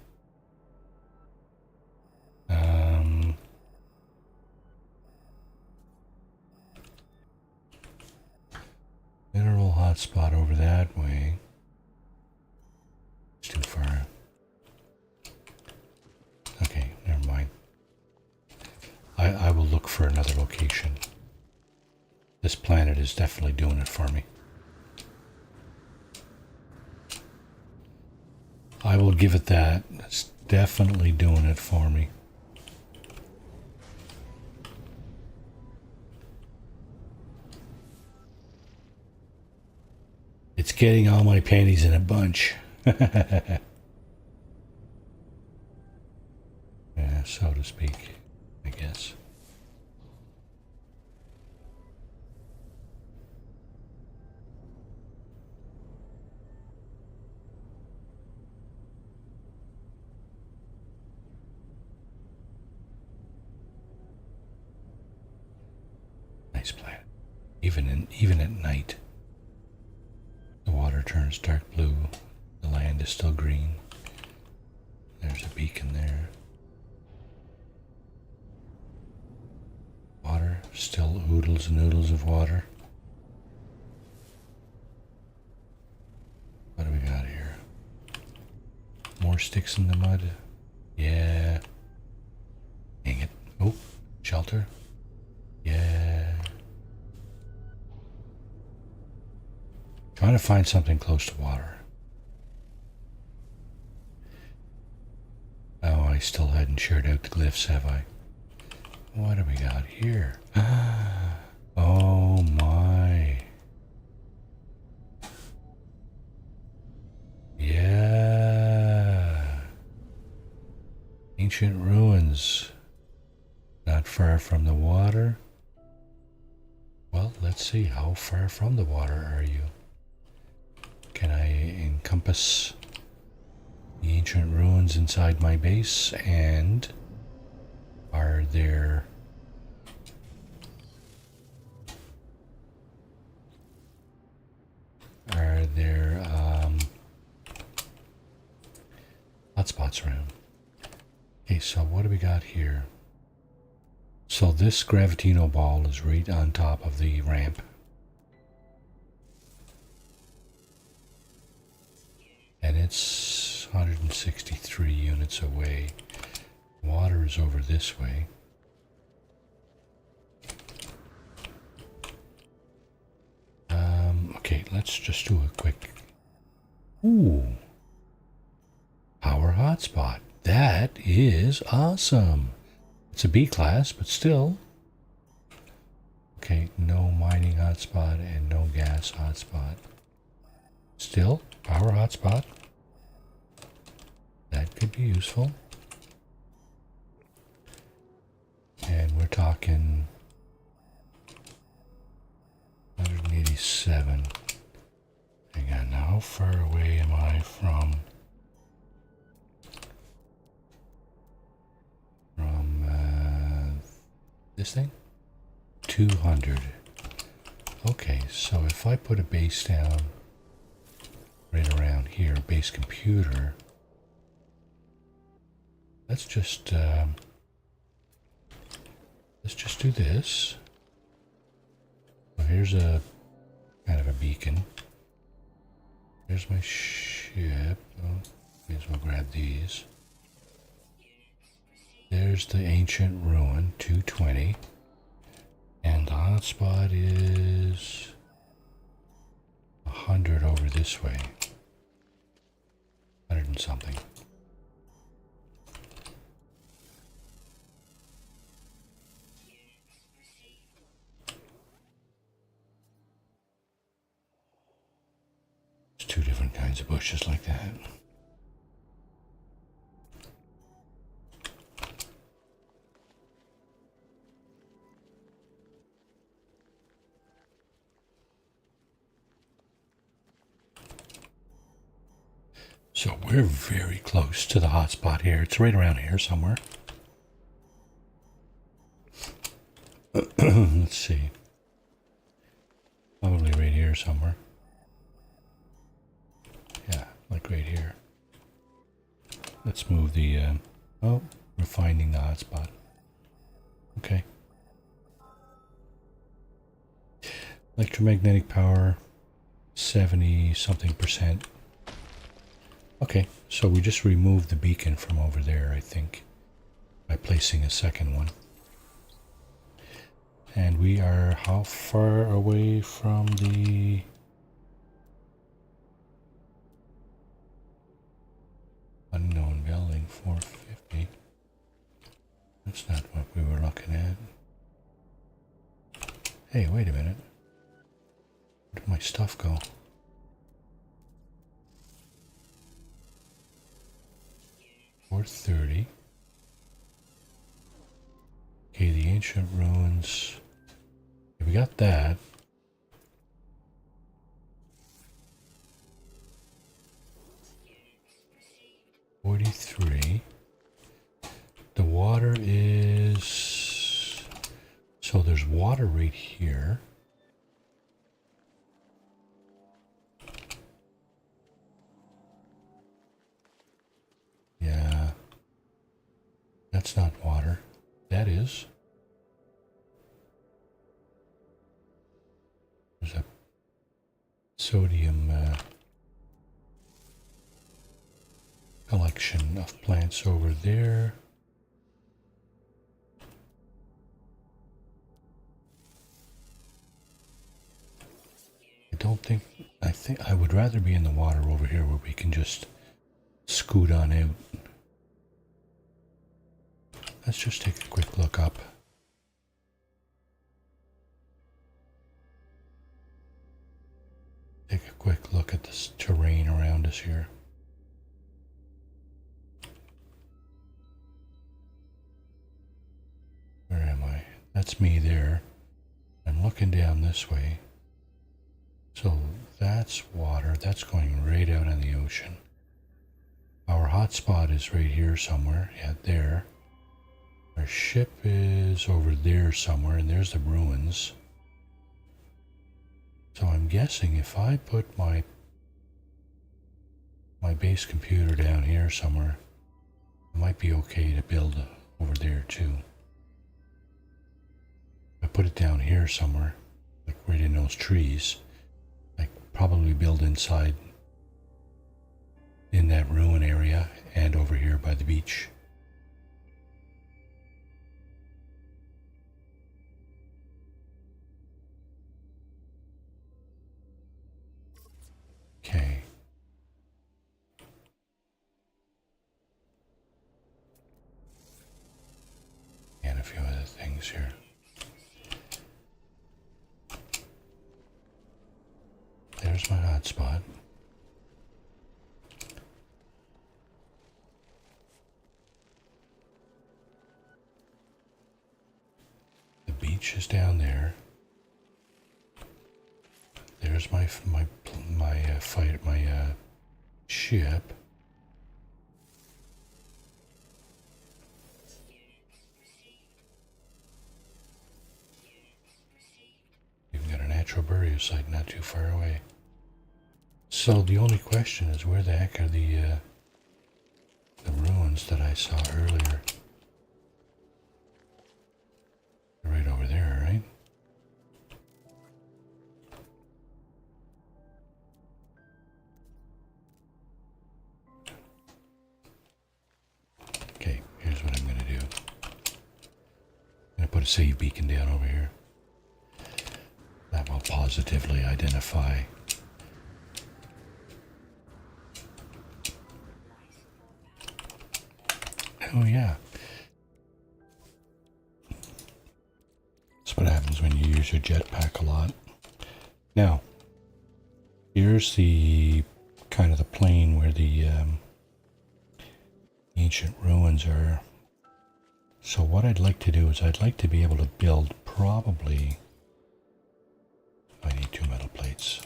Mineral hotspot over that way. It's too far. Okay, never mind. I will look for another location. This planet is definitely doing it for me. I will give it that. It's definitely doing it for me. It's getting all my panties in a bunch. Yeah, so to speak, I guess. Nice planet. Even at night. The water turns dark blue. The land is still green. There's a beacon there. Water, still oodles and oodles of water. What do we got here? More sticks in the mud? Yeah. Dang it. Oh, shelter? Yeah. Trying to find something close to water. Oh, I still hadn't shared out the glyphs, have I? What do we got here? Oh my. Ancient ruins. Not far from the water. Well, let's see. How far from the water are you? Can I encompass the ancient ruins inside my base? And are there hotspots around? Okay, so what do we got here? So this gravitino ball is right on top of the ramp. And it's 163 units away. Water is over this way. Okay, let's just do a quick... Ooh. Power hotspot. That is awesome. It's a B class, but still. Okay, no mining hotspot and no gas hotspot. Still, power hotspot. That could be useful. And we're talking 187. Hang on, now how far away am I from this thing? 200. Okay, so if I put a base down right around here, base computer, let's just do this. So here's a kind of a beacon. There's my ship. Oh, may as well grab these. There's the ancient ruin, 220. And the hotspot is 100 over this way. 100 and something. There's two different kinds of bushes like that. So we're very close to the hotspot here. It's right around here somewhere. Let's see. Probably right here somewhere. Yeah, like right here. Let's move the... oh, we're finding the hotspot. Okay. Electromagnetic power, 70-something%. Okay, so we just removed the beacon from over there, I think, by placing a second one. And we are how far away from the... unknown building, 450. That's not what we were looking at. Hey, wait a minute. Where did my stuff go? .430. Okay, the ancient ruins. Okay, we got that. .43. The water is... so there's water right here. Yeah. That's not water. That is. There's a sodium collection of plants over there. I think I would rather be in the water over here where we can just scoot on out. Let's just take a quick look up. Take a quick look at this terrain around us here. that's me there. I'm looking down this way. So that's water. That's going right out in the ocean. Our hotspot is right here somewhere. Yeah, there. Our ship is over there somewhere, and there's the ruins. So I'm guessing if I put my base computer down here somewhere, it might be okay to build over there too. If I put it down here somewhere, like right in those trees, I probably build inside in that ruin area and over here by the beach. Okay. And a few other things here. There's my hotspot. The beach is down there. There's my ship. Even got a natural burial site not too far away. So the only question is, where the heck are the ruins that I saw earlier? They're right over there, right? Okay, here's what I'm going to do. I'm going to put a save beacon down over here. That will positively identify. Oh yeah. That's what happens when you use your jetpack a lot. Now, here's the kind of the plane where the ancient ruins are. So what I'd like to do is I'd like to be able to build probably, I need 2 metal plates.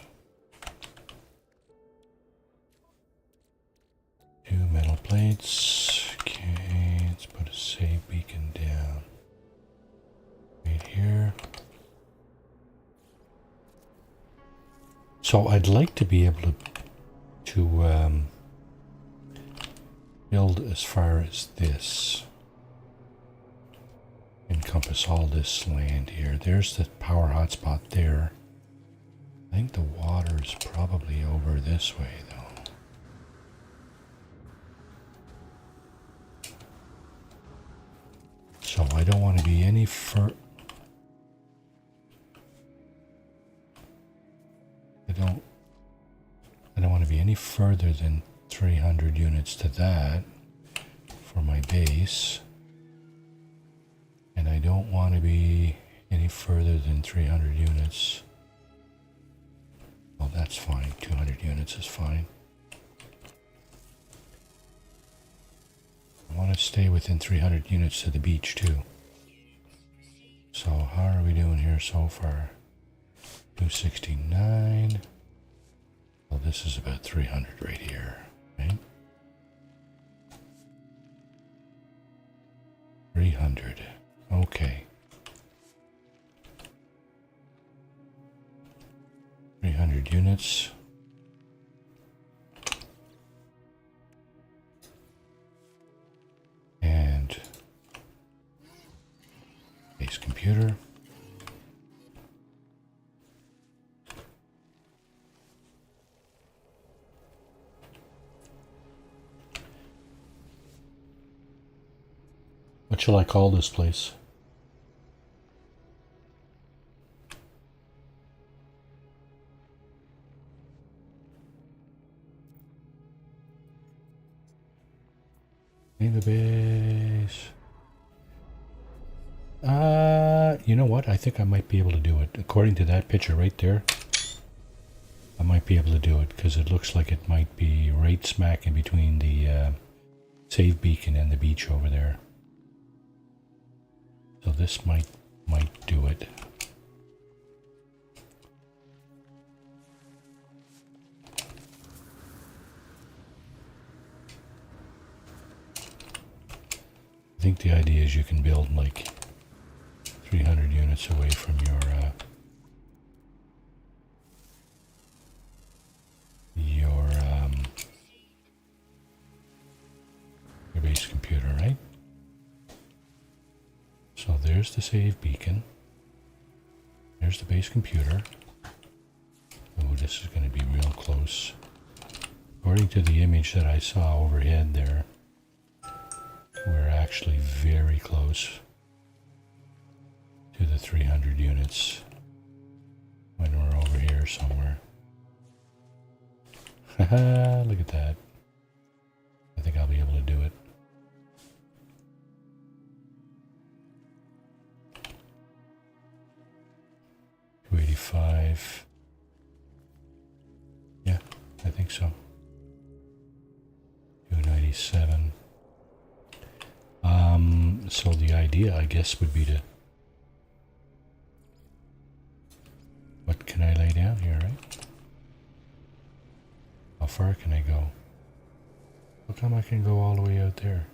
2 metal plates. Okay, let's put a save beacon down right here. So I'd like to be able to build as far as this. Encompass all this land here. There's the power hotspot there. I think the water is probably over this way though. So I don't want to be any I don't want to be any further than 300 units to that for my base. And I don't want to be any further than 300 units. Well, that's fine. 200 units is fine. I want to stay within 300 units to the beach too. So how are we doing here so far? 269. Well, this is about 300 right here, right? 300. Okay. 300 units. And base computer. What shall I call this place? Name a base. You know what? I think I might be able to do it. According to that picture right there, I might be able to do it because it looks like it might be right smack in between the save beacon and the beach over there. So this might might do it. I think the idea is you can build like 300 units away from your base computer, right? So there's the save beacon. There's the base computer. Oh, this is going to be real close. According to the image that I saw overhead there, we're actually very close to the 300 units when we're over here somewhere. Haha, look at that. I think I'll be able to do it. $285. Yeah, I think so. 297. So the idea, I guess, would be to... What can I lay down here, right? How far can I go? How come I can go all the way out there?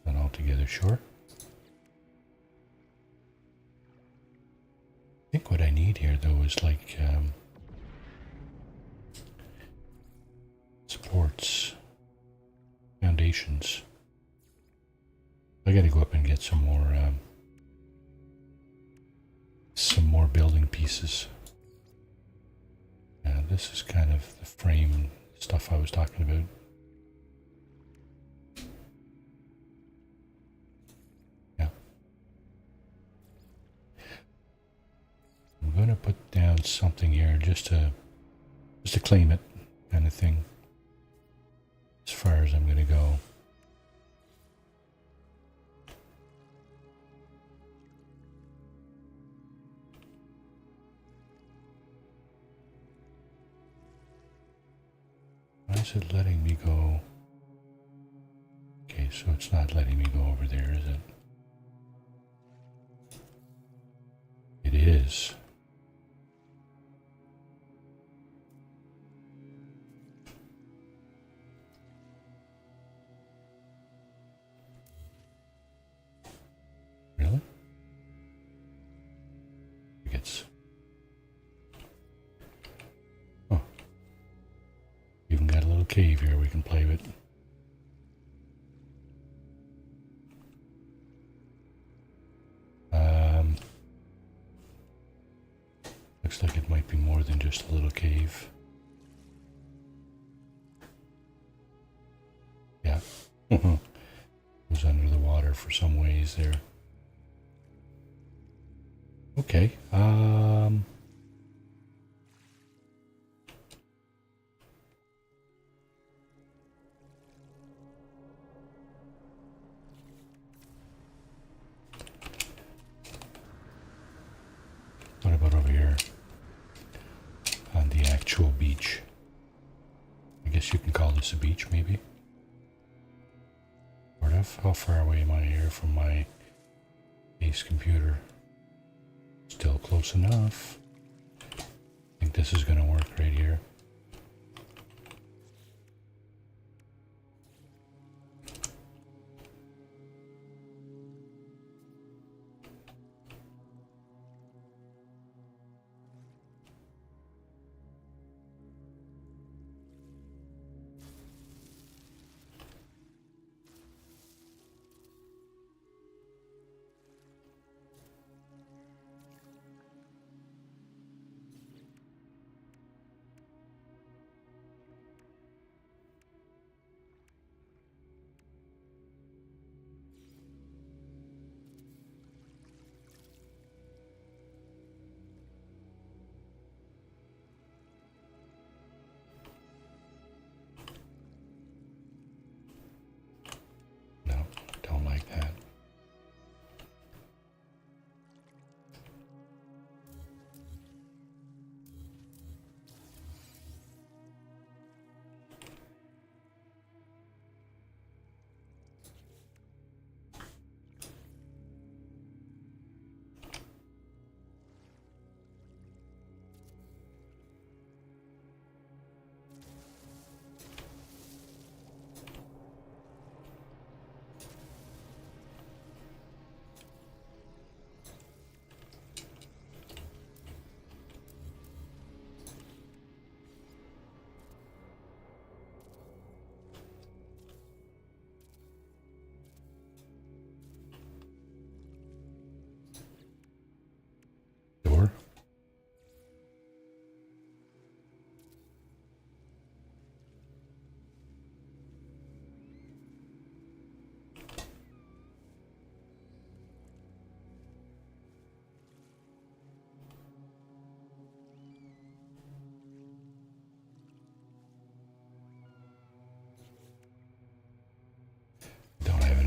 Not altogether sure. I think what I need here, though, is like supports, foundations. I gotta go up and get some more building pieces. This is kind of the frame stuff I was talking about. Yeah. I'm gonna put down something here just to claim it, kind of thing. As far as I'm gonna go. Why is it letting me go? Okay, so it's not letting me go over there, is it? It is. Really? It's... Oh. Even got a little cave here we can play with. Looks like it might be more than just a little cave. Yeah. Goes under the water for some ways there. Okay. What about over here? On the actual beach. I guess you can call this a beach, maybe? Sort of. How far away am I here from my base computer? Still close enough. I think this is going to work right here.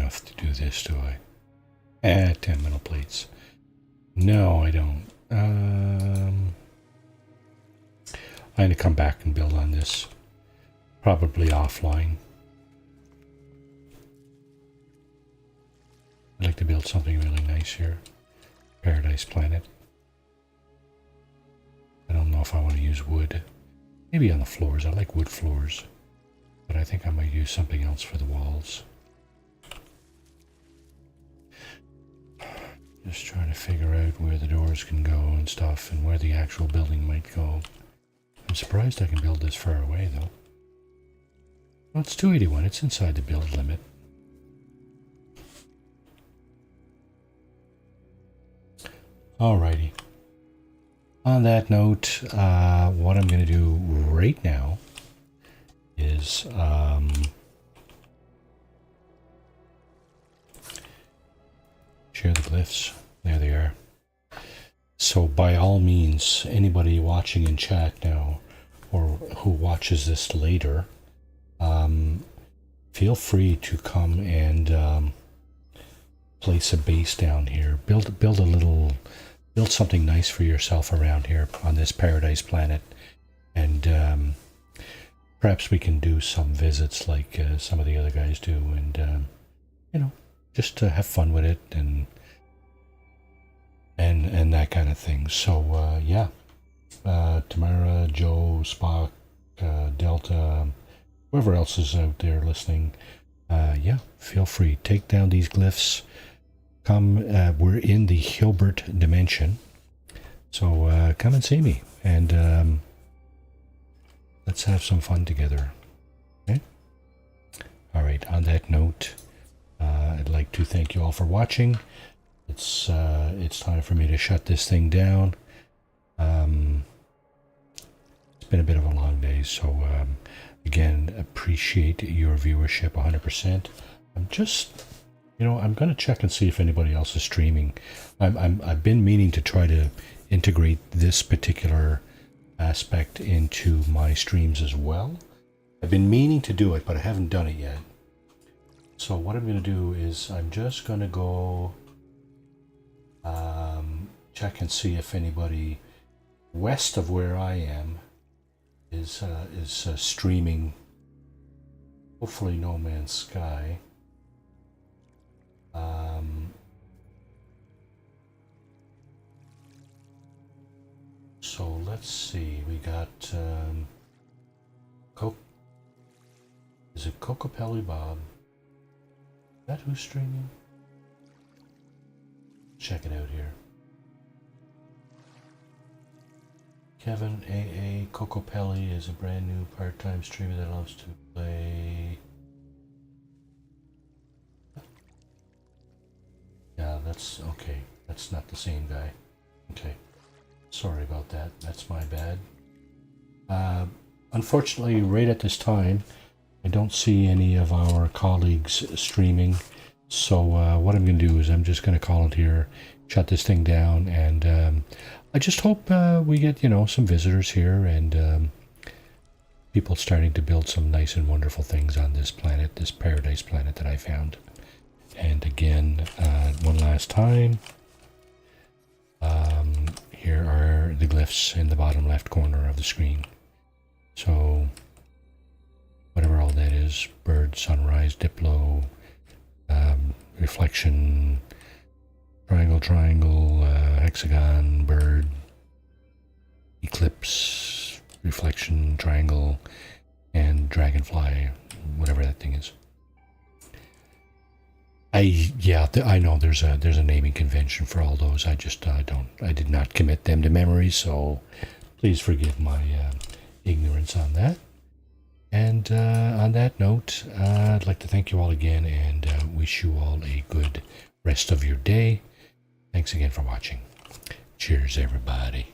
enough to do this, do I? 10 metal plates. No, I don't. I'm going to come back and build on this. Probably offline. I'd like to build something really nice here. Paradise Planet. I don't know if I want to use wood. Maybe on the floors. I like wood floors. But I think I might use something else for the walls. Just trying to figure out where the doors can go and stuff, and where the actual building might go. I'm surprised I can build this far away, though. Well, it's 281. It's inside the build limit. Alrighty. On that note, what I'm going to do right now is share the glyphs. There they are. So by all means, anybody watching in chat now or who watches this later, feel free to come and place a base down here. Build something nice for yourself around here on this Paradise Planet, and perhaps we can do some visits like some of the other guys do, and you know, just to have fun with it and that kind of thing. So yeah, Tamara, Joe, Spock, Delta, whoever else is out there listening, yeah, feel free, take down these glyphs. Come, we're in the Hilbert dimension, so come and see me, and let's have some fun together. Okay? All right, on that note, I'd like to thank you all for watching. It's time for me to shut this thing down. It's been a bit of a long day, so again, appreciate your viewership 100%. I'm just... You know, I'm going to check and see if anybody else is streaming. I've been meaning to try to integrate this particular aspect into my streams as well. I've been meaning to do it, but I haven't done it yet. So what I'm going to do is I'm just going to go check and see if anybody west of where I am is streaming. Hopefully No Man's Sky. So let's see, we got is it Cocopelli Bob? Is that who's streaming? Check it out here. Kevin AA Cocopelli is a brand new part-time streamer that loves to play. Yeah, that's okay. That's not the same guy. Okay. Sorry about that. That's my bad. Unfortunately, right at this time, I don't see any of our colleagues streaming. So what I'm going to do is I'm just going to call it here, shut this thing down, and I just hope we get, you know, some visitors here and people starting to build some nice and wonderful things on this planet, this Paradise Planet that I found. And again, one last time, here are the glyphs in the bottom left corner of the screen. So, whatever all that is, bird, sunrise, diplo, reflection, triangle, hexagon, bird, eclipse, reflection, triangle, and dragonfly, whatever that thing is. I know there's a naming convention for all those. I did not commit them to memory, so please forgive my ignorance on that. And on that note, I'd like to thank you all again and wish you all a good rest of your day. Thanks again for watching. Cheers, everybody.